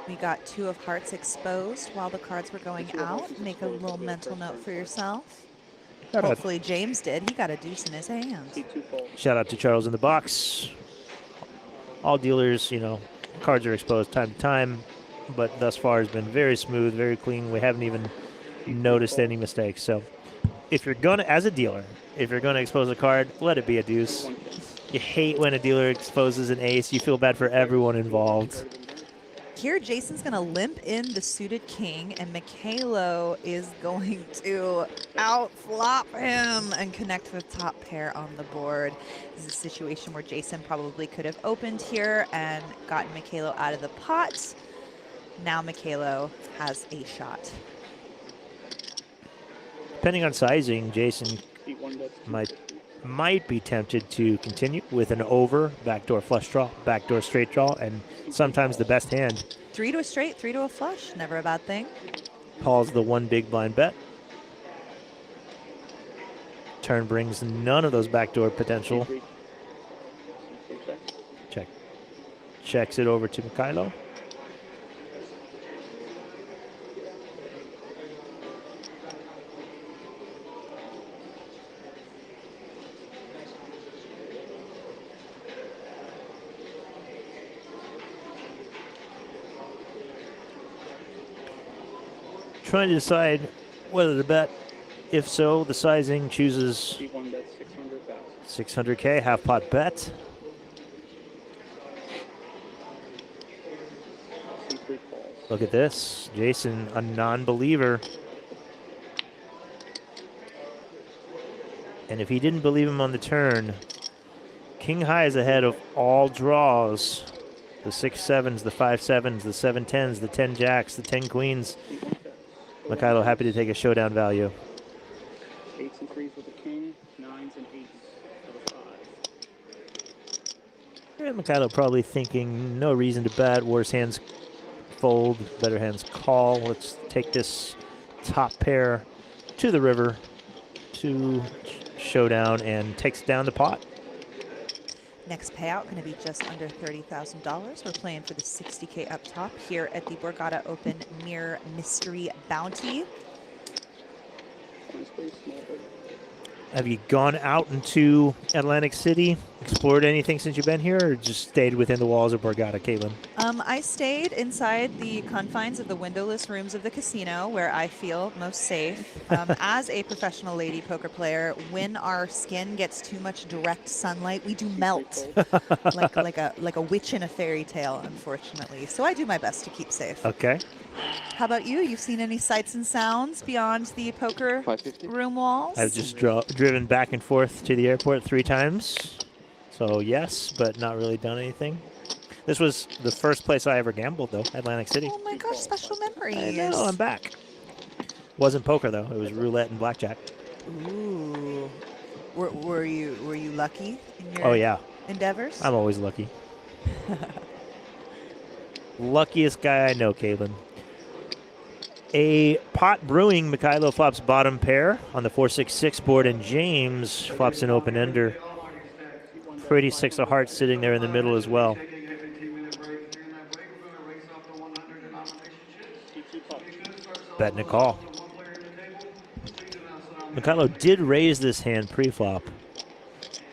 We got 2 of hearts exposed while the cards were going out. Make a little mental note for yourself. Hopefully James did. He got a deuce in his hand. Shout out to Charles in the box. All dealers, you know, cards are exposed time to time, but thus far has been very smooth, very clean. We haven't even noticed any mistakes. So if you're going to, as a dealer, if you're going to expose a card, let it be a deuce. You hate when a dealer exposes an ace. You feel bad for everyone involved. Here, Jason's going to limp in the suited king, and Mykhailo is going to outflop him and connect the top pair on the board. This is a situation where Jason probably could have opened here and gotten Mykhailo out of the pot. Now Mykhailo has a shot. Depending on sizing, Jason might be tempted to continue with an over, backdoor flush draw, backdoor straight draw, and sometimes the best hand. 3 to a straight, 3 to a flush, never a bad thing. Calls the one big blind bet. Turn brings none of those backdoor potential. Check. Checks it over to Mykhailo. Trying to decide whether to bet. If so, the sizing chooses 600K, half pot bet. Look at this. Jason, a non-believer. And if he didn't believe him on the turn, King High is ahead of all draws. The 6-7s, the 5-7s, the 7-10s, the 10 jacks, the 10 queens. Mykhailo happy to take a showdown value. 8s and 3s with the king, 9s and 8s for the 5. And Mykhailo probably thinking no reason to bet. Worse hands fold, better hands call. Let's take this top pair to the river, to showdown, and takes down the pot. Next payout going to be just under $30,000. We're playing for the 60K up top here at the Borgata Open Mirror Mystery Bounty. Have you gone out into Atlantic City, explored anything since you've been here, or just stayed within the walls of Borgata, Caitlin? I stayed inside the confines of the windowless rooms of the casino where I feel most safe. As a professional lady poker player, when our skin gets too much direct sunlight, we do melt like a witch in a fairy tale, unfortunately. So I do my best to keep safe. Okay. How about you? You've seen any sights and sounds beyond the poker room walls? I've just driven back and forth to the airport 3 times. So yes, but not really done anything. This was the first place I ever gambled, though, Atlantic City. Oh my gosh, special memories. I know, I'm back. Wasn't poker, though. It was roulette and blackjack. Ooh. Were you lucky in your Oh, yeah. endeavors? I'm always lucky. Luckiest guy I know, Caitlin. A pot brewing. Mykhailo flops bottom pair on the 4-6-6 board, and James flops an open ender. Pretty six of hearts sitting there in the middle as well. Betting a call. Mykhailo did raise this hand pre-flop.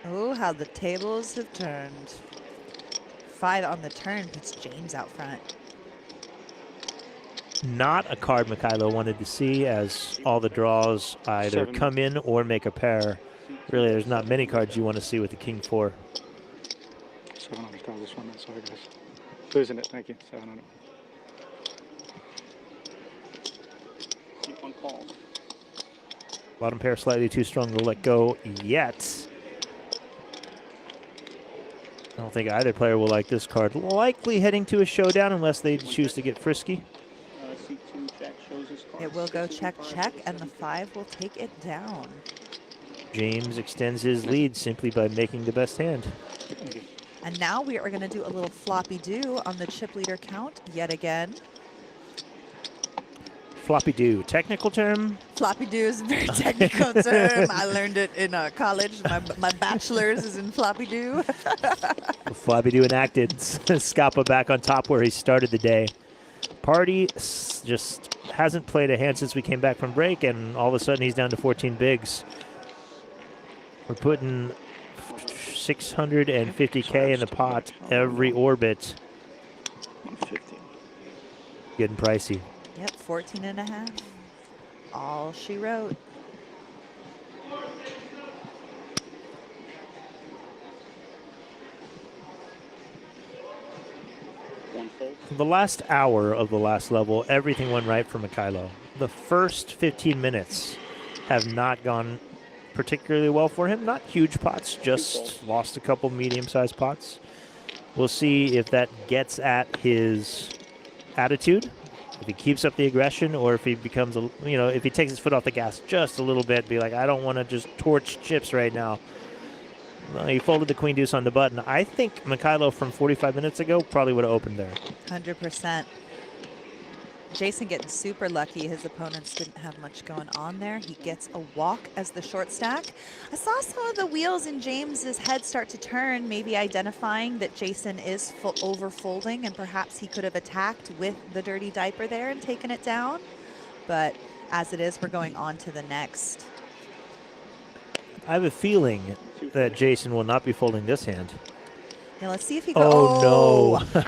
Oh, how the tables have turned. 5 on the turn puts James out front. Not a card Mykhailo wanted to see, as all the draws either come in or make a pair. Really, there's not many cards you want to see with the king 4. 700 this one. Sorry, guys. Losing it. Thank you. 700. Keep on call. Bottom pair slightly too strong to let go yet. I don't think either player will like this card. Likely heading to a showdown unless they choose to get frisky. C2 check shows his card. It will go check, check, and the 5 will take it down. James extends his lead simply by making the best hand. And now we are going to do a little floppy do on the chip leader count yet again. Floppy do, technical term? Floppy do is a very technical term. I learned it in college. My bachelor's is in floppy do. Floppy do enacted. Scoppa back on top where he started the day. Pardy just hasn't played a hand since we came back from break, and all of a sudden he's down to 14 bigs. We're putting 650K in the pot every orbit. 150. Getting pricey. Yep, 14 and a half. All she wrote. The last hour of the last level, everything went right for Mykhailo. The first 15 minutes have not gone particularly well for him. Not huge pots, just lost a couple medium-sized pots. We'll see if that gets at his attitude, if he keeps up the aggression, or if he becomes, if he takes his foot off the gas just a little bit, be like, I don't want to just torch chips right now. Well, he folded the queen deuce on the button. I think Mykhailo from 45 minutes ago probably would have opened there. 100%. Jason getting super lucky. His opponents didn't have much going on there. He gets a walk as the short stack. I saw some of the wheels in James's head start to turn, maybe identifying that Jason is over folding, and perhaps he could have attacked with the dirty diaper there and taken it down. But as it is, we're going on to the next. I have a feeling that Jason will not be folding this hand. Yeah, let's see if he goes. Oh, no.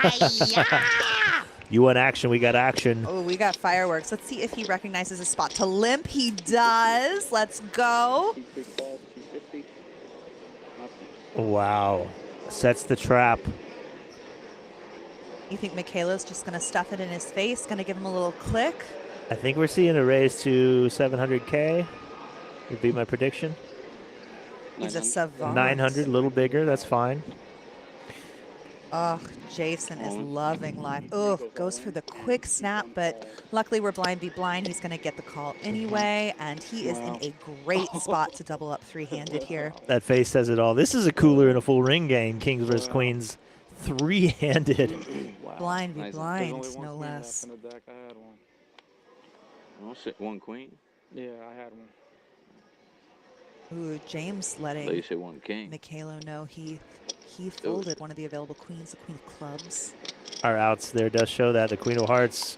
You want action, we got action. Oh, we got fireworks. Let's see if he recognizes a spot to limp. He does. Let's go. Wow. Sets the trap. You think Mykhailo's just going to stuff it in his face, going to give him a little click? I think we're seeing a raise to 700K. Would be my prediction. He's a savant. 900, a little bigger. That's fine. Oh, Jason is loving life. Oh, goes for the quick snap, but luckily we're blind be blind. He's going to get the call anyway, and he is in a great spot to double up three-handed here. That face says it all. This is a cooler in a full ring game. Kings versus queens, three-handed. Blind be blind, no less. Oh shit, one queen. Yeah, I had one. Ooh, James letting You said one king. Mykhailo know he folded one of the available queens, the queen of clubs. Our outs there does show that. The queen of hearts,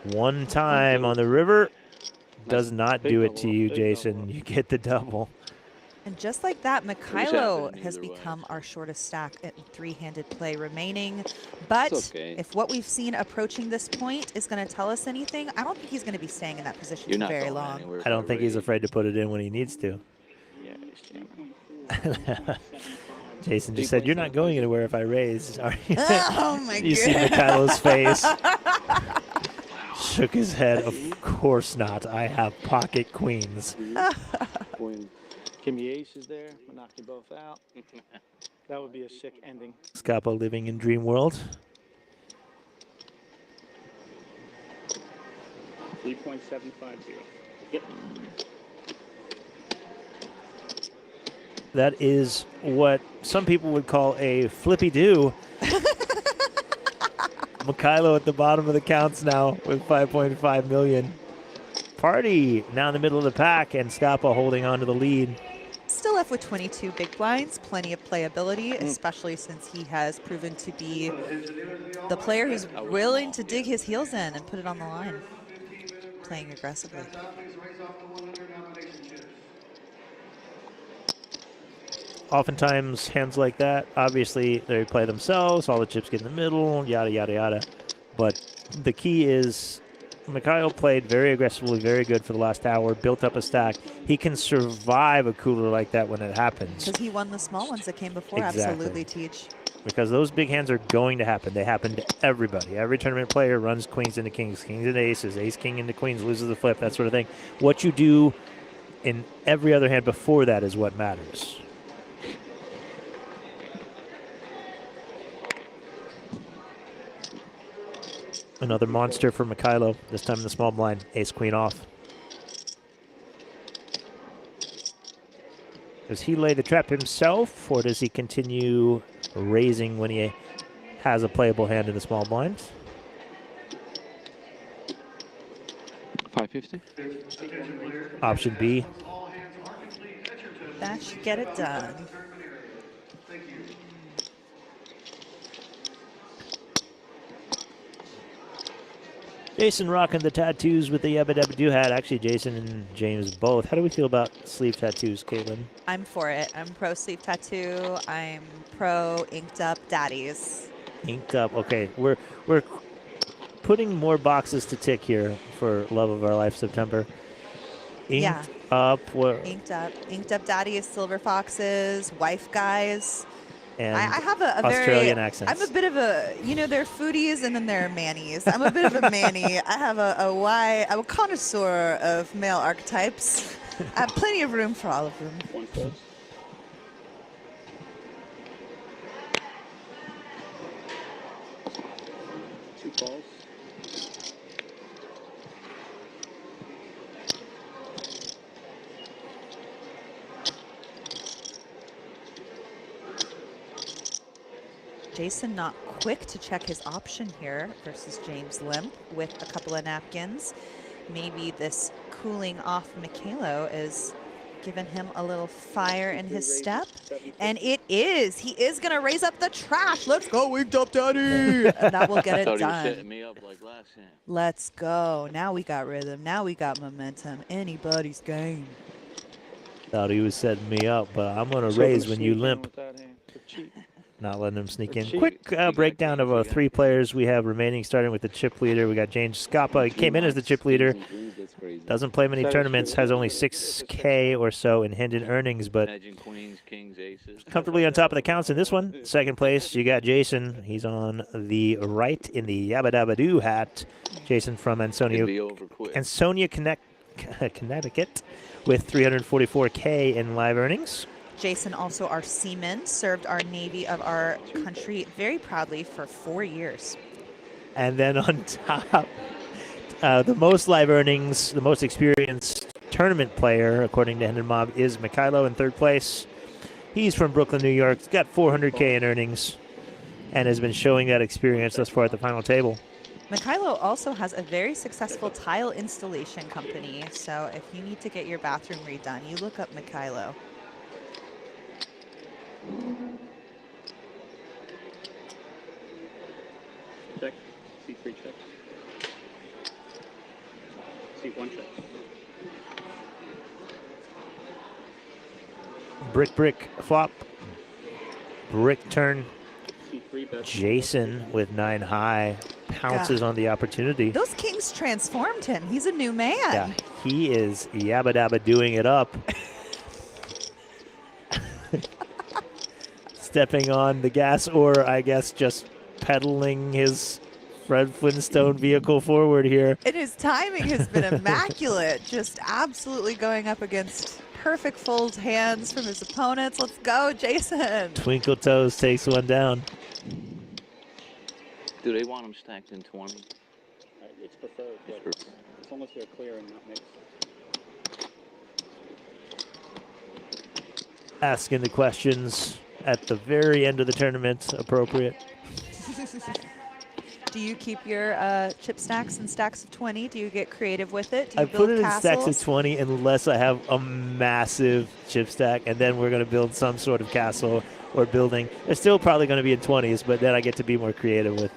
one time on the river, does not do it to you, Jason. You get the double. And just like that, Mykhailo has become our shortest stack at three-handed play remaining. But if what we've seen approaching this point is going to tell us anything, I don't think he's going to be staying in that position for very long. I don't think he's afraid to put it in when he needs to. Jason just said, "You're not going anywhere if I raise." Are you? Oh my god! You see Mykhailo's face. Shook his head. Of course not. I have pocket queens. Give me aces there. We'll knock you both out. That would be a sick ending. Scoppa living in dream world. 3.750. Yep. That is what some people would call a flippy-do. Mykhailo at the bottom of the counts now with 5.5 million. Pardy now in the middle of the pack, and Scoppa holding on to the lead. Still left with 22 big blinds, plenty of playability, especially since he has proven to be the player who's willing to dig his heels in and put it on the line, playing aggressively. Oftentimes, hands like that, obviously, they play themselves, all the chips get in the middle, yada, yada, yada. But the key is Mykhailo played very aggressively, very good for the last hour, built up a stack. He can survive a cooler like that when it happens. Because he won the small ones that came before, Exactly. absolutely, Teach. Because those big hands are going to happen. They happen to everybody. Every tournament player runs queens into kings, kings into aces, ace-king into queens, loses the flip, that sort of thing. What you do in every other hand before that is what matters. Another monster for Mykhailo, this time in the small blind, ace-queen off. Does he lay the trap himself, or does he continue raising when he has a playable hand in the small blind? 550. Option B. That should get it done. Jason rocking the tattoos with the Yabba Dabba Doo hat. Actually, Jason and James both. How do we feel about sleeve tattoos, Caitlin? I'm for it. I'm pro sleeve tattoo. I'm pro inked up daddies. Inked up. Okay, we're putting more boxes to tick here for Love of Our Life September. Inked up. Inked up daddies, silver foxes, wife guys. And I have a Australian very, accents. I'm a bit of a, there are foodies and then there are mannies. I'm a bit of a manny. I have I'm a connoisseur of male archetypes. I have plenty of room for all of them. 1 plus. 2 calls. Jason not quick to check his option here versus James limp with a couple of napkins. Maybe this cooling off Mykhailo is giving him a little fire in his step. And it is. He is going to raise up the trash. Let's go, Inked Up Daddy. And that will get it Thought he was done. setting me up like last time. Let's go. Now we got rhythm. Now we got momentum. Anybody's game. Thought he was setting me up, but I'm going to raise when you limp. Not letting him sneak in. Quick breakdown of 3 players we have remaining, starting with the chip leader. We got James Scoppa. He came in as the chip leader. Doesn't play many tournaments. Has only 6K or so in hidden earnings, but Queens, kings, aces. comfortably on top of the counts in this one. Second place, you got Jason. He's on the right in the Yabba Dabba Doo hat. Jason from Ansonia, Connecticut, with 344K in live earnings. Jason, also our seaman, served our Navy of our country very proudly for 4 years. And then on top, the most live earnings, the most experienced tournament player, according to Hendon Mob, is Mykhailo in third place. He's from Brooklyn, New York. He's got 400K in earnings and has been showing that experience thus far at the final table. Mykhailo also has a very successful tile installation company. So if you need to get your bathroom redone, you look up Mykhailo. Check. C3 check. C1 check. Brick flop. Brick turn. C3 bet. Jason with 9 high pounces on the opportunity. Those kings transformed him. He's a new man. Yeah, he is Yabba Dabba doing it up. Stepping on the gas, or I guess just pedaling his Fred Flintstone vehicle forward here. And his timing has been immaculate. Just absolutely going up against perfect fold hands from his opponents. Let's go, Jason. Twinkle Toes takes one down. Do they want him stacked in 20? It's preferred, but as long as they're clear and not mixed. Asking the questions at the very end of the tournament appropriate. Do you keep your chip stacks in stacks of 20? Do you get creative with it? Do you I build put it castles? in stacks of 20 unless I have a massive chip stack, and then we're going to build some sort of castle or building. They're still probably going to be in 20s, but then I get to be more creative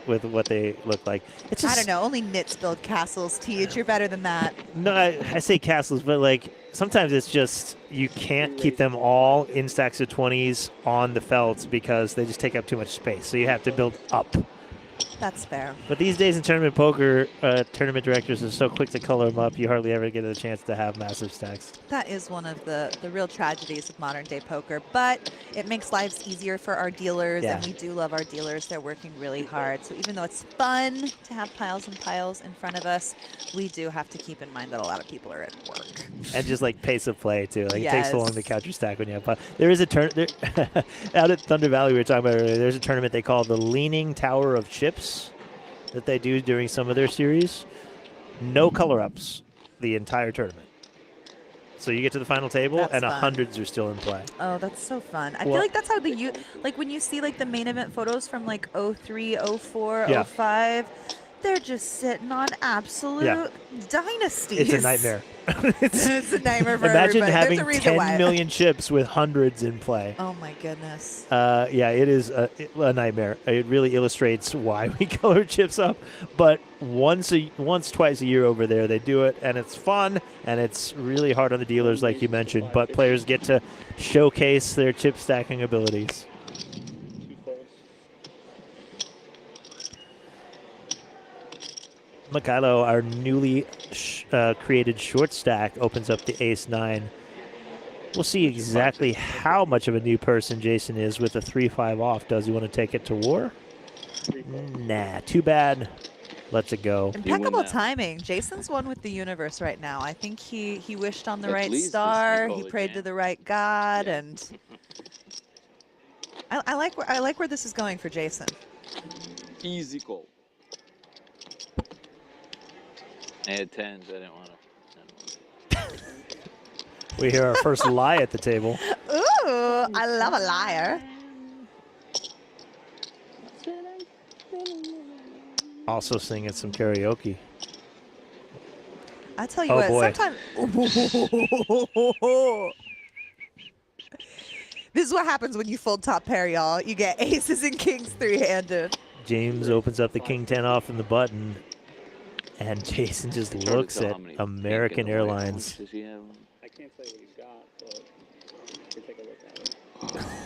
with what they look like. It's just, I don't know. Only nits build castles, Tej. You're better than that. No, I say castles, but like sometimes it's just you can't keep them all in stacks of 20s on the felts because they just take up too much space. So you have to build up. That's fair. But these days in tournament poker, tournament directors are so quick to color them up, you hardly ever get a chance to have massive stacks. That is one of the real tragedies of modern day poker, but it makes lives easier for our dealers, and we do love our dealers. They're working really hard. So even though it's fun to have piles and piles in front of us, we do have to keep in mind that a lot of people are at work. And just like pace of play too. Like it takes so long to count your stack when you have piles. There is a tournament out at Thunder Valley we were talking about earlier. There's a tournament they call the Leaning Tower of Chips that they do during some of their series. No color ups the entire tournament. So you get to the final table and hundreds are still in play. Oh, that's so fun. I feel like that's how like when you see like the main event photos from like 03, 04, 05, they're just sitting on absolute dynasties. It's a nightmare. It's a nightmare for Imagine everybody. having 10 million chips with hundreds in play. Oh my goodness. Yeah, it is a nightmare. It really illustrates why we color chips up. But once, twice a year over there, they do it, and it's fun, and it's really hard on the dealers, like you mentioned. But players get to showcase their chip stacking abilities. Mykhailo, our newly created short stack, opens up the ace-9. We'll see exactly how much of a new person Jason is with a 3-5 off. Does he want to take it to war? Nah, too bad. Let's it go. Impeccable timing. Jason's one with the universe right now. I think he wished on the right star. He prayed to the right god, and I like where this is going for Jason. Easy call. I had 10s. I didn't want to. We hear our first lie at the table. Ooh, I love a liar. Also singing some karaoke. I tell you what, sometimes this is what happens when you fold top pair, y'all. You get aces and kings three-handed. James opens up the king 10 off from the button. And Jason just looks at American Airlines. I can't tell you what he's got, but you can take a look at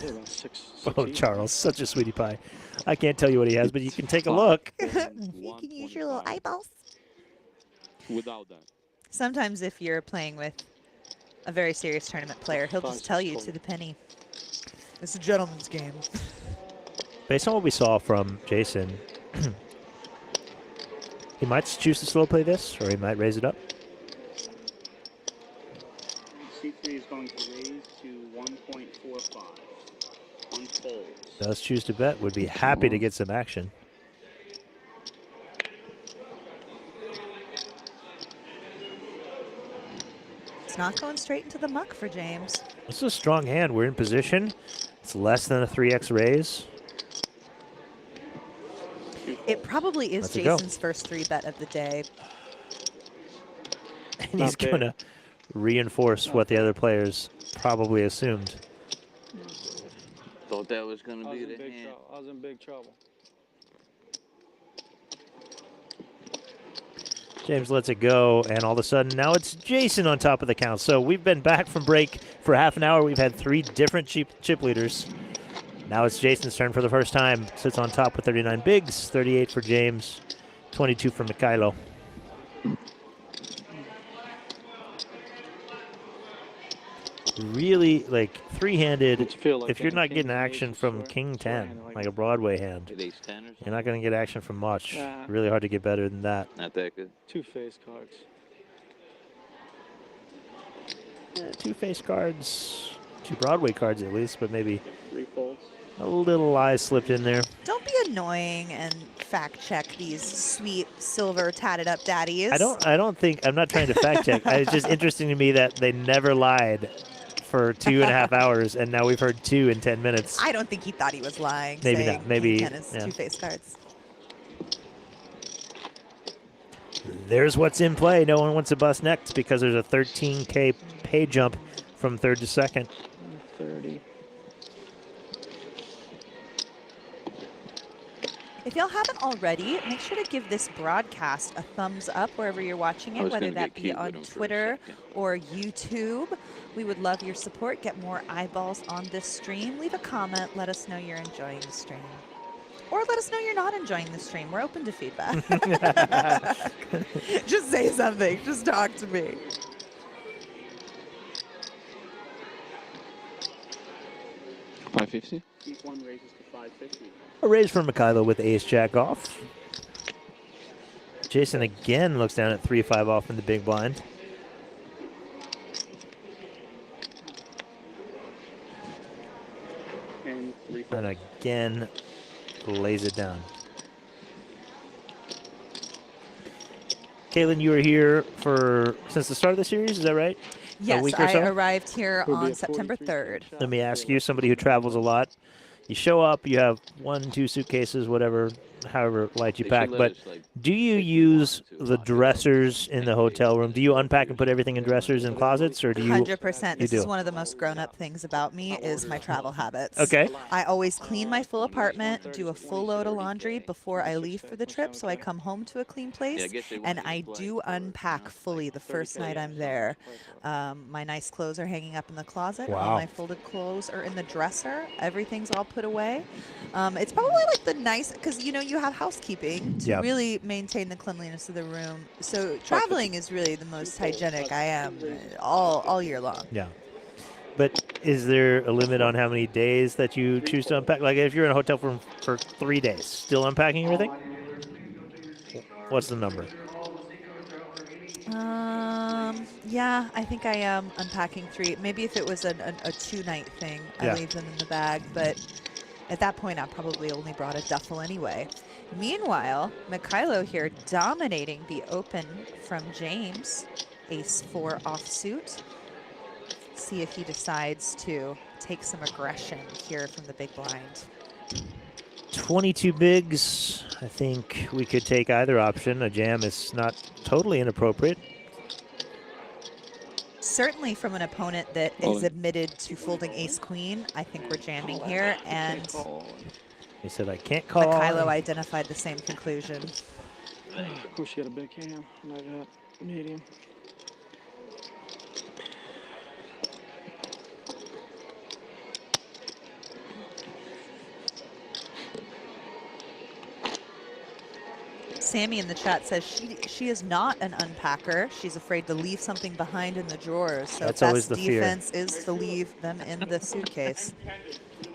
it. Oh, Charles, such a sweetie pie. I can't tell you what he has, but you can take a look. You can use your little eyeballs. Without that. Sometimes if you're playing with a very serious tournament player, he'll just tell you to the penny. It's a gentleman's game. Based on what we saw from Jason, he might choose to slow play this, or he might raise it up. C3 is going to raise to 1.45. Unfold. Does choose to bet. Would be happy to get some action. It's not going straight into the muck for James. This is a strong hand. We're in position. It's less than a 3x raise. It probably is Jason's first 3-bet of the day. And he's going to reinforce what the other players probably assumed. Thought that was going to be the hand. I was in big trouble. James lets it go, and all of a sudden, now it's Jason on top of the count. So we've been back from break for half an hour. We've had 3 different chip leaders. Now it's Jason's turn for the first time. Sits on top with 39 bigs, 38 for James, 22 for Mykhailo. Really, like, three-handed, if you're not getting action from King 10, like a Broadway hand, you're not going to get action from much. Really hard to get better than that. Not that good. 2 face cards. 2 face cards, 2 Broadway cards at least, but maybe 3 folds. a little lie slipped in there. Don't be a annoying and fact check these sweet silver tatted up daddies. I don't think, I'm not trying to fact check. It's just interesting to me that they never lied for 2.5 hours, and now we've heard 2 in 10 minutes. I don't think he thought he was lying. Maybe saying not. Maybe, King 10 is yeah. 2 face cards. There's what's in play. No one wants to bust next because there's a 13K pay jump from 3rd to 2nd. 30. If y'all haven't already, make sure to give this broadcast a thumbs up wherever you're watching it, whether that be on Twitter or YouTube. We would love your support. Get more eyeballs on this stream. Leave a comment. Let us know you're enjoying the stream. Or let us know you're not enjoying the stream. We're open to feedback. Just say something. Just talk to me. $550. Each one raises to 550. A raise for Mykhailo with ace-jack off. Jason again looks down at 3-5 off in the big blind. And 3 And again, lays it down. Kaylin, you were here since the start of the series, is that right? Yes, a week or so? I arrived here on September 3rd. Let me ask you, somebody who travels a lot, you show up, you have 1, 2 suitcases, whatever, however light you pack, but do you use the dressers in the hotel room? Do you unpack and put everything in dressers and closets, or do you? 100%. This is one of the most grown-up things about me is my travel habits. Okay. I always clean my full apartment, do a full load of laundry before I leave for the trip, so I come home to a clean place, and I do unpack fully the first night I'm there. My nice clothes are hanging up in the closet. Wow. All my folded clothes are in the dresser. Everything's all put away. It's probably like the nice, because you have housekeeping to really maintain the cleanliness of the room. So traveling is really the most hygienic I am all year long. Yeah. But is there a limit on how many days that you choose to unpack? Like if you're in a hotel room for 3 days, still unpacking everything? What's the number? Yeah, I think I am unpacking 3. Maybe if it was a 2-night thing, I leave them in the bag. But at that point, I probably only brought a duffel anyway. Meanwhile, Mykhailo here dominating the open from James. Ace-4 offsuit. See if he decides to take some aggression here from the big blind. 22 bigs. I think we could take either option. A jam is not totally inappropriate. Certainly from an opponent that is admitted to folding ace-queen, I think we're jamming here, and He said, I can't call. Mykhailo identified the same conclusion. Of course, you got a big hand. Like that. Medium. Sammy in the chat says she is not an unpacker. She's afraid to leave something behind in the drawers. So That's always best the fear. defense is to leave them in the suitcase.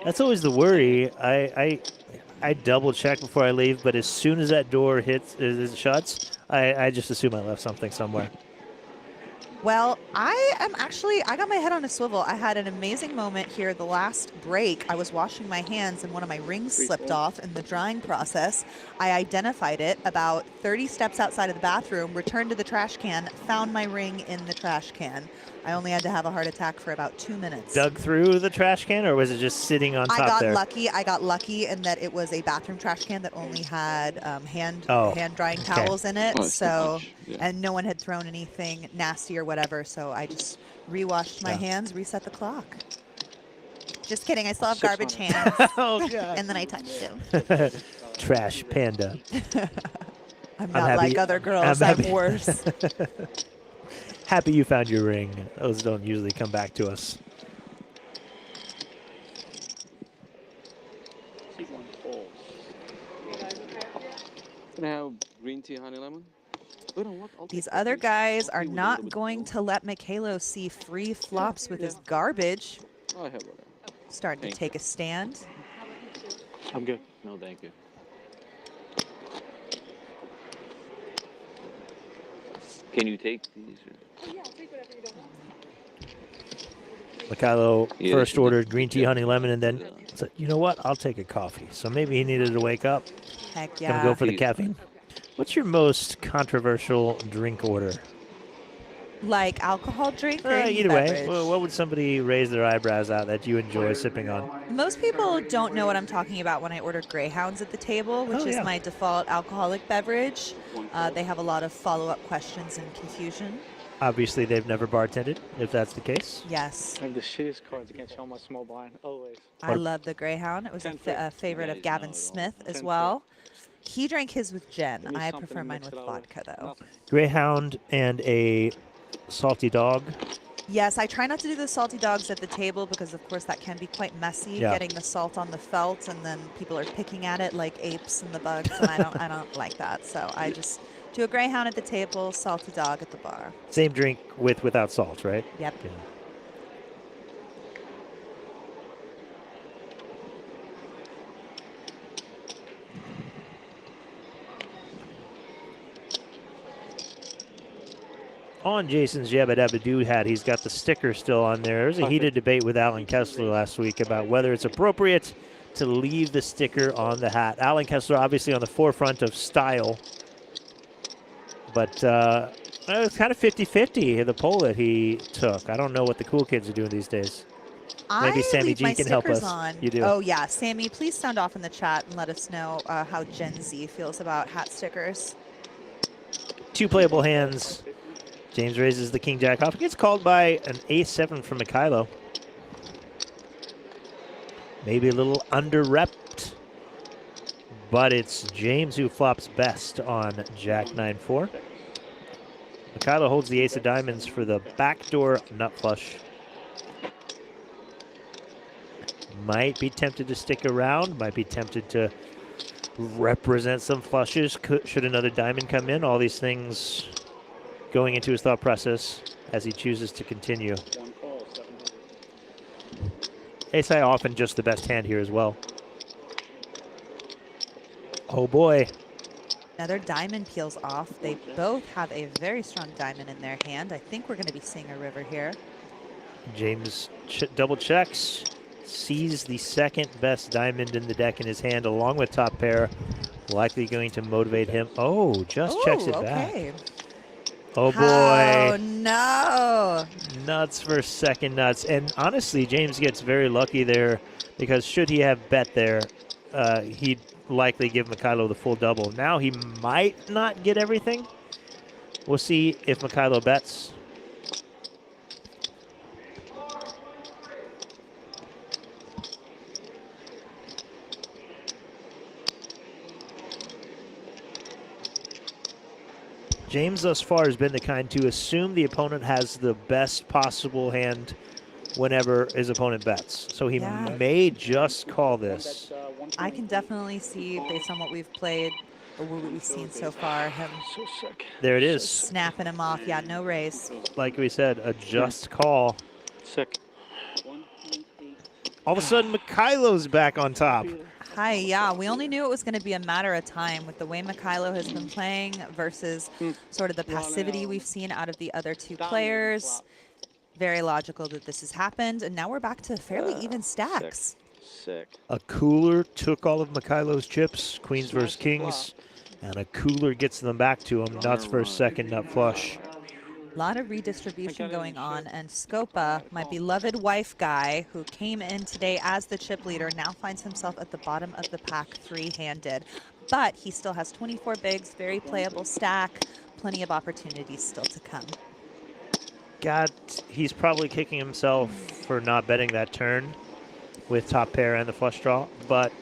That's always the worry. I double check before I leave, but as soon as that door shuts, I just assume I left something somewhere. Well, I got my head on a swivel. I had an amazing moment here the last break. I was washing my hands and one of my rings slipped off in the drying process. I identified it about 30 steps outside of the bathroom, returned to the trash can, found my ring in the trash can. I only had to have a heart attack for about 2 minutes. Dug through the trash can, or was it just sitting on top there? I got lucky in that it was a bathroom trash can that only had hand drying towels in it. And no one had thrown anything nasty or whatever. So I just re-washed my hands, reset the clock. Just kidding. I still have garbage hands. Oh, God. And then I touched him. Trash panda. I'm not like other girls. I'm worse. Happy you found your ring. Those don't usually come back to us. Can I have green tea, honey lemon? These other guys are not going to let Mykhailo see free flops with his garbage. I have whatever. Starting to take a stand. I'm good. No, thank you. Can you take these? Yeah, I'll take whatever you don't want. Mykhailo Yeah, first they should ordered just green tea, get honey, lemon, and then yeah. said, you know what? I'll take a coffee. So maybe he needed to wake up. Heck Gonna yeah. go for the Jeez. caffeine. What's your most controversial drink order? Like alcohol drink or any Either way, beverage? what would somebody raise their eyebrows at that you enjoy sipping on? Most people don't know what I'm talking about when I order Greyhounds at the table, which Oh, is yeah. my default alcoholic beverage. They have a lot of follow-up questions and confusion. Obviously, they've never bartended, if that's the case. Yes. I have the shittiest cards against all my small blind, always. I love the Greyhound. It was a favorite of Gavin Smith as well. He drank his with gin. Give me I something prefer to mine mix with it all with. vodka, though. Nothing. Greyhound and a salty dog. Yes, I try not to do the salty dogs at the table because, of course, that can be quite messy. Yeah. Getting the salt on the felt, and then people are picking at it like apes and the bugs, and I don't like that. So I just do a Greyhound at the table, salty dog at the bar. Same drink without salt, right? Yep. Yeah. On Jason's Yabba Dabba Doo hat, he's got the sticker still on there. There's a heated debate with Alan Kessler last week about whether it's appropriate to leave the sticker on the hat. Alan Kessler obviously on the forefront of style, but it's kind of 50-50, the poll that he took. I don't know what the cool kids are doing these days. Maybe I Sammy leave G my can help stickers us. on. You do. Oh, yeah. Sammy, please sound off in the chat and let us know how Gen Z feels about hat stickers. Two playable hands. James raises the king jack off. It gets called by an ace-7 from Mykhailo. Maybe a little under-repped, but it's James who flops best on jack 9-4. Mykhailo holds the ace of diamonds for the backdoor nut flush. Might be tempted to stick around, might be tempted to represent some flushes. Should another diamond come in? All these things going into his thought process as he chooses to continue. One call, 700. Ace-high often just the best hand here as well. Oh boy. Another diamond peels off. They both have a very strong diamond in their hand. I think we're going to be seeing a river here. James double checks, sees the second best diamond in the deck in his hand along with top pair. Likely going to motivate him. Oh, just checks it back. Oh boy. Oh no. Nuts for second nuts. And honestly, James gets very lucky there because should he have bet there, he'd likely give Mykhailo the full double. Now he might not get everything. We'll see if Mykhailo bets. James thus far has been the kind to assume the opponent has the best possible hand whenever his opponent bets. So he may just call this. I can definitely see, based on what we've played or what we've seen so far, him There it is. snapping him off. Yeah, no raise. Like we said, a just call. Sick. All of a sudden, Mykhailo's back on top. Hi, yeah, we only knew it was going to be a matter of time with the way Mykhailo has been playing versus sort of the passivity we've seen out of the other two players. Very logical that this has happened, and now we're back to fairly even stacks. Sick. A cooler took all of Mykhailo's chips, queens versus kings, and a cooler gets them back to him. Nuts first, second, nut flush. A lot of redistribution going on, and Scoppa, my beloved wife guy, who came in today as the chip leader, now finds himself at the bottom of the pack three-handed. But he still has 24 bigs, very playable stack, plenty of opportunities still to come. God, he's probably kicking himself for not betting that turn with top pair and the flush draw, but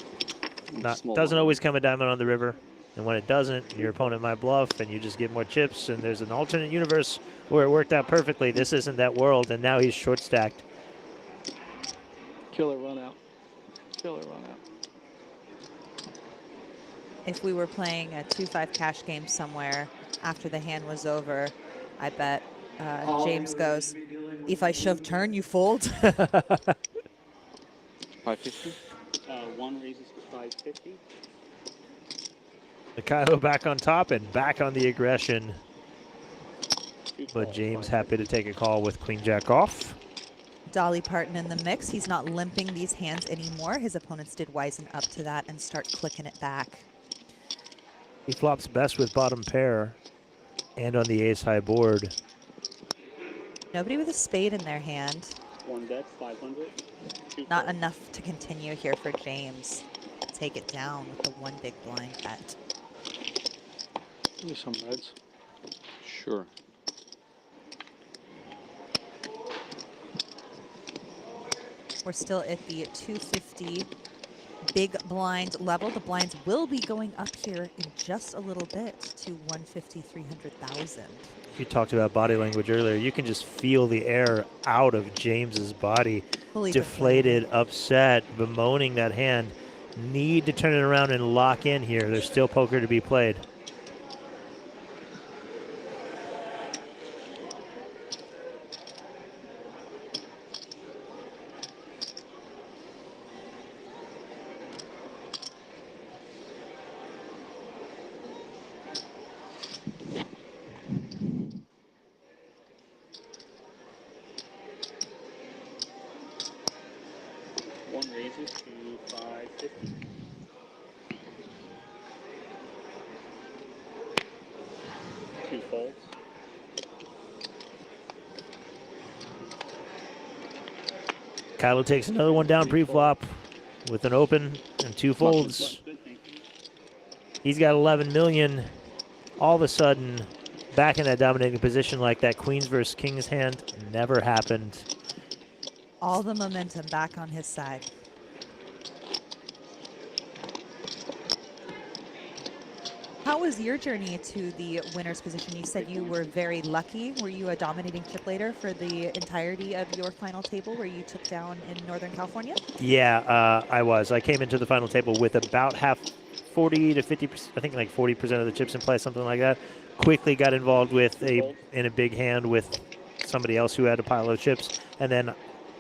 doesn't always come a diamond on the river. And when it doesn't, your opponent might bluff and you just get more chips, and there's an alternate universe where it worked out perfectly. This isn't that world, and now he's short stacked. Killer run out. Killer run out. If we were playing a 2-5 cash game somewhere after the hand was over, I bet James goes, if I shove turn, you fold. 550? One raises to 550. Mykhailo back on top and back on the aggression. But James happy to take a call with queen jack off. Dolly Parton in the mix. He's not limping these hands anymore. His opponents did wisen up to that and start clicking it back. He flops best with bottom pair and on the ace high board. Nobody with a spade in their hand. One bet, 500. Not enough to continue here for James. Take it down with the one big blind bet. Maybe some reds. Sure. We're still at the 250 big blind level. The blinds will be going up here in just a little bit to 150, 300,000. You talked about body language earlier. You can just feel the air out of James's body. Fully deflated, upset, bemoaning that hand. Need to turn it around and lock in here. There's still poker to be played. One raises to 550. Two folds. Kylo takes another one down pre-flop with an open and two folds. He's got 11 million. All of a sudden, back in that dominating position like that Queens versus Kings hand never happened. All the momentum back on his side. How was your journey to the winner's position? You said you were very lucky. Were you a dominating chip leader for the entirety of your final table where you took down in Northern California? Yeah, I was. I came into the final table with about 40 to 50%, I think like 40% of the chips in play, something like that. Quickly got involved with in a big hand with somebody else who had a pile of chips. And then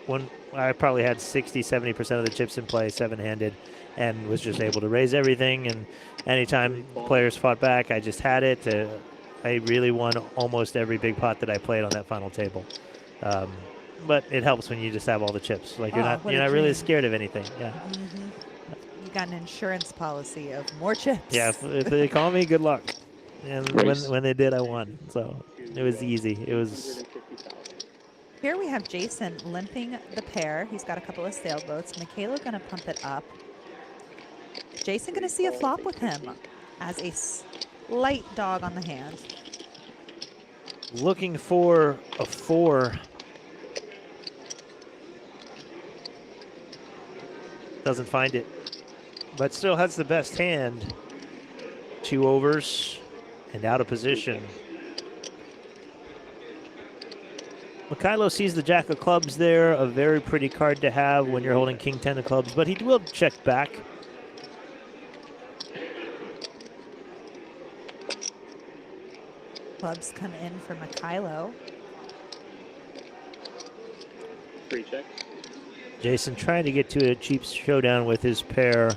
when I probably had 60, 70% of the chips in play, seven-handed, and was just able to raise everything. And anytime players fought back, I just had it. I really won almost every big pot that I played on that final table. But it helps when you just have all the chips. Like you're not really scared of anything. Yeah. Mm-hmm. You got an insurance policy of more chips. Yeah, if they call me, good luck. And when they did, I won. So it was easy. It was. Here we have Jason limping the pair. He's got a couple of sailboats. Mykhailo going to pump it up. Jason going to see a flop with him as a slight dog on the hand. Looking for a 4. Doesn't find it, but still has the best hand. 2 overs and out of position. Mykhailo sees the jack of clubs there, a very pretty card to have when you're holding king 10 of clubs, but he will check back. Clubs come in for Mykhailo. Free check. Jason trying to get to a cheap showdown with his pair.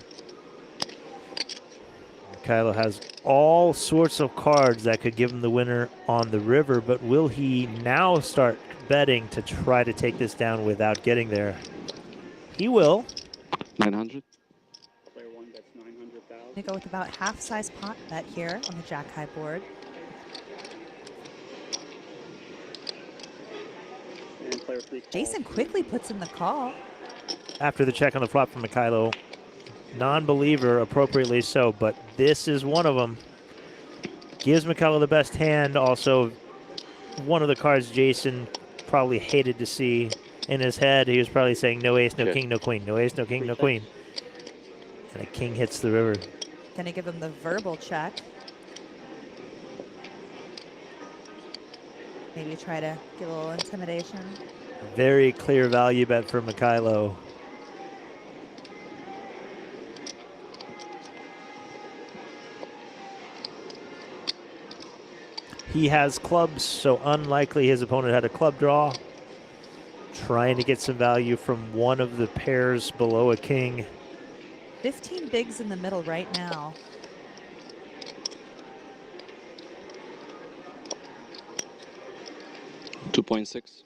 Mykhailo has all sorts of cards that could give him the winner on the river, but will he now start betting to try to take this down without getting there? He will. 900. Player 1 bets 900,000. They go with about half-size pot bet here on the jack high board. And player 3 calls. Jason quickly puts in the call. After the check on the flop from Mykhailo, non-believer, appropriately so, but this is one of them. Gives Mykhailo the best hand. Also, one of the cards Jason probably hated to see in his head. He was probably saying no ace, no king, no queen. No ace, no king, no queen. And a king hits the river. Gonna give him the verbal check. Maybe try to give a little intimidation. Very clear value bet for Mykhailo. He has clubs, so unlikely his opponent had a club draw. Trying to get some value from one of the pairs below a king. 15 bigs in the middle right now. $2.6.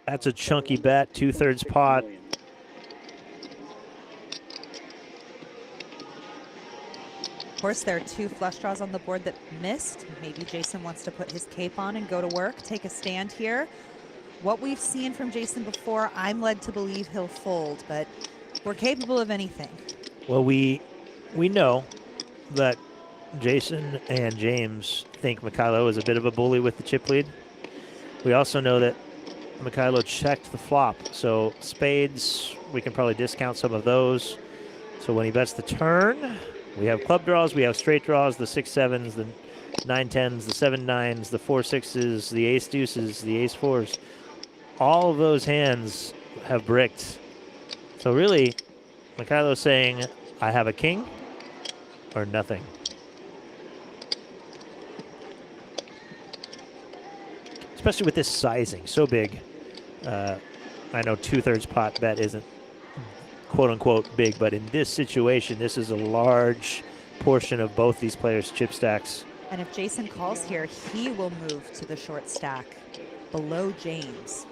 That's a chunky bet, 2/3 pot. Of course, there are 2 flush draws on the board that missed. Maybe Jason wants to put his cape on and go to work, take a stand here. What we've seen from Jason before, I'm led to believe he'll fold, but we're capable of anything. Well, we know that Jason and James think Mykhailo is a bit of a bully with the chip lead. We also know that Mykhailo checked the flop, so spades, we can probably discount some of those. So when he bets the turn, we have club draws, we have straight draws, the 6-7s, the 9-10s, the 7-9s, the 4-6s, the ace-deuces, the ace-4s. All of those hands have bricked. So really, Mykhailo's saying, I have a king or nothing. Especially with this sizing, so big. I know 2/3 pot bet isn't quote-unquote big, but in this situation, this is a large portion of both these players' chip stacks. And if Jason calls here, he will move to the short stack below James.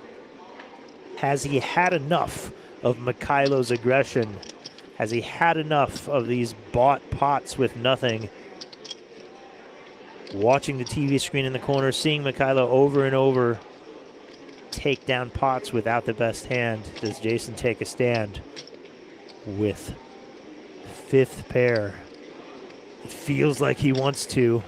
Has he had enough of Mykhailo's aggression? Has he had enough of these bought pots with nothing? Watching the TV screen in the corner, seeing Mykhailo over and over take down pots without the best hand. Does Jason take a stand with 5th pair? It feels like he wants to.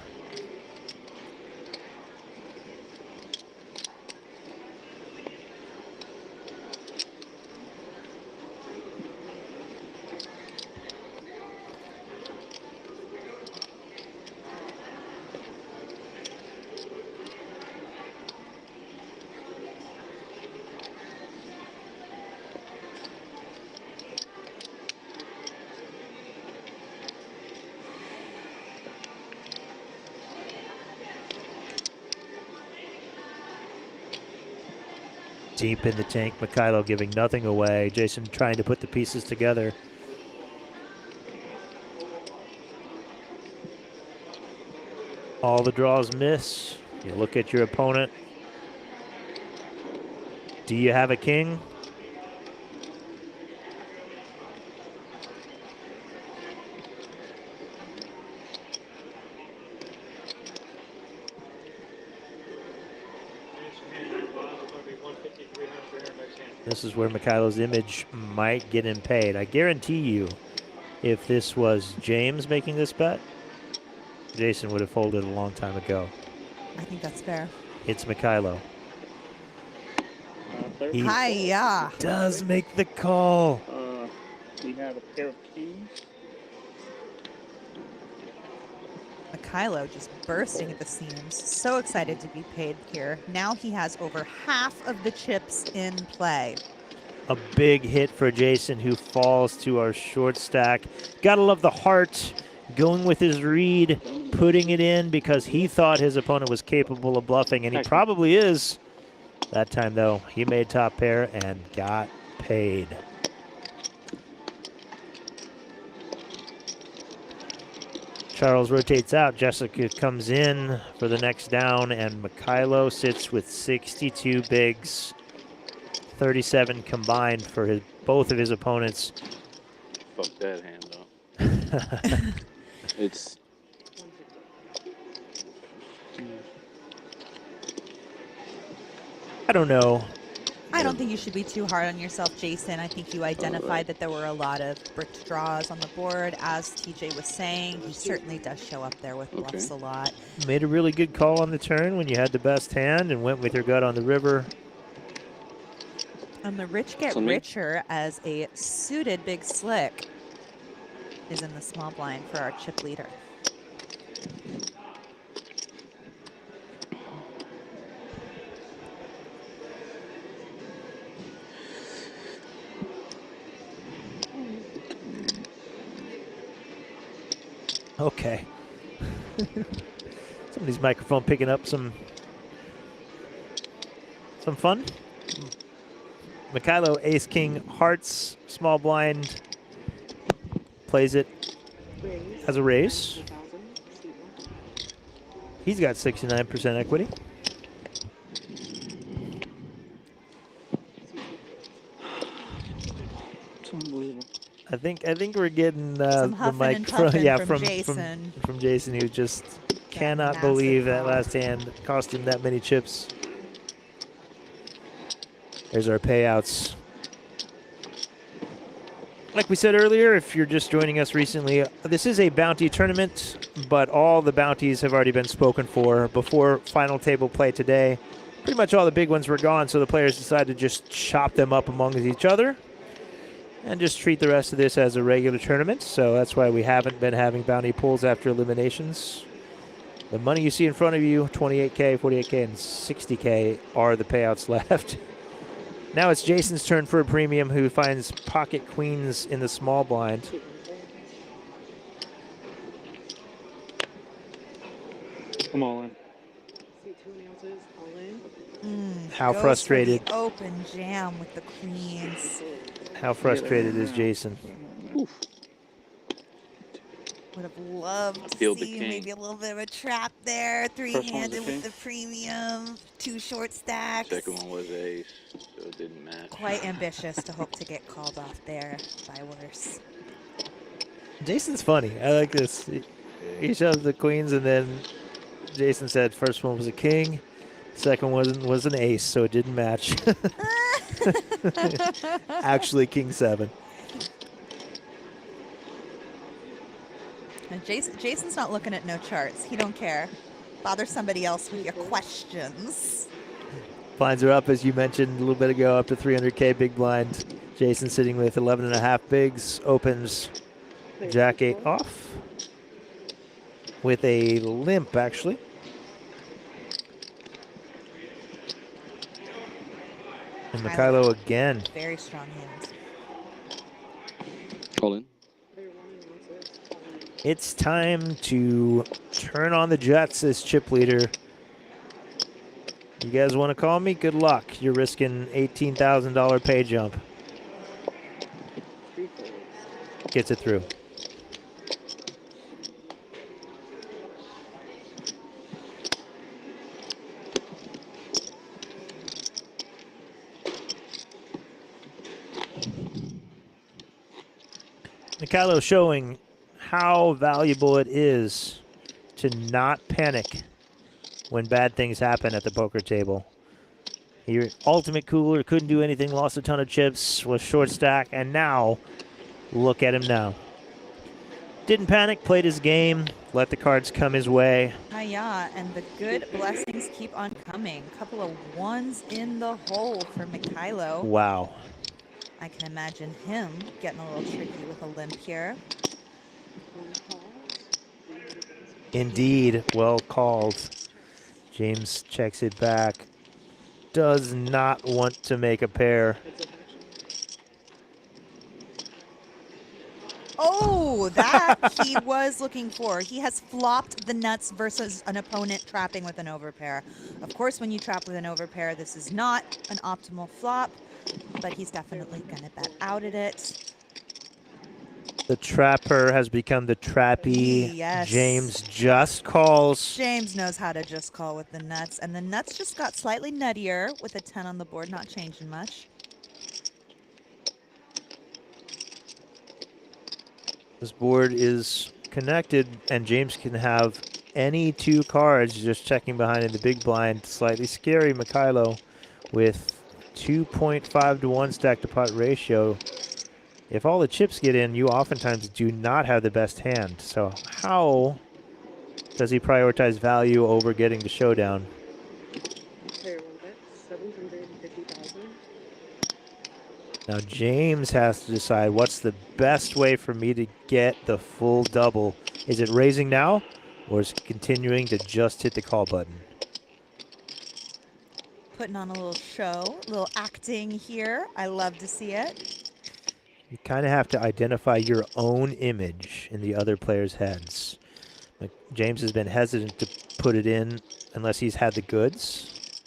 Deep in the tank, Mykhailo giving nothing away. Jason trying to put the pieces together. All the draws miss. You look at your opponent. Do you have a king? This is where Mykhailo's image might get him paid. I guarantee you, if this was James making this bet, Jason would have folded a long time ago. I think that's fair. It's Mykhailo. He Hi-ya. does make the call. We have a pair of keys. Mykhailo just bursting at the seams. So excited to be paid here. Now he has over half of the chips in play. A big hit for Jason, who falls to our short stack. Gotta love the heart, going with his read, putting it in because he thought his opponent was capable of bluffing, and he probably is. That time, though, he made top pair and got paid. Charles rotates out. Jessica comes in for the next down, and Mykhailo sits with 62 bigs, 37 combined for both of his opponents. Fuck that hand, though. It's... I don't know. I don't think you should be too hard on yourself, Jason. I think you identified that there were a lot of bricked draws on the board. As TJ was saying, he certainly does show up there with bluffs a lot. Made a really good call on the turn when you had the best hand and went with your gut on the river. And the rich get richer as a suited big slick is in the small blind for our chip leader. Okay. Somebody's microphone picking up some fun. Mykhailo, ace, king, hearts, small blind, plays it as a raise. He's got 69% equity. think we're getting Some the huffing mic and from puffing from Jason. from Jason, who just cannot massive believe that flop. last hand cost him that many chips. There's our payouts. Like we said earlier, if you're just joining us recently, this is a bounty tournament, but all the bounties have already been spoken for before final table play today. Pretty much all the big ones were gone, so the players decided to just chop them up among each other and just treat the rest of this as a regular tournament. So that's why we haven't been having bounty pools after eliminations. The money you see in front of you, 28K, 48K, and 60K, are the payouts left. Now it's Jason's turn for a premium, who finds pocket queens in the small blind. I'm all in. See 2 ounces, all in. How Goes frustrated? For the open jam with the queens. How frustrated is Jason? Oof. Would have loved to feel the see king. maybe a little bit of a trap there. Three-handed with the premium, 2 short stacks. Second one was ace, so it didn't match. Quite ambitious to hope to get called off there by worse. Jason's funny. I like this. He shoves the queens, and then Jason said first one was a king, second one was an ace, so it didn't match. Actually, king 7. And Jason's not looking at no charts. He don't care. Bother somebody else with your questions. Blinds are up, as you mentioned a little bit ago, up to 300K big blind. Jason sitting with 11.5 bigs, opens Jack 8 off with a limp, actually. And Mykhailo again. Very strong hands. All in. It's time to turn on the jets as chip leader. You guys want to call me? Good luck. You're risking $18,000 pay jump. Gets it through. Mykhailo showing how valuable it is to not panic when bad things happen at the poker table. Your ultimate cooler couldn't do anything, lost a ton of chips, was short stack, and now, look at him now. Didn't panic, played his game, let the cards come his way. Yeah, and the good blessings keep on coming. Couple of ones in the hole for Mykhailo. Wow. I can imagine him getting a little tricky with a limp here. Indeed, well called. James checks it back. Does not want to make a pair. Oh, that he was looking for. He has flopped the nuts versus an opponent trapping with an overpair. Of course, when you trap with an overpair, this is not an optimal flop, but he's definitely going to bet out at it. The trapper has become the trappy. Yes. James just calls. James knows how to just call with the nuts, and the nuts just got slightly nuttier with a 10 on the board, not changing much. This board is connected, and James can have any 2 cards just checking behind in the big blind. Slightly scary Mykhailo with 2.5 to 1 stack to pot ratio. If all the chips get in, you oftentimes do not have the best hand. So how does he prioritize value over getting to showdown? Player 1 bet, 750,000. Now James has to decide what's the best way for me to get the full double. Is it raising now, or is it continuing to just hit the call button? Putting on a little show, a little acting here. I love to see it. You kind of have to identify your own image in the other players' heads. Like James has been hesitant to put it in unless he's had the goods.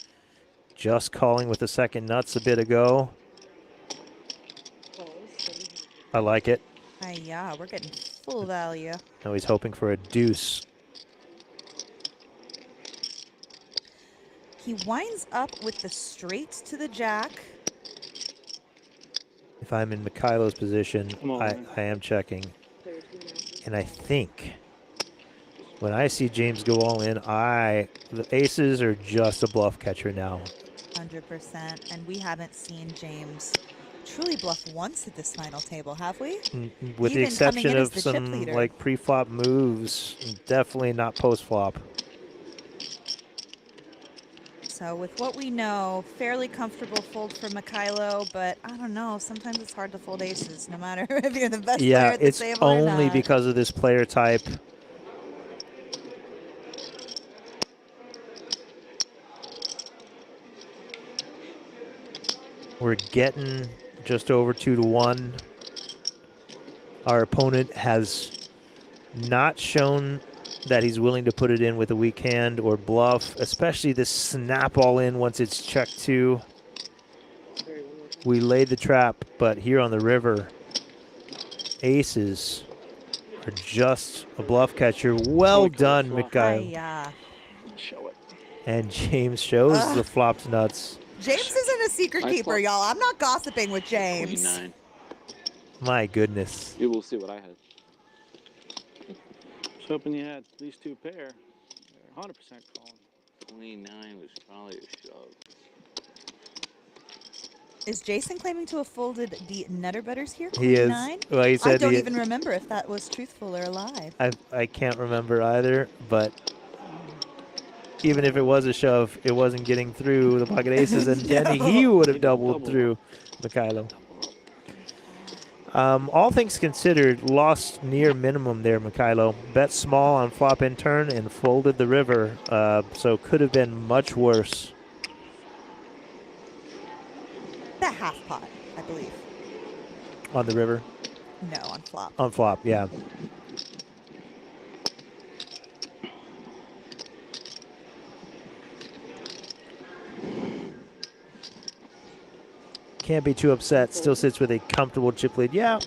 Just calling with the second nuts a bit ago. I like it. Yeah, we're getting full value. Now he's hoping for a deuce. He winds up with the straight to the jack. if I'm in Mykhailo's position, Come on, I man. am checking. And I think when I see James go all in, the aces are just a bluff catcher now. 100%. And we haven't seen James truly bluff once at this final table, have we? With the Even coming exception in as of the chip some leader. like pre-flop moves, definitely not post-flop. So with what we know, fairly comfortable fold for Mykhailo, but I don't know. Sometimes it's hard to fold aces, no matter if you're the best player Yeah, at the it's table or only not. because of this player type. We're getting just over 2-1. Our opponent has not shown that he's willing to put it in with a weak hand or bluff, especially this snap all in once it's checked two. We laid the trap, but here on the river, aces are just a bluff catcher. Well done, Mykhailo. Show it. And James shows the flopped nuts. James isn't a secret keeper, y'all. I'm not gossiping with James. 29. My goodness. You will see what I had. I was hoping you had these two pair. 100% calling. 29 was probably a shove. Is Jason claiming to have folded the nutter butters here? He is. 29? Well, he said I don't even remember if that was truthful or a lie. I can't remember either, but even if it was a shove, it wasn't getting through the pocket aces, and then he would have doubled through Mykhailo. All things considered, lost near minimum there, Mykhailo. Bet small on flop in turn and folded the river, so could have been much worse. That half pot, I believe. On the river? No, on flop. On flop, yeah. Can't be too upset. Still sits with a comfortable chip lead. Yeah,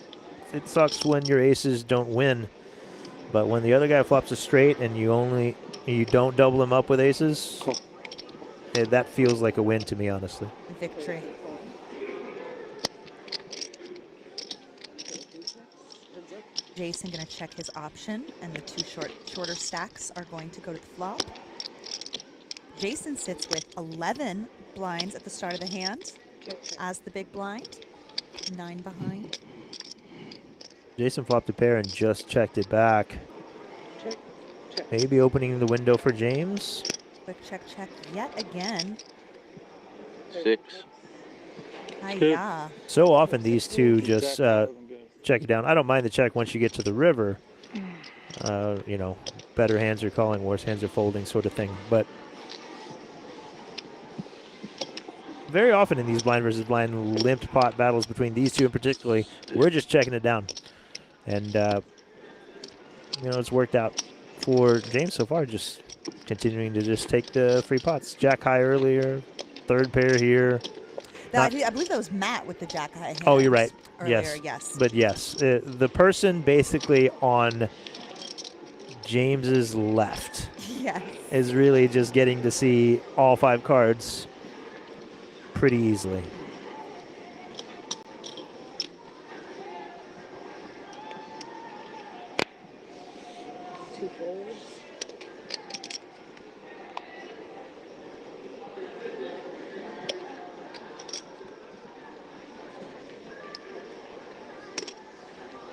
it sucks when your aces don't win, but when the other guy flops a straight and you don't double him up with aces, that feels like a win to me, honestly. Victory. Jason gonna check his option, and the two shorter stacks are going to go to the flop. Jason sits with 11 blinds at the start of the hand as the big blind, 9 behind. Jason flopped a pair and just checked it back. Maybe opening the window for James. Quick check yet again. 6. Hi-ya. So often these two just check it down. I don't mind the check once you get to the river. You know, better hands are calling, worse hands are folding sort of thing. But very often in these blind versus blind limped pot battles between these two in particularly, we're just checking it down. And, you know, it's worked out for James so far, just continuing to just take the free pots. Jack high earlier, third pair here. I believe that was Matt with the jack high hand. Oh, you're right. Earlier, yes. But yes, the person basically on James's left is really just getting to see all 5 cards pretty easily. Two folds.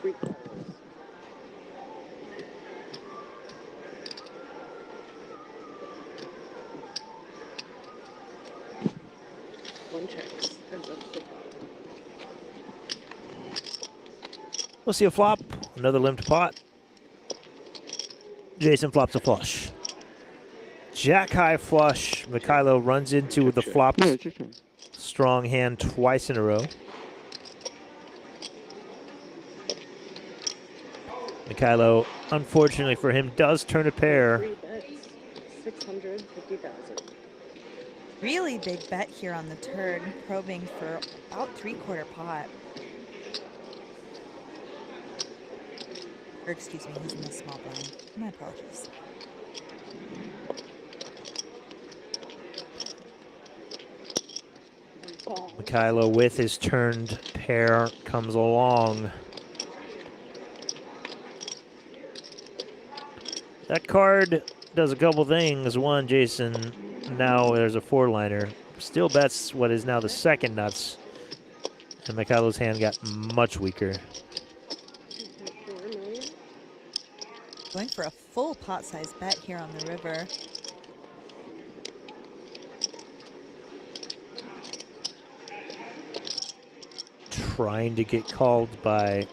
Three calls. One checks. Heads up to the bottom. We'll see a flop, another limped pot. Jason flops a flush. Jack high flush. Mykhailo runs into the flopped strong hand twice in a row. Mykhailo, unfortunately for him, does turn a pair. 3 bets. 650,000. Really big bet here on the turn, probing for about 3/4 pot. Or excuse me, he's in the small blind. My apologies. Mykhailo with his turned pair. pair comes along. That card does a couple things. One, Jason, now there's a 4-liner. Still bets what is now the second nuts. And Mykhailo's hand got much weaker. Going for a full pot size bet here on the river. Trying to get called by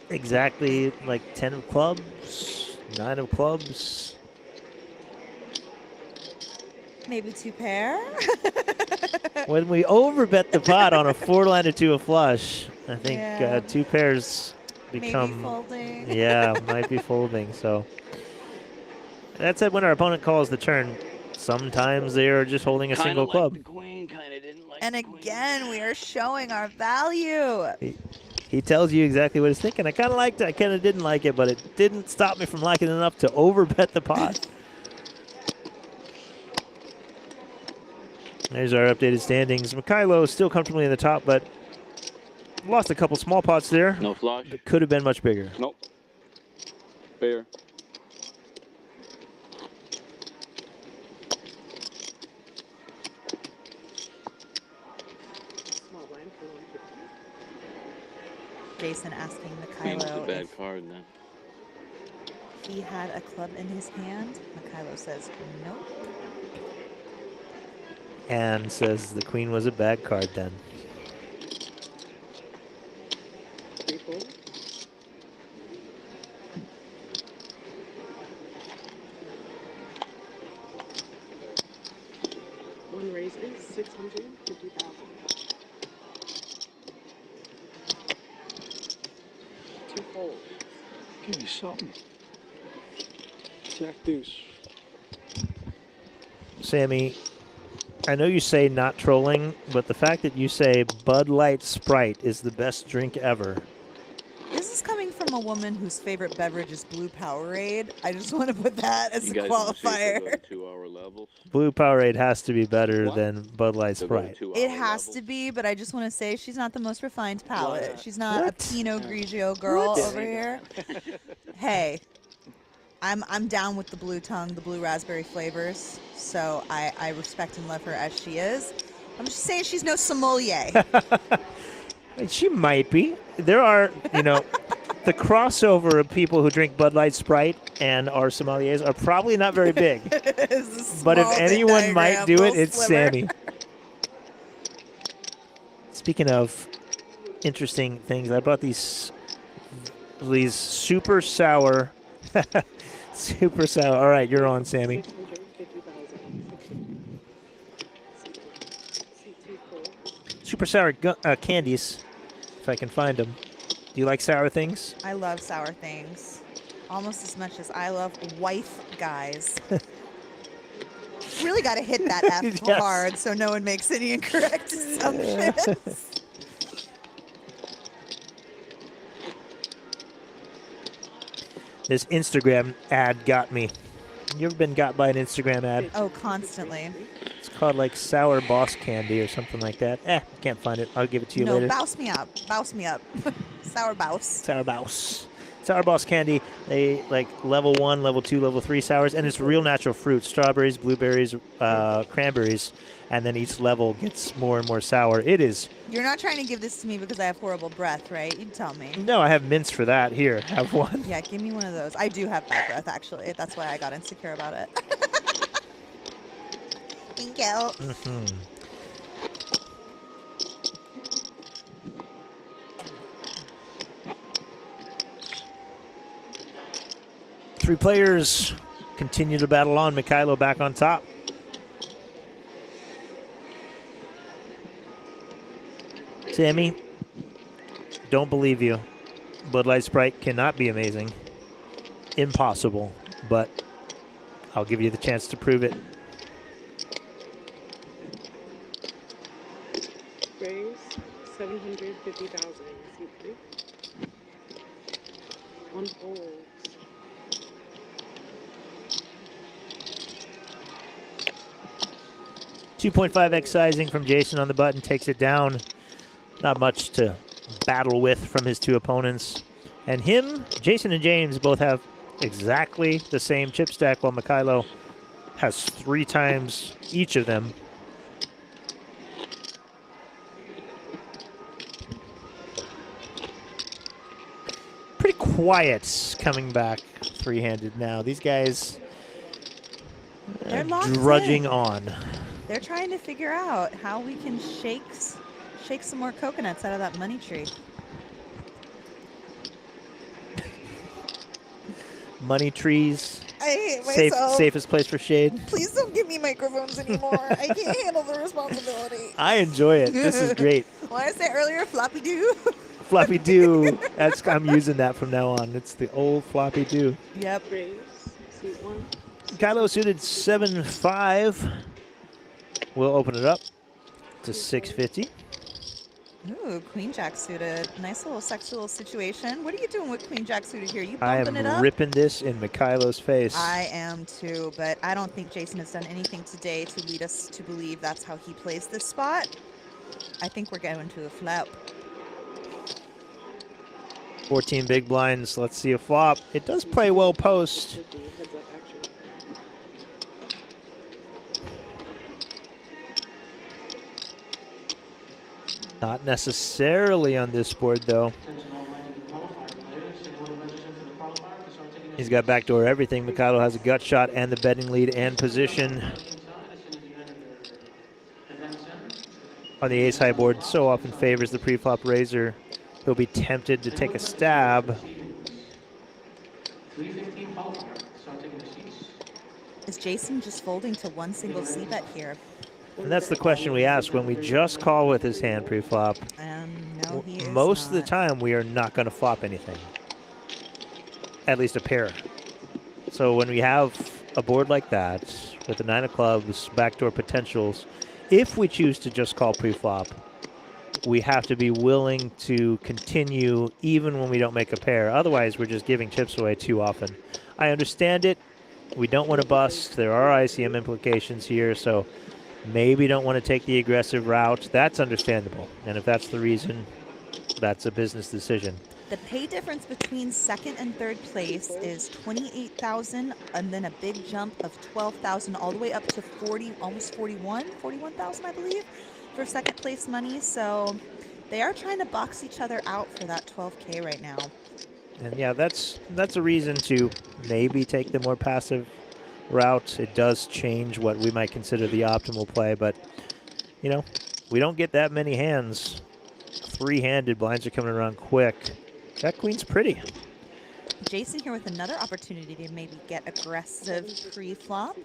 exactly like 10 of clubs, 9 of clubs. Maybe 2 pair. When we overbet the pot on a 4-liner to a flush, I think Yeah. 2 pairs become. Maybe folding. Yeah, might be folding. So that said, when our opponent calls the turn, sometimes they are just holding a single club. The queen, kinda didn't like And the queen. again, we are showing our value. He tells you exactly what he's thinking. I kind of liked it. I kind of didn't like it, but it didn't stop me from liking it enough to overbet the pot. There's our updated standings. Mykhailo is still comfortably in the top, but lost a couple small pots there. No flush. It could have been much bigger. Nope. Pair. Small blind for 150. Jason asking Queen's a Mykhailo bad if card then. he had a club in his hand. Mykhailo says nope. And says the queen was a bad card then. 3 fold. One raises 650,000. 2 folds. Give me something. Jack deuce. Sammy, I know you say not trolling, but the fact that you say Bud Light Sprite is the best drink ever. This is coming from a woman whose favorite beverage is Blue Powerade. I just want to put that as You a guys wanna see if they go qualifier. to 2-hour levels? Blue Powerade has to be better What? than Bud Light They'll go to Sprite. 2-hour It has levels. to be, but I just want to say she's not the most refined palate. What? She's not What? a Pinot Grigio girl What? over here. Hey, I'm down with the blue tongue, the blue raspberry flavors. So I respect and love her as she is. I'm just saying she's no sommelier. She might be. There are, the crossover of people who drink Bud Light Sprite and are sommeliers are probably not very big. It's a But if small Venn anyone might diagram, do it, little it's sliver. Sammy. Speaking of interesting things, I bought these super sour. Super sour. All right, you're on, Sammy. 650,000. See 2 fold. Super sour candies, if I can find them. Do you like sour things? I love sour things. Almost as much as I love wife guys. Really got to hit that F Yes. hard so no one makes any incorrect assumptions. This Instagram ad got me. You ever been got by an Instagram ad? Oh, constantly. It's called like sour boss candy or something like that. Can't find it. I'll give it to you No, later. bouse me up. Bouse me up. Sour bouse. Sour boss. Sour boss candy. They like level 1, level 2, level 3 sours, and it's real natural fruit: strawberries, blueberries, cranberries, and then each level gets more and more sour. It is. You're not trying to give this to me because I have horrible breath, right? You tell me. No, I have mints for that. Here, have one. Yeah, give me one of those. I do have bad breath, actually. That's why I got insecure about it. Thank you. Mm-hmm. Three players continue to battle on. Mykhailo back on top. Sammy, don't believe you. Bud Light Sprite cannot be amazing. Impossible, but I'll give you the chance to prove it. Raise 750,000. See 3. 1 fold. $2.5x sizing from Jason on the button takes it down. Not much to battle with from his two opponents. And Jason and James both have exactly the same chip stack, while Mykhailo has 3 times each of them. Pretty quiet coming back 3-handed now. These guys They're locked drudging in. on. They're trying to figure out how we can shake some more coconuts out of that money tree. Money trees. I hate myself. Safest place for shade. Please don't give me microphones anymore. I can't handle the responsibility. I enjoy it. This is great. What did I say earlier? Floppy doo? Floppy doo. I'm using that from now on. It's the old floppy doo. Yep. Seat 1. Kylo suited 7-5. We'll open it up to 650. Ooh, Queen Jack suited. Nice little sexual situation. What are you doing with Queen Jack suited here? You I bumping it up? am ripping this in Mikhailo's face. I am too, but I don't think Jason has done anything today to lead us to believe that's how he plays this spot. I think we're going to a flop. 14 big blinds. Let's see a flop. It does play well post. Not necessarily on this board, though. He's got backdoor everything. Mykhailo has a gut shot and the betting lead and position. On the ace-high board, so often favors the pre-flop raiser. He'll be tempted to take a stab. Is Jason just folding to one single c-bet here? And that's the question we ask when we just call with his hand pre-flop. No, he is Most of the not. time, we are not going to flop anything. At least a pair. So when we have a board like that, with the 9 of clubs, backdoor potentials, if we choose to just call pre-flop, we have to be willing to continue even when we don't make a pair. Otherwise, we're just giving chips away too often. I understand it. We don't want to bust. There are ICM implications here, so maybe don't want to take the aggressive route. That's understandable. And if that's the reason, that's a business decision. The pay difference between second and third place is 28,000 and then a big jump of 12,000 all the way up to 40, almost 41,000 I believe for second place money. So they are trying to box each other out for that 12K right now. And yeah, that's a reason to maybe take the more passive route. It does change what we might consider the optimal play, but you know, we don't get that many hands. 3-handed blinds are coming around quick. That queen's pretty. Jason here with another opportunity to maybe get aggressive pre-flop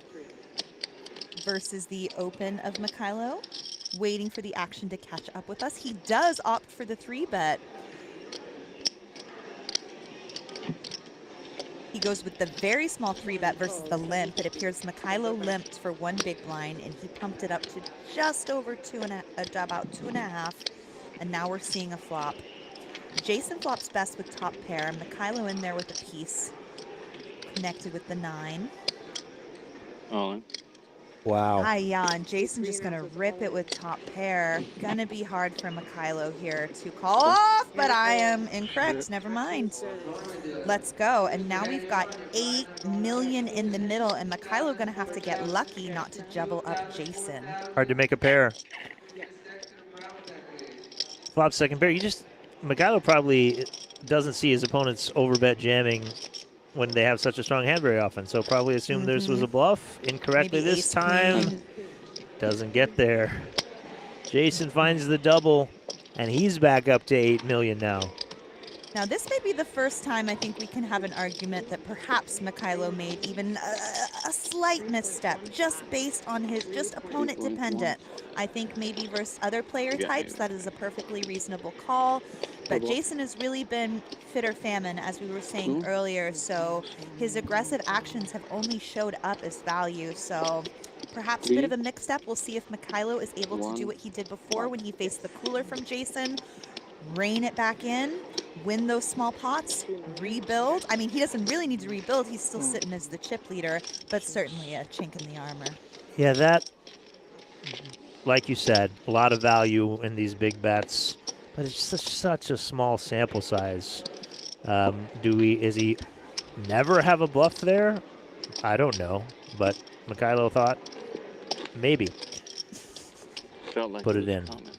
versus the open of Mykhailo, waiting for the action to catch up with us. He does opt for the 3-bet. He goes with the very small 3-bet versus the limp. It appears Mykhailo limped for 1 big blind, and he pumped it up to just over about 2.5, and now we're seeing a flop. Jason flops best with top pair. Mykhailo in there with a piece, connected with the 9. All in. Wow. Yeah, and Jason just gonna rip it with top pair. Gonna be hard for Mykhailo here to call off, but I am incorrect. Never mind. Let's go. And now we've got 8 million in the middle, and Mykhailo gonna have to get lucky not to jubble up Jason. Hard to make a pair. Flop second pair. Mykhailo probably doesn't see his opponents overbet jamming when they have such a strong hand very often. So probably assumed this was a bluff. Incorrectly Maybe this ace time. queen. Doesn't get there. Jason finds the double, and he's back up to 8 million now. Now, this may be the first time I think we can have an argument that perhaps Mykhailo made even a slight misstep, just based on his, just opponent dependent. I think maybe versus other player types, that is a perfectly reasonable call. But Jason has really been fit or famine, as we were saying earlier, so his aggressive actions have only showed up as value. So perhaps a bit of a mix-up. We'll see if Mykhailo is able to do what he did before when he faced the cooler from Jason, rein it back in, win those small pots, rebuild. I mean, he doesn't really need to rebuild. He's still sitting as the chip leader, but certainly a chink in the armor. Yeah, that, like you said, a lot of value in these big bets. but it's such a small sample size. Is he never have a bluff there? I don't know, but Mykhailo thought maybe. Felt like Put it it was in. coming.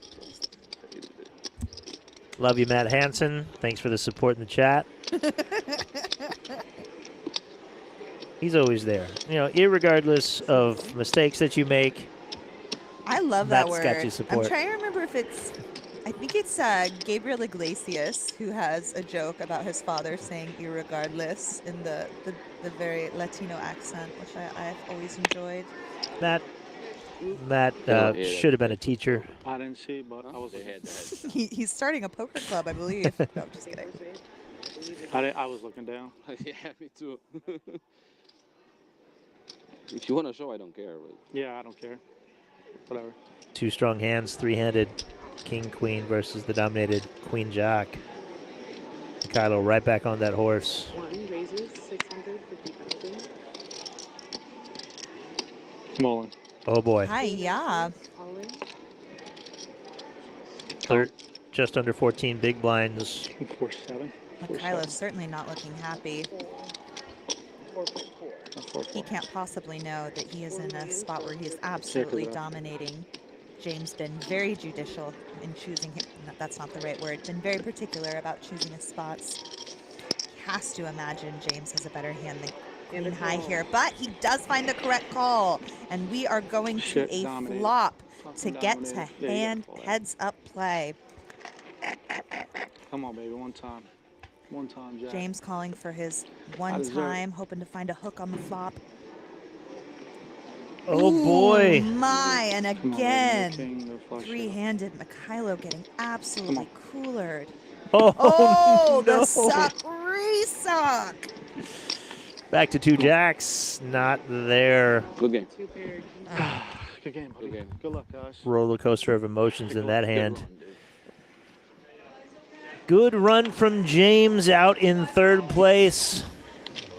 Love you, Matt Hansen. Thanks for the support in the chat. He's always there. You know, irregardless of mistakes that you make. I love that Matt's got word. your support. I'm trying to remember if it's, I think it's Gabriel Iglesias who has a joke about his father saying irregardless in the very Latino accent, which I've always enjoyed. That should have been a teacher. I didn't see, but I was. He's starting a poker club, I believe. No, I'm just kidding. I was looking down. Yeah, me too. If you want to show, I don't care. But... Yeah, I don't care. Whatever. Two strong hands, three-handed king queen versus the dominated queen jack. Mykhailo right back on that horse. One raises 650,000. Mullen. Oh boy. Hi, yeah. Just under 14 big blinds. 4-7. Mykailo's certainly not looking happy. 4.4. He can't possibly know that he is in a spot where he is absolutely dominating. James been very judicial in choosing him. No, that's not the right word. Been very particular about choosing his spots. He has to imagine James has a better hand than Queen High here, but he does find the correct call, and we are going to a flop to get to heads up play. Come on, baby, one time. One time, Jack. James calling for his one time, hoping to find a hook on the flop. Oh boy. My, and again, three-handed Mykhailo getting absolutely coolered. Oh, no. The suck, re-suck. Back to two jacks, not there. Good game. Good game, buddy. Good game. Good luck, guys. Roller coaster of emotions in that hand. Good run from James out in third place.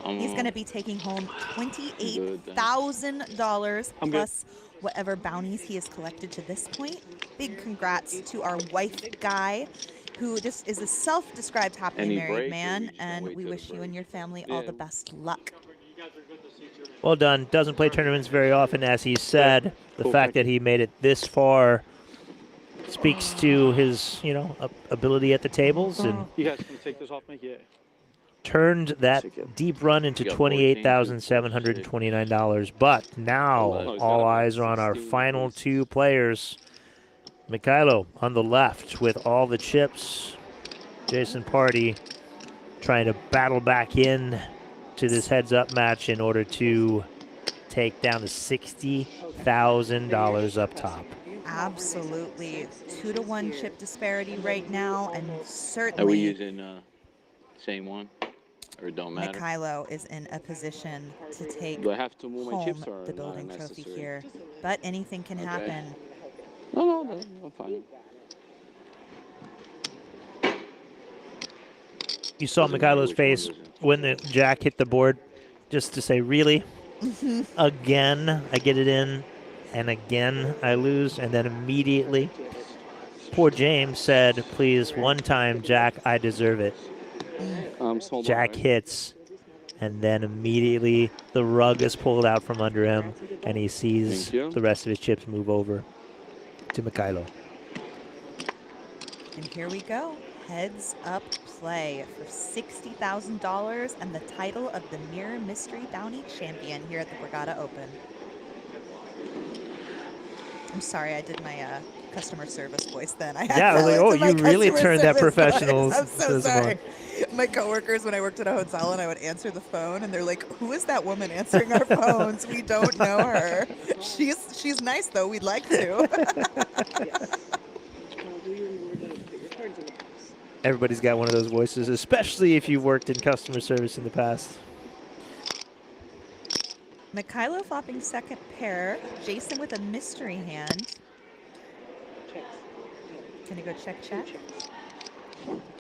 He's going to be taking home $28,000 plus whatever bounties he has collected to this point. Big congrats to our wife guy, who just is a self-described happily married man, and we wish you and your family all the best luck. Well done. Doesn't play tournaments very often, as he said. The fact that he made it this far speaks to his, ability at the tables, and You guys can take this off me? Yeah. turned that deep run into $28,729. But now all eyes are on our final two players. Mykhailo on the left with all the chips. Jason Pardy trying to battle back in to this heads-up match in order to take down the $60,000 up top. Absolutely. 2-to-1 chip disparity right now, and certainly... Are we using same one? Or it don't matter? Mykhailo is in a position to take Do I have to move my chips home or the not building trophy necessary? here. But anything can happen. No, I'm fine. You saw Mykhailo's face when the jack hit the board, just to say, really? Again, I get it in, and again, I lose, and then immediately, poor James said, please, one time, Jack, I deserve it. Jack hits, and then immediately the rug is pulled out from under him, and he sees the rest of his chips move over to Mykhailo. And here we go. Heads up play for $60,000 and the title of the Mirror Mystery Bounty Champion here at the Borgata Open. I'm sorry, I did my customer service voice then. I you really turned that professional. I'm so sorry. My coworkers, when I worked at a hotel and I would answer the phone, and they're like, "Who is that woman answering our phones? We don't know her. She's nice though. We'd like to." Everybody's got one of those voices, especially if you've worked in customer service in the past. Mykhailo flopping second pair. Jason with a mystery hand. Can you go check?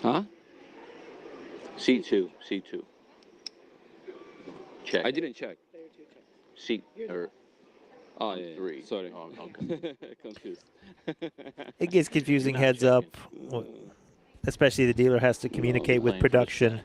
Huh? C2. Check. I didn't check. C or Oh, yeah. Three. Sorry. Oh, okay. Confused. It gets confusing Not heads checking. up, especially the dealer has to communicate with playing for the production.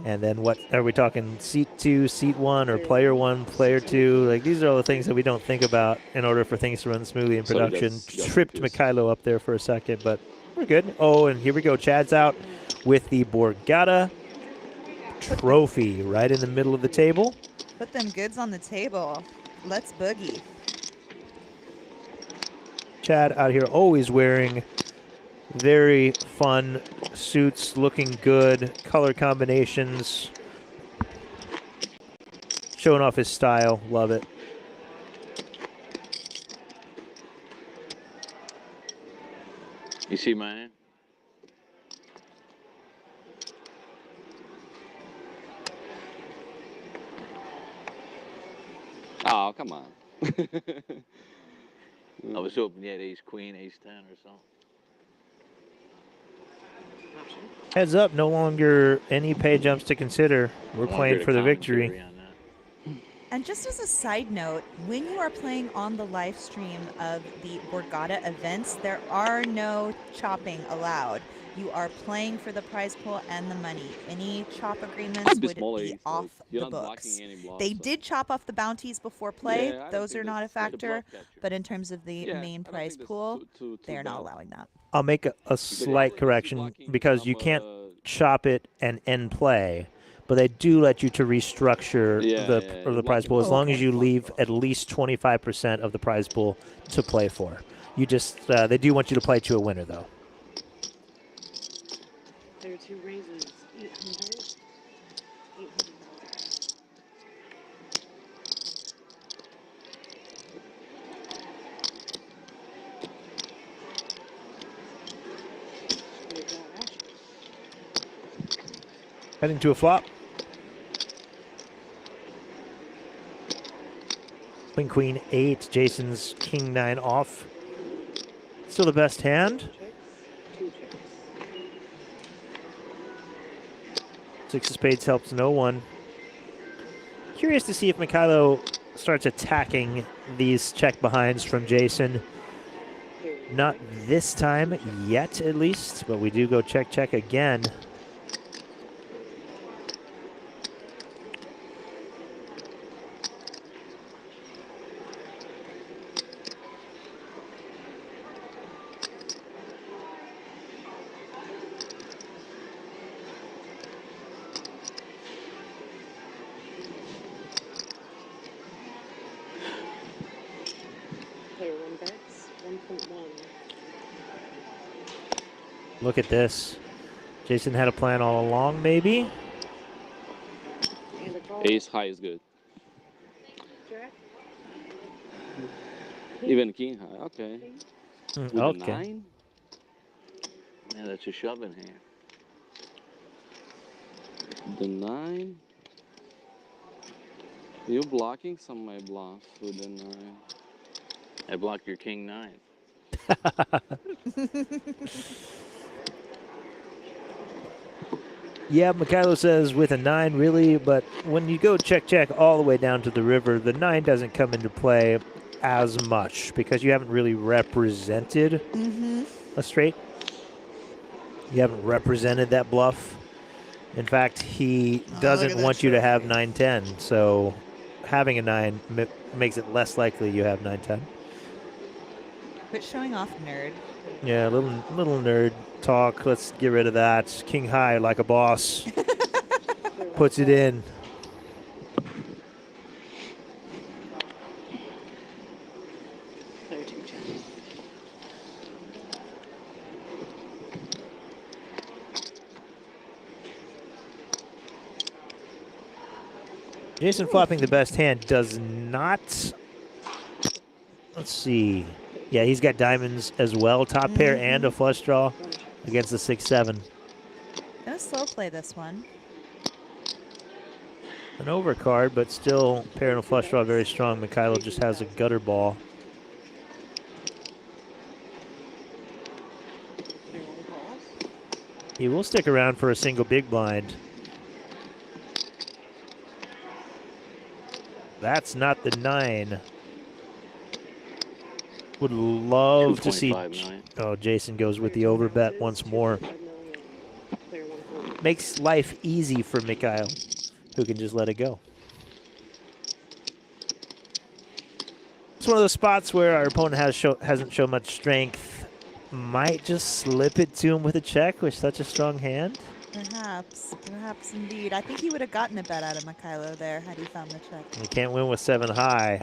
And then what are we talking? Seat 2, seat 1, or player 1, player 2? Like, these are all the things that we don't think about in order for things to run smoothly in Sorry, production. got Tripped confused. Mykhailo up there for a second, but we're good. Oh, and here we go. Chad's out with the Borgata trophy right in the middle of the table. Put them goods on the table. Let's boogie. Chad out here always wearing very fun suits, looking good, color combinations, showing off his style. Love it. You see my hand? Oh, come on. I was hoping you had ace queen, ace 10 or something. Heads up, no longer any pay jumps to consider. We're playing for the victory. And just as a side note, when you are playing on the live stream of the Borgata events, there are no chopping allowed. You are playing for the prize pool and the money. Any chop agreements would be off the books. They did chop off the bounties before play. Those are not a factor. But in terms of the main prize pool, they are not allowing that. I'll make a slight correction because you can't chop it and end play, but they do let you to restructure the prize pool as long as you leave at least 25% of the prize pool to play for. You just they do want you to play to a winner though. There are two raises. 800. 800. Heading to a flop. Queen, queen, 8. Jason's king 9 off. Still the best hand. Six of spades helps no one. Curious to see if Mykhailo starts attacking these check behinds from Jason. Not this time yet, at least, but we do go check, check again. Player 1 bets. 1.1. Look at this. Jason had a plan all along, maybe? And a call. Ace high is good. Jack. Even king high. Okay. With a Okay. 9? Yeah, that's a shoving hand. The 9. You blocking some of my bluffs with the 9. I blocked your king 9. Yeah, Mykhailo says with a 9, really, but when you go check, check all the way down to the river, the 9 doesn't come into play as much because you haven't really represented a straight. You haven't represented that bluff. In fact, he doesn't want you to have 9-10, so having a 9 makes it less likely you have 9-10. Quit showing off, nerd. Yeah, little nerd talk. Let's get rid of that. King high like a boss. Puts it in. Player 2 check. Jason flopping the best hand does not. Let's see. Yeah, he's got diamonds as well. Top pair and a flush draw against the 6-7. Gonna slow play this one. An overcard, but still pair and a flush draw very strong. Mykhailo just has a gutter ball. Player 1 calls. He will stick around for a single big blind. That's not the 9. Would love to see. 2.5 million. Oh, Jason goes with the over bet once more. Makes life easy for Mykhailo, who can just let it go. It's one of those spots where our opponent hasn't shown much strength. Might just slip it to him with a check with such a strong hand. Perhaps indeed. I think he would have gotten a bet out of Mykhailo there had he found the check. You can't win with 7 high.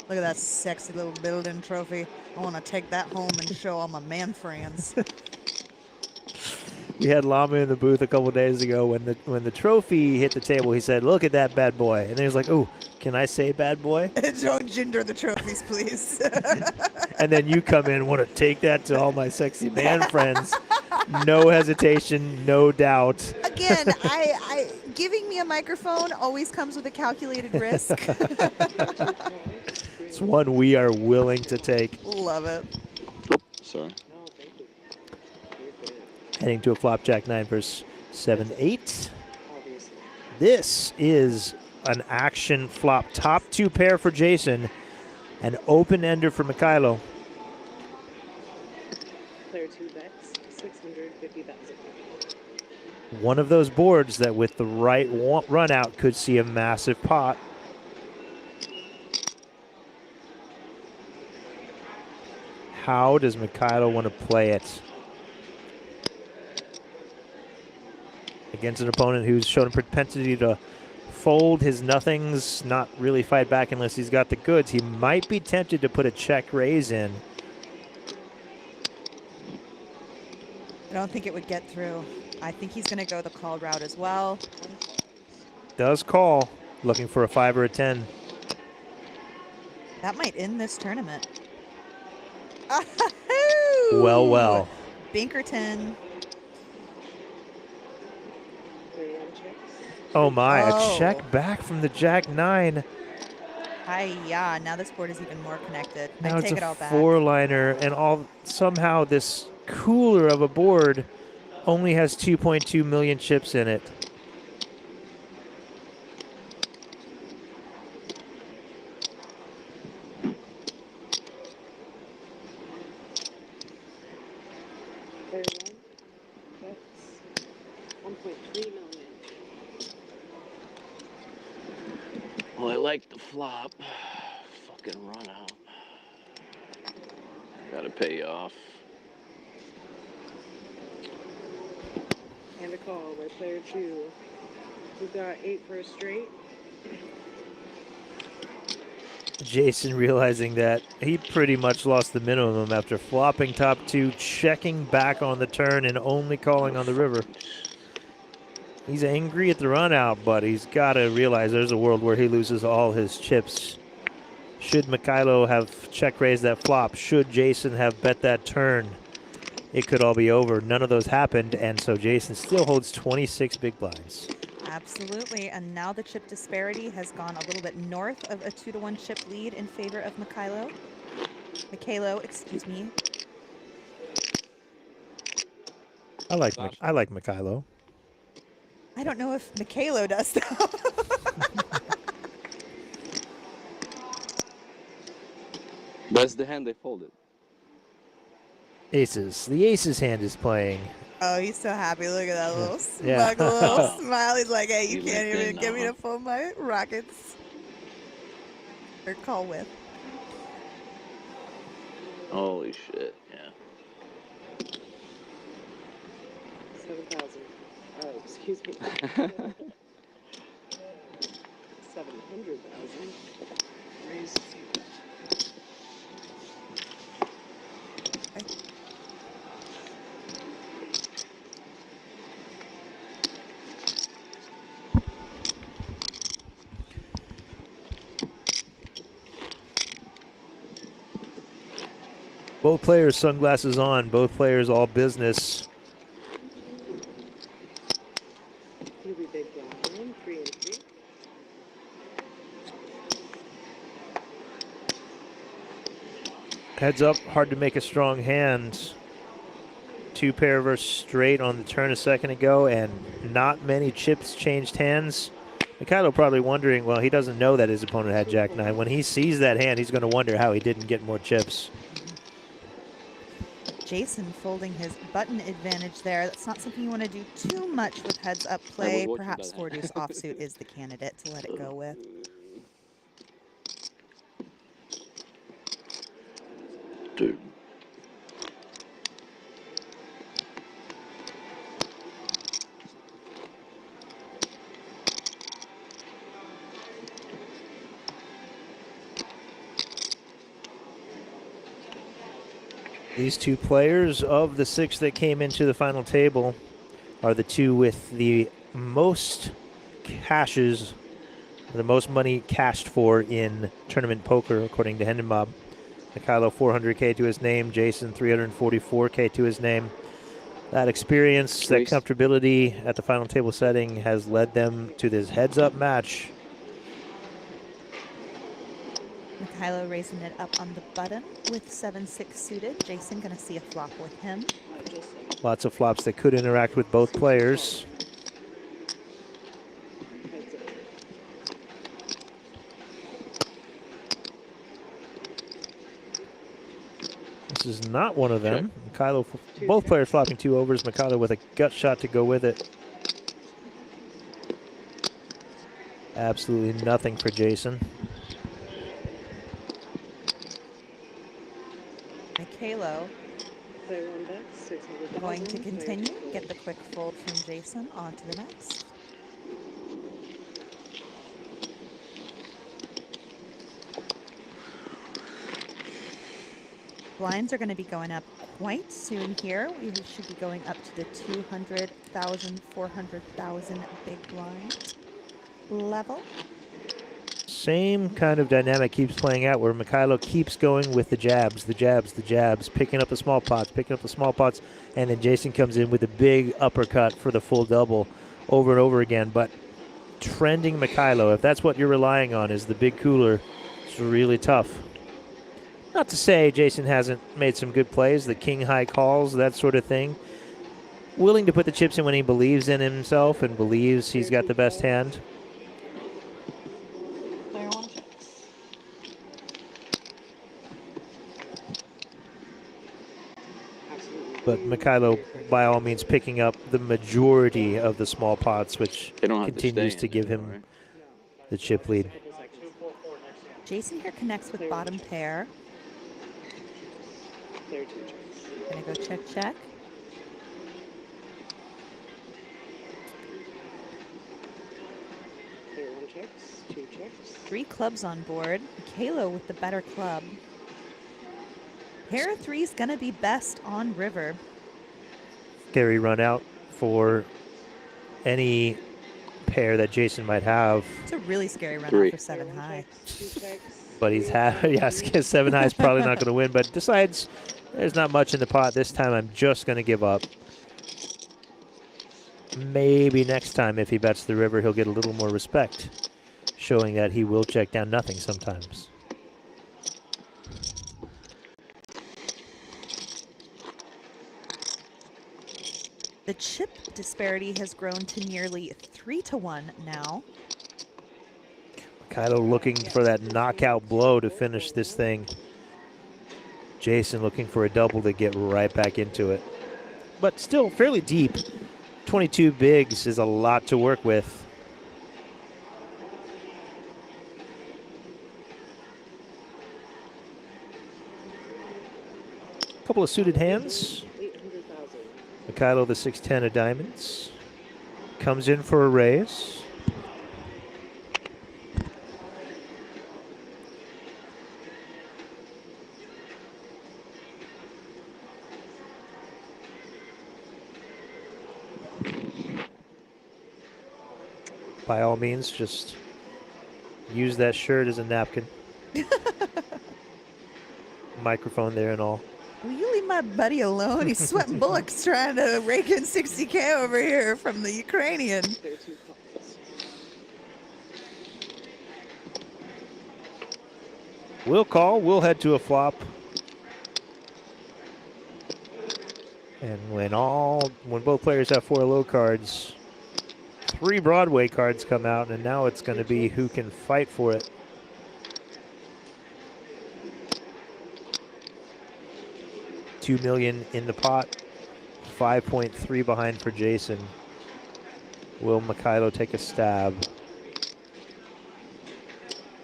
Look at that sexy little building trophy. I want to take that home and show all my man friends. We had Lama in the booth a couple days ago when the trophy hit the table. He said, "Look at that bad boy," and then he was like, "Oh, can I say bad boy?" Don't gender the trophies, please. And then you come in, want to take that to all my sexy man friends. No hesitation, no doubt. Again, I giving me a microphone always comes with a calculated risk. It's one we are willing to take. Love it. Sorry. Heading to a flop jack 9 versus 7-8. This is an action flop. Top 2 pair for Jason. An open ender for Mykhailo. Player 2 bets, 650,000. One of those boards that with the right run out could see a massive pot. How does Mykhailo want to play it? Against an opponent who's shown a propensity to fold his nothings, not really fight back unless he's got the goods. He might be tempted to put a check raise in. I don't think it would get through. I think he's going to go the call route as well. Does call, looking for a 5 or a 10. That might end this tournament. Well. Binkerton. Oh my, a check back from the jack 9. Yeah, now this board is even more connected. Now I it's take a it all back. 4-liner, and somehow this cooler of a board only has 2.2 million chips in it. Player 1 bets, 1.3 million. Well, I like the flop. Fucking run out. Gotta pay off. And a call by player 2. We've got 8 for a straight. Jason realizing that he pretty much lost the minimum after flopping top 2, checking back on the turn, and only calling on the river. He's angry at the run out, but he's got to realize there's a world where he loses all his chips. Should Mykhailo have check raised that flop, should Jason have bet that turn, it could all be over. None of those happened, and so Jason still holds 26 big blinds. Absolutely, and now the chip disparity has gone a little bit north of a 2-to-1 chip lead in favor of Mykhailo, excuse me. I like Mykhailo. I don't know if Mykhailo does though. That's the hand they folded. Aces. The aces hand is playing. Oh, he's so happy. Look at that little Yeah. smug little smile. He's like, hey, you He can't went even in get me now. to fold my rockets. Or call with. Holy shit, yeah. 7,000. Oh, excuse me. 700,000. Raise. Both players sunglasses on, both players all business. You'll be big blind. 3 and 3. Heads up, hard to make a strong hand. 2 pair versus straight on the turn a second ago, and not many chips changed hands. Mykhailo probably wondering, well, he doesn't know that his opponent had Jack 9. When he sees that hand, he's going to wonder how he didn't get more chips. Jason folding his button advantage there. That's not something you want to do too much with heads-up play. Perhaps 4-deuce offsuit is the candidate to let it go with. Dude. These two players of the 6 that came into the final table are the two with the most cashes, the most money cashed for in tournament poker, according to Hendon Mob. Mykhailo 400K to his name, Jason 344K to his name. That experience, that comfortability at the final table setting has led them to this heads-up match. Mykhailo raising it up on the button with 7-6 suited. Jason going to see a flop with him. Lots of flops that could interact with both players. This is not one of them. Mykhailo, both players flopping 2 overs. Mykhailo with a gut shot to go with it. Absolutely nothing for Jason. Mykhailo going to continue, get the quick fold from Jason on to the next. Blinds are going to be going up quite soon here. We should be going up to the 200,000, 400,000 big blind level. Same kind of dynamic keeps playing out where Mykhailo keeps going with the jabs, picking up the small pots, and then Jason comes in with a big uppercut for the full double over and over again. But trending Mykhailo, if that's what you're relying on, is the big cooler, it's really tough. Not to say Jason hasn't made some good plays, the king high calls, that sort of thing. Willing to put the chips in when he believes in himself and believes he's got the best hand. But Mykhailo, by all means, picking up the majority of the small pots, which continues to give him the chip lead. Jason here connects with bottom pair. Gonna go check, check. Three clubs on board. Mykhailo with the better club. Pair of threes gonna be best on river. Scary run out for any pair that Jason might have. It's a really scary run out for 7 high. But he's yeah, 7 high is probably not going to win, but decides there's not much in the pot. This time I'm just going to give up. Maybe next time if he bets the river, he'll get a little more respect, showing that he will check down nothing sometimes. The chip disparity has grown to nearly 3-1 now. Mykhailo looking for that knockout blow to finish this thing. Jason looking for a double to get right back into it. But still fairly deep. 22 bigs is a lot to work with. Couple of suited hands. Mykhailo the 6-10 of diamonds. Comes in for a raise. By all means, just use that shirt as a napkin. Microphone there and all. Will you leave my buddy alone? He's sweating bullocks trying to rake in 60K over here from the Ukrainian. We'll call. We'll head to a flop. And when both players have 4 low cards, 3 Broadway cards come out, and now it's going to be who can fight for it. $2 million in the pot, 5.3 behind for Jason. Will Mykhailo take a stab?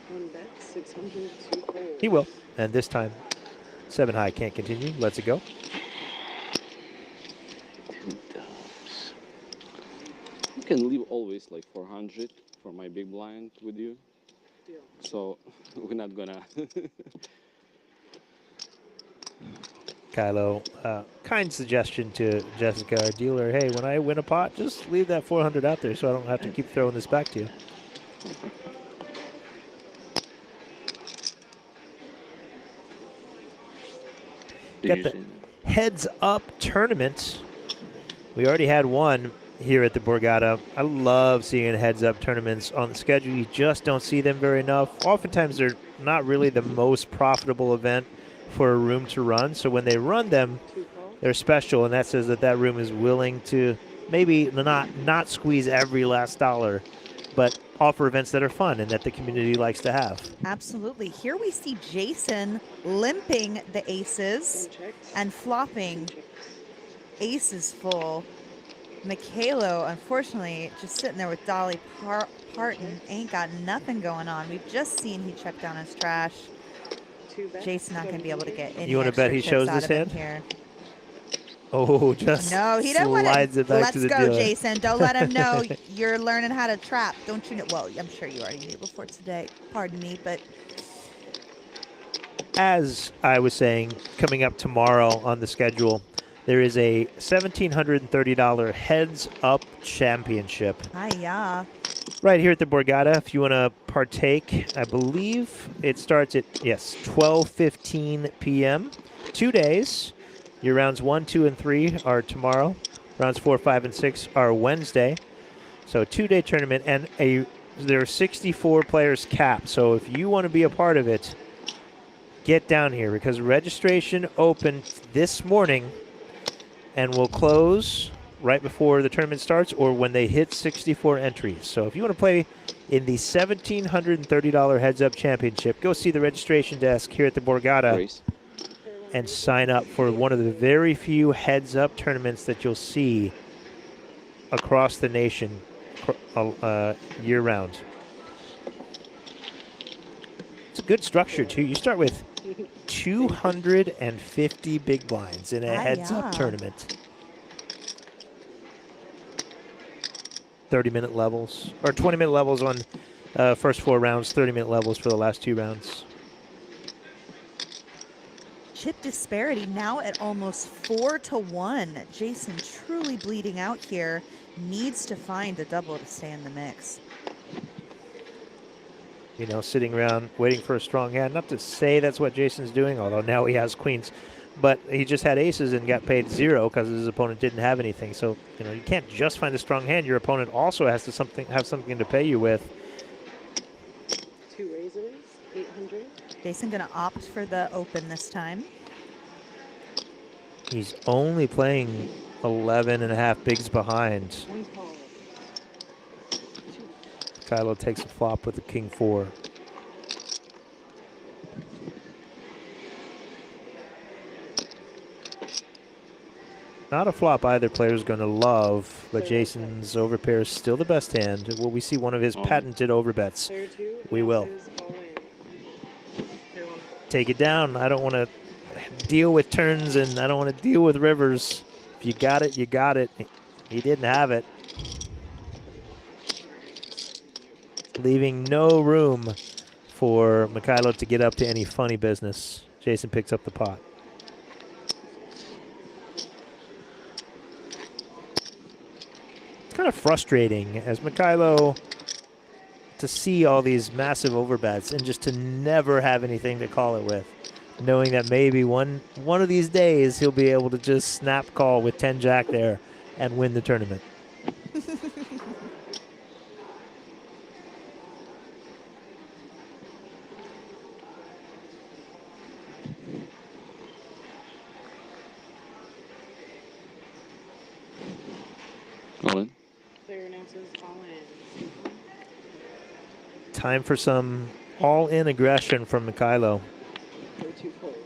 One bet, 600, 2 fold. He will, and this time 7 high can't continue. Let's it go. You can leave always like 400 for my big blind with you. Deal. So we're not gonna. Kylo, kind suggestion to Jessica, our dealer. Hey, when I win a pot, just leave that 400 out there so I don't have to keep throwing this back to you. Got the heads up tournament. We already had one here at the Borgata. I love seeing heads up tournaments on the schedule. You just don't see them very enough. Oftentimes they're not really the most profitable event for a room to run. So when they run them, they're special, and that says that that room is willing to maybe not squeeze every last dollar, but offer events that are fun and that the community likes to have. Absolutely. Here we see Jason limping the aces and flopping aces full. Mykhailo, unfortunately, just sitting there with Dolly Parton, ain't got nothing going on. We've just seen he checked down his trash. Jason not going to be able to get any. You want to bet he shows this hand? Here. Oh, just no, he doesn't want slides it back to the Let's go, dealer. Jason. Don't let him know you're learning how to trap. Don't you know? Well, I'm sure you already knew before today. Pardon me, but as I was saying, coming up tomorrow on the schedule, there is a $1,730 Heads Up Championship. Hi-ya. Right here at the Borgata. If you want to partake, I believe it starts at, yes, 12:15 p.m. 2 days. Your rounds 1, 2, and 3 are tomorrow. Rounds 4, 5, and 6 are Wednesday. So a 2-day tournament, and there are 64 players capped. So if you want to be a part of it, get down here because registration opened this morning and will close right before the tournament starts or when they hit 64 entries. So if you want to play in the $1,730 Heads Up Championship, go see the registration desk here at the Borgata and sign up for one of the very few Heads Up tournaments that you'll see across the nation year-round. It's a good structure, too. You start with 250 big blinds in a heads-up tournament. 30-minute levels, or 20-minute levels on first 4 rounds, 30-minute levels for the last 2 rounds. chip disparity now at almost 4-1. Jason truly bleeding out here. Needs to find a double to stay in the mix. You know, sitting around waiting for a strong hand. Not to say that's what Jason's doing, although now he has queens. But he just had aces and got paid 0 because his opponent didn't have anything. So, you know, you can't just find a strong hand. Your opponent also has to have something to pay you with. 2 razors, 800. Jason going to opt for the open this time. He's only playing 11.5 bigs behind. Kylo takes a flop with the king 4. Not a flop either player's going to love, but Jason's overpair is still the best hand. Will we see one of his patented overbets? We will. Take it down. I don't want to deal with turns, and I don't want to deal with rivers. If you got it, you got it. He didn't have it. Leaving no room for Mykhailo to get up to any funny business. Jason picks up the pot. It's kind of frustrating as Mykhailo to see all these massive overbets and just to never have anything to call it with, knowing that maybe one of these days he'll be able to just snap call with 10-jack there and win the tournament. All in. Clear now. ounces, all in. Time for some all-in aggression from Mykhailo. Go two folds.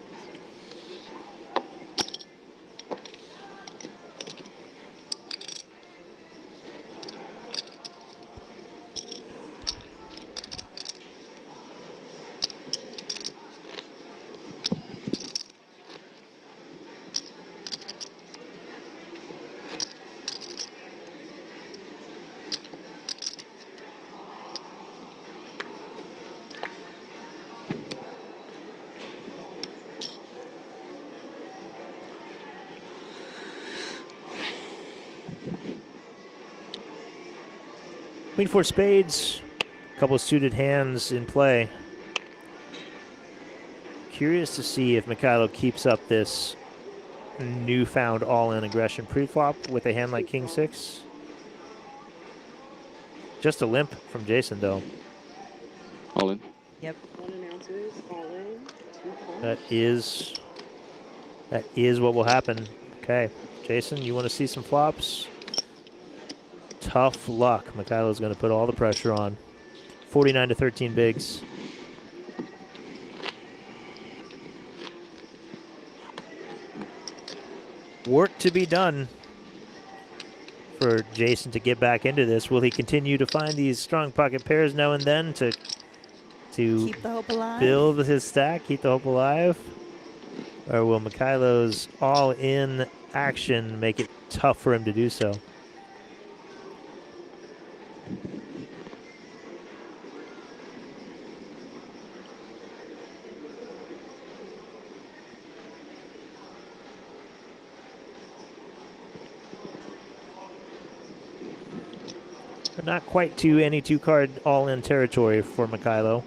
Queen four spades, a couple of suited hands in play. Curious to see if Mykhailo keeps up this newfound all-in aggression pre-flop with a hand like king six. Just a limp from Jason, though. All in. Yep. 1 ounces, all in. 2 folds. That is what will happen. Okay, Jason, you want to see some flops? Tough luck. Mykhailo's going to put all the pressure on. 49 to 13 bigs. Work to be done for Jason to get back into this. Will he continue to find these strong pocket pairs now and then to Keep the hope alive. build his stack, keep the hope alive? Or will Mykhailo's all-in action make it tough for him to do so? But not quite to any two-card all-in territory for Mykhailo.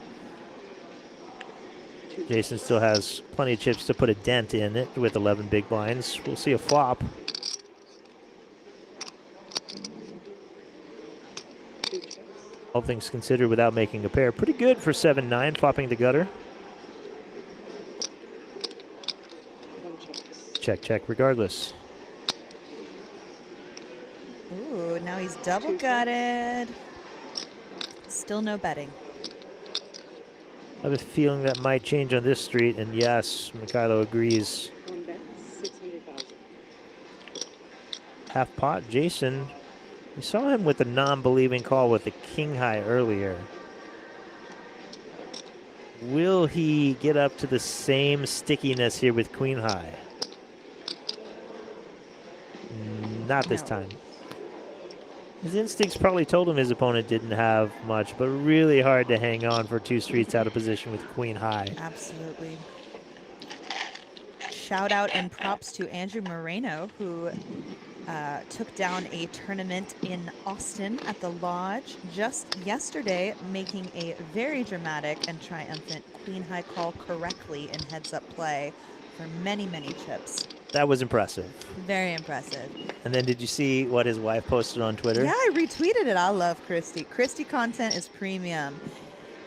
Jason still has plenty of chips to put a dent in it with 11 big blinds. We'll see a flop. All things considered without making a pair. Pretty good for 7-9, flopping the gutter. Check, check regardless. Ooh, now he's double gutted. Still no betting. I have a feeling that might change on this street, and yes, Mykhailo agrees. 1 bet, 600,000. Half pot, Jason. We saw him with a non-believing call with the king high earlier. Will he get up to the same stickiness here with queen high? Not this time. His instincts probably told him his opponent didn't have much, but really hard to hang on for 2 streets out of position with queen high. Absolutely. Shout out and props to Andrew Moreno, who took down a tournament in Austin at the Lodge just yesterday, making a very dramatic and triumphant queen high call correctly in heads-up play for many, many chips. That was impressive. Very impressive. And then did you see what his wife posted on Twitter? Yeah, I retweeted it. I love Christy. Christy content is premium.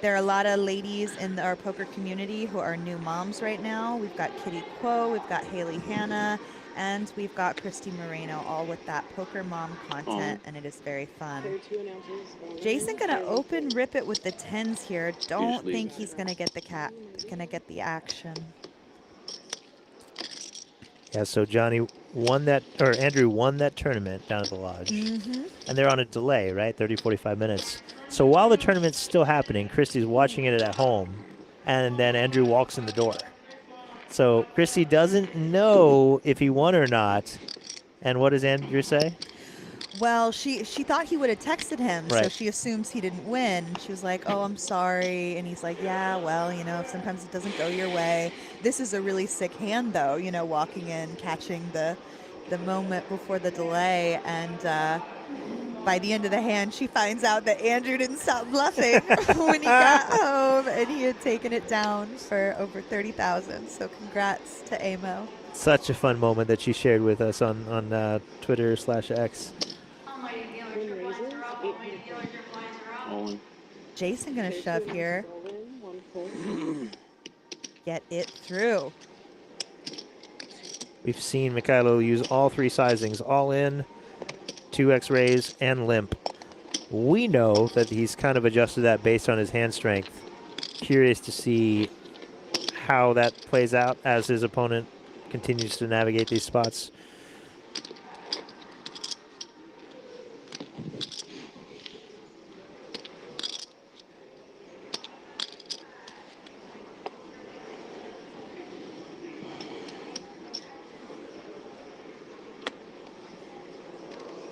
There are a lot of ladies in our poker community who are new moms right now. We've got Kitty Quo, we've got Haley Hanna, and we've got Christy Moreno, all with that poker mom content, and it is very fun. 32 ounces, all in. Jason gonna open rip it with the 10s here. Don't think he's gonna get the action. Yeah, so Johnny won that, or Andrew won that tournament down at the Lodge. Mm-hmm. And they're on a delay, right? 30, 45 minutes. So while the tournament's still happening, Christy's watching it at home, and then Andrew walks in the door. So Christy doesn't know if he won or not. And what does Andrew say? Well, she thought he would have texted him, so Right. she assumes he didn't win. She was like, "Oh, I'm sorry," and he's like, "Yeah, well, sometimes it doesn't go your way." This is a really sick hand, though. Walking in, catching the moment before the delay, and by the end of the hand, she finds out that Andrew didn't stop bluffing when he got home, and he had taken it down for over 30,000. So congrats to Amo. Such a fun moment that she shared with us on Twitter/X. All in. Jason gonna shove here. All in, 1 fold. Get it through. We've seen Mykhailo use all 3 sizings, all in, 2x raise, and limp. We know that he's kind of adjusted that based on his hand strength. Curious to see how that plays out as his opponent continues to navigate these spots.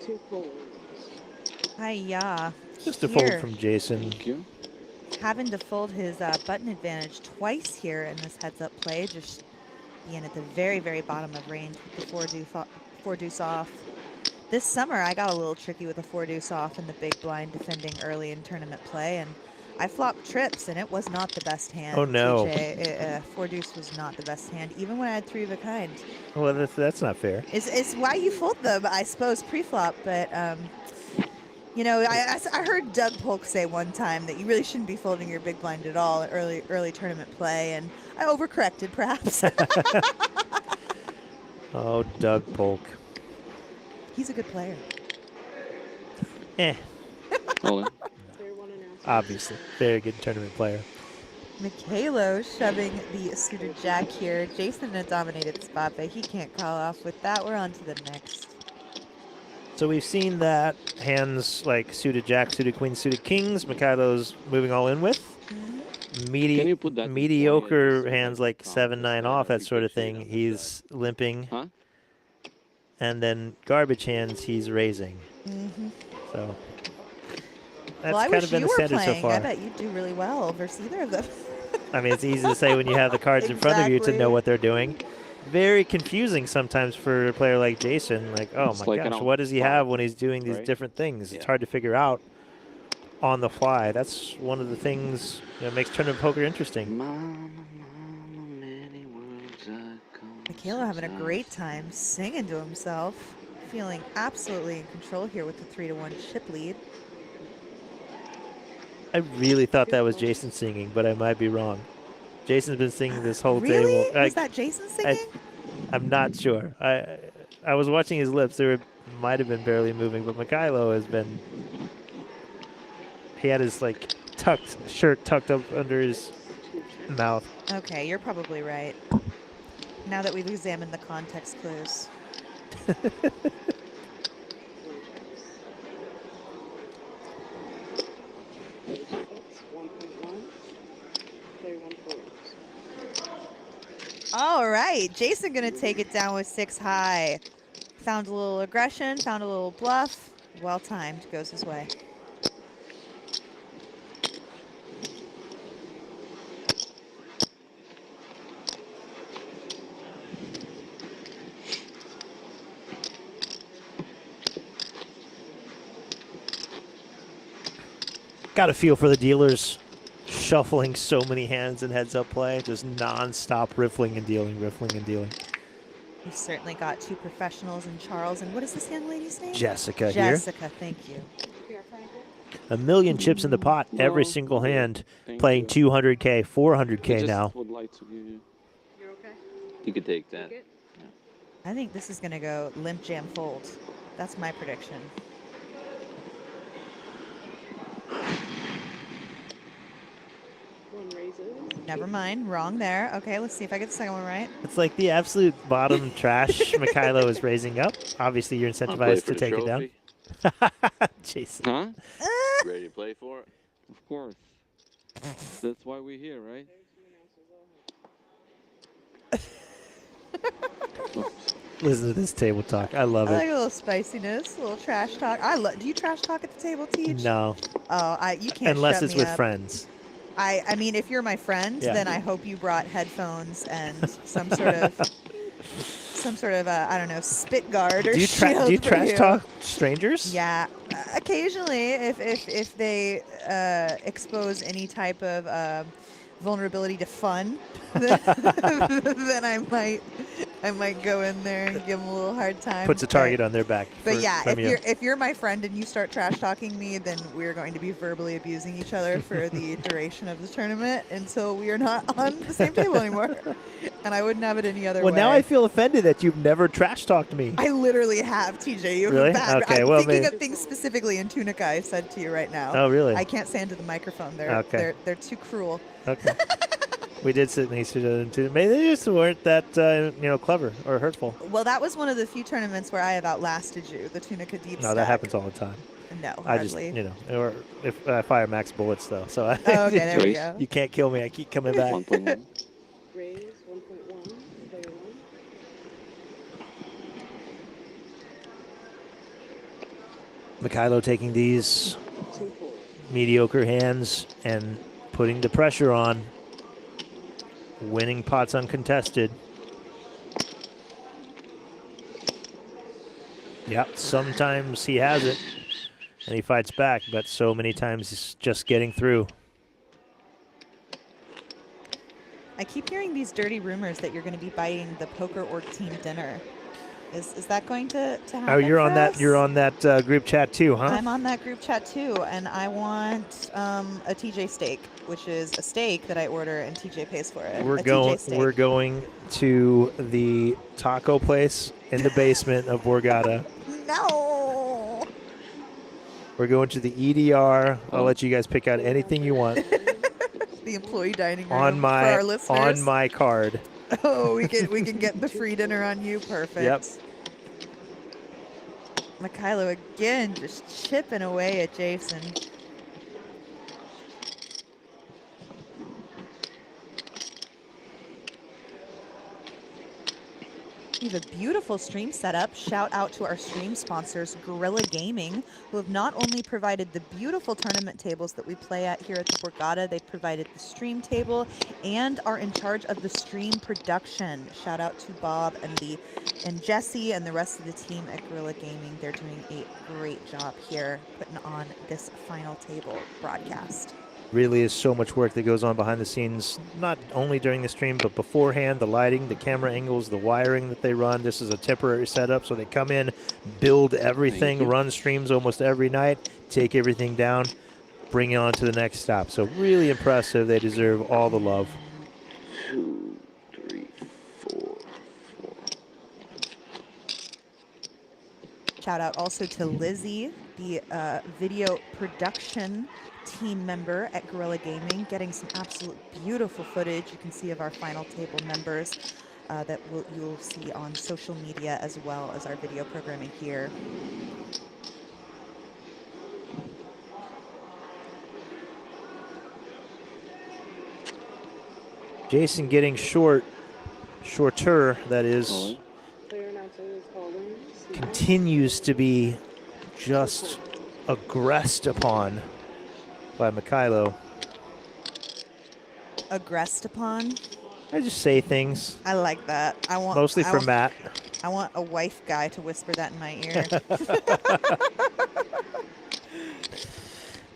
Two folds. Hi-ya. Just a fold Here, from Jason. Thank you. having to fold his button advantage twice here in this heads-up play, just being at the very, very bottom of range with the four deuce off. This summer, I got a little tricky with a 4-deuce off in the big blind defending early in tournament play, and I flopped trips, and it was not the best hand. Oh, no. TJ. 4-deuce was not the best hand, even when I had 3 of a kind. Well, that's not fair. It's why you fold them, I suppose, pre-flop, but you know, I heard Doug Polk say one time that you really shouldn't be folding your big blind at all at early tournament play, and I overcorrected, perhaps. Oh, Doug Polk. He's a good player. Eh, All in. Player one announced. obviously. Very good tournament player. Mykhailo shoving the suited jack here. Jason in a dominated spot, but he can't call off with that. We're on to the next. So we've seen that hands like suited jack, suited queen, suited kings, Mykhailo's moving all in with. Can you put that Mediocre hands like 7-9 off, that sort of thing, he's limping. Huh? And then garbage hands, he's raising. So that's Well, I kind wish of been you the were standard so playing. I far. bet you'd do really well versus either of them. I mean, it's easy to say when you have the cards in front of you to Exactly. know what they're doing. Very confusing sometimes for a player like Jason. Like, oh It's my like an gosh, what does he have when he's doing these right? different things? It's Yeah. hard to figure out on the fly. That's one of the things that makes tournament poker interesting. Mykhailo having a great time singing to himself, feeling absolutely in control here with the 3-1 chip lead. I really thought that was Jason singing, but I might be wrong. Jason's been singing this whole Really? table. Was that Jason singing? I'm not sure. I was watching his lips. They might have been barely moving, but Mykhailo has been. He had his like shirt tucked up under his mouth. Okay, you're probably right. Now that we've examined the context clues. It's 1.1. Player one folds. All right, Jason gonna take it down with 6 high. Found a little aggression, found a little bluff. Well timed, goes his way. Got a feel for the dealers shuffling so many hands in heads-up play, just non-stop riffling and dealing, riffling and dealing. We've certainly got 2 professionals in Charles, and what is this young lady's name? Jessica here. Jessica, thank you. A million chips in the pot every single hand, Thank playing you. 200K, 400K Just now. would like to give you. You're okay? You could take that. Take it? I think this is gonna go limp jam fold. That's my prediction. One raises. Never mind, wrong there. Okay, let's see if I get the second one right. It's like the absolute bottom trash Mykhailo is raising up. Obviously, you're Wanna play incentivized for to the take it down. trophy? Jason. Huh? Ready to play for it? Of course. That's why we're here, right? Listen to this table talk. I love I like it. a little spiciness, a little trash talk. Do you trash talk at the table, Teach? No, Oh, you can't. unless shut it's me with up. friends. I mean, if you're my friend, Yeah. then I hope you brought headphones and some sort of I don't know, spit guard or Do you, shield do you for trash you. talk strangers? Yeah, occasionally, if they expose any type of vulnerability to fun, then I might go in there and give them a little hard time. Puts a target on their back. But for- yeah, from you. if you're my friend and you start trash talking me, then we're going to be verbally abusing each other for the duration of the tournament until we are not on the same table anymore. And I wouldn't have it any other Well, way. now I feel offended that you've never trash talked me. I literally have, TJ. You have Really? a bad. Okay, I'm well, thinking maybe- of things specifically in Tunica I said to you right now. Oh, really? I can't say into the microphone. They're Okay. they're too cruel. Okay. We did sit next to each other too. Maybe they just weren't that clever or hurtful. Well, that was one of the few tournaments where I have outlasted you, the Tunica Deep No, Stack. that happens all the time. No, I just, hardly. or if I fire max bullets though. So I, Oh, okay, there we go. you can't kill me. I keep coming back. 1.1. Raise 1.1, player 1. Mykhailo taking these 2-4. mediocre hands and putting the pressure on. Winning pots uncontested. Yep, sometimes he has it and he fights back, but so many times he's just getting through. I keep hearing these dirty rumors that you're going to be buying the poker or team dinner. Is that going to happen? Oh, you're for on that. us? You're on that group chat too, huh? I'm on that group chat too, and I want a TJ steak, which is a steak that I order and TJ pays for it. We're a going. TJ steak. We're going to the taco place in the basement of Borgata. No. We're going to the EDR. I'll let you guys pick out anything you want The employee dining room on for our my listeners. card. Oh, we can get the free dinner on you. Perfect. Yep. Mykhailo again just chipping away at Jason. We have a beautiful stream setup. Shout out to our stream sponsors, Gorilla Gaming, who have not only provided the beautiful tournament tables that we play at here at the Borgata, they've provided the stream table and are in charge of the stream production. Shout out to Bob and Jesse and the rest of the team at Gorilla Gaming. They're doing a great job here putting on this final table broadcast. Really is so much work that goes on behind the scenes, not only during the stream, but beforehand, the lighting, the camera angles, the wiring that they run. This is a temporary setup, so they come in, build everything, run streams almost every night, take everything down, bring it on to the next stop. So really impressive. They deserve all the love. 2, 3, 4. Shout out also to Lizzie, the video production team member at Gorilla Gaming, getting some absolute beautiful footage you can see of our final table members that you'll see on social media as well as our video programming here. Jason getting shorter, that is, Player announcer is calling. continues to be just aggressed upon by Mykhailo. Aggressed upon. I just say things. I like that. Mostly for Matt. I want a wife guy to whisper that in my ear.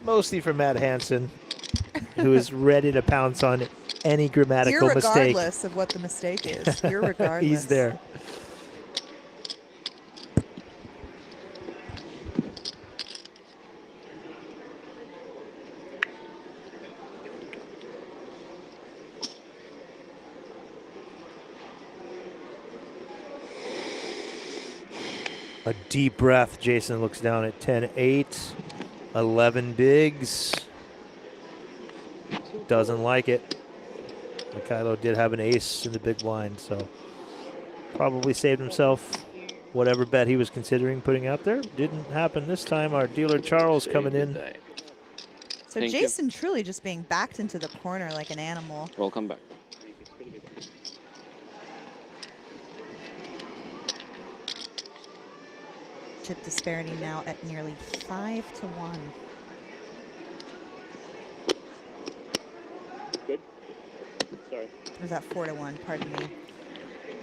Mostly for Matt Hansen, who is ready to pounce on any grammatical mistake. Irregardless of what the mistake is. Irregardless. He's there. A deep breath. Jason looks down at 10-8, 11 bigs. Doesn't like it. Mykhailo did have an ace in the big blind, so probably saved himself whatever bet he was considering putting out there. Didn't happen this time. Our dealer Charles coming in. So Thank Jason truly just being backed into the corner like an animal. Welcome back. Chip disparity now at nearly 5-1. Good. Sorry. Or is that 4-1? Pardon me.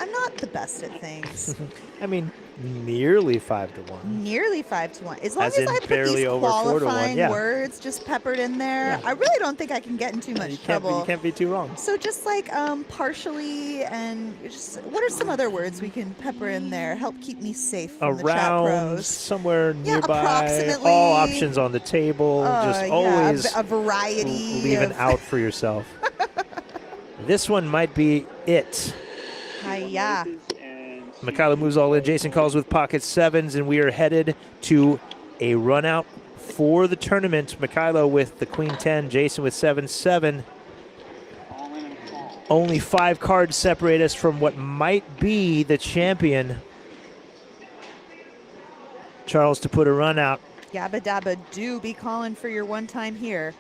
I'm not the best at things. I mean, nearly 5-1. Nearly 5-1. As long As as, in I put barely these over 4-1, qualifying yeah. words just peppered in there, I really don't think I can get in too much You can't, trouble. you can't be too wrong. So just like partially and just what are some other words we can pepper in there? Help keep me safe from the chat Around, pros. somewhere nearby, approximately. all options on the table. Just always a variety. leave an of- out for yourself. This one might be it. Hi-ya. Mykhailo moves all in. Jason calls with pocket sevens, and we are headed to a run out for the tournament. Mykhailo with the queen 10, Jason with 7-7. Only 5 cards separate us from what might be the champion. Charles to put a run out. Yabba dabba do be calling for your one time here.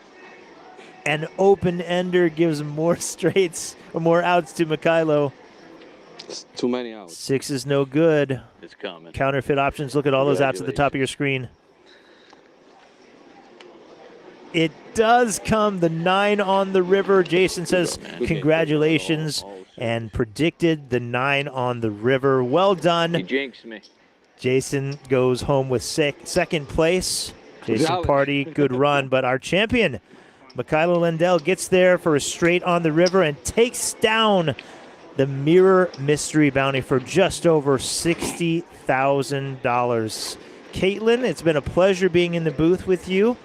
An open ender gives more straights or more outs to Mykhailo. It's too many outs. 6 is no good. It's coming. Counterfeit options. Look at all those outs at the top of your screen. It does come. The 9 on the river. Jason says congratulations and predicted the 9 on the river. Well done. He jinxed me. Jason goes home with second place. Jason Pardy, good run. But our champion, Mykhailo Lendel, gets there for a straight on the river and takes down the Mirror Mystery Bounty for just over $60,000. Caitlin, it's been a pleasure being in the booth with you.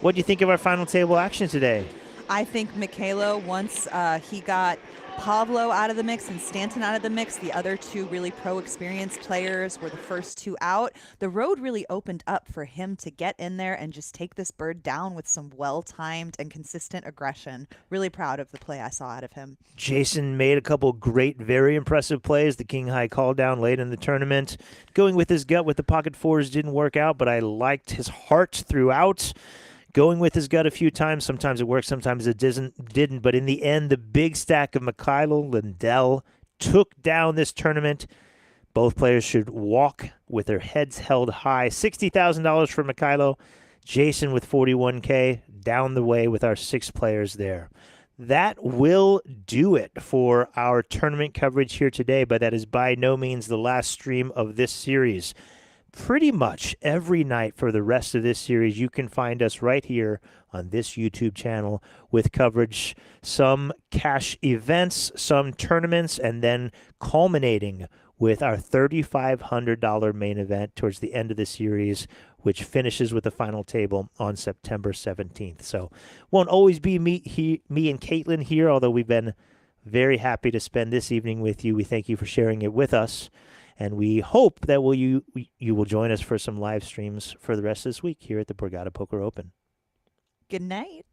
What do you think of our final table action today? I think Mykhailo, once he got Pavlo out of the mix and Stanton out of the mix, the other 2 really pro-experienced players were the first 2 out. The road really opened up for him to get in there and just take this bird down with some well-timed and consistent aggression. Really proud of the play I saw out of him. Jason made a couple great, very impressive plays. The king high call down late in the tournament. Going with his gut with the pocket 4s didn't work out, but I liked his heart throughout. Going with his gut a few times. Sometimes it worked, sometimes it didn't. But in the end, the big stack of Mykhailo Lendel took down this tournament. Both players should walk with their heads held high. $60,000 for Mykhailo. Jason with $41K down the way with our 6 players there. That will do it for our tournament coverage here today, but that is by no means the last stream of this series. Pretty much every night for the rest of this series, you can find us right here on this YouTube channel with coverage, some cash events, some tournaments, and then culminating with our $3,500 main event towards the end of the series, which finishes with the final table on September 17th. So won't always be me and Caitlin here, although we've been very happy to spend this evening with you. We thank you for sharing it with us. And we hope that you will join us for some live streams for the rest of this week here at the Borgata Poker Open. Good night.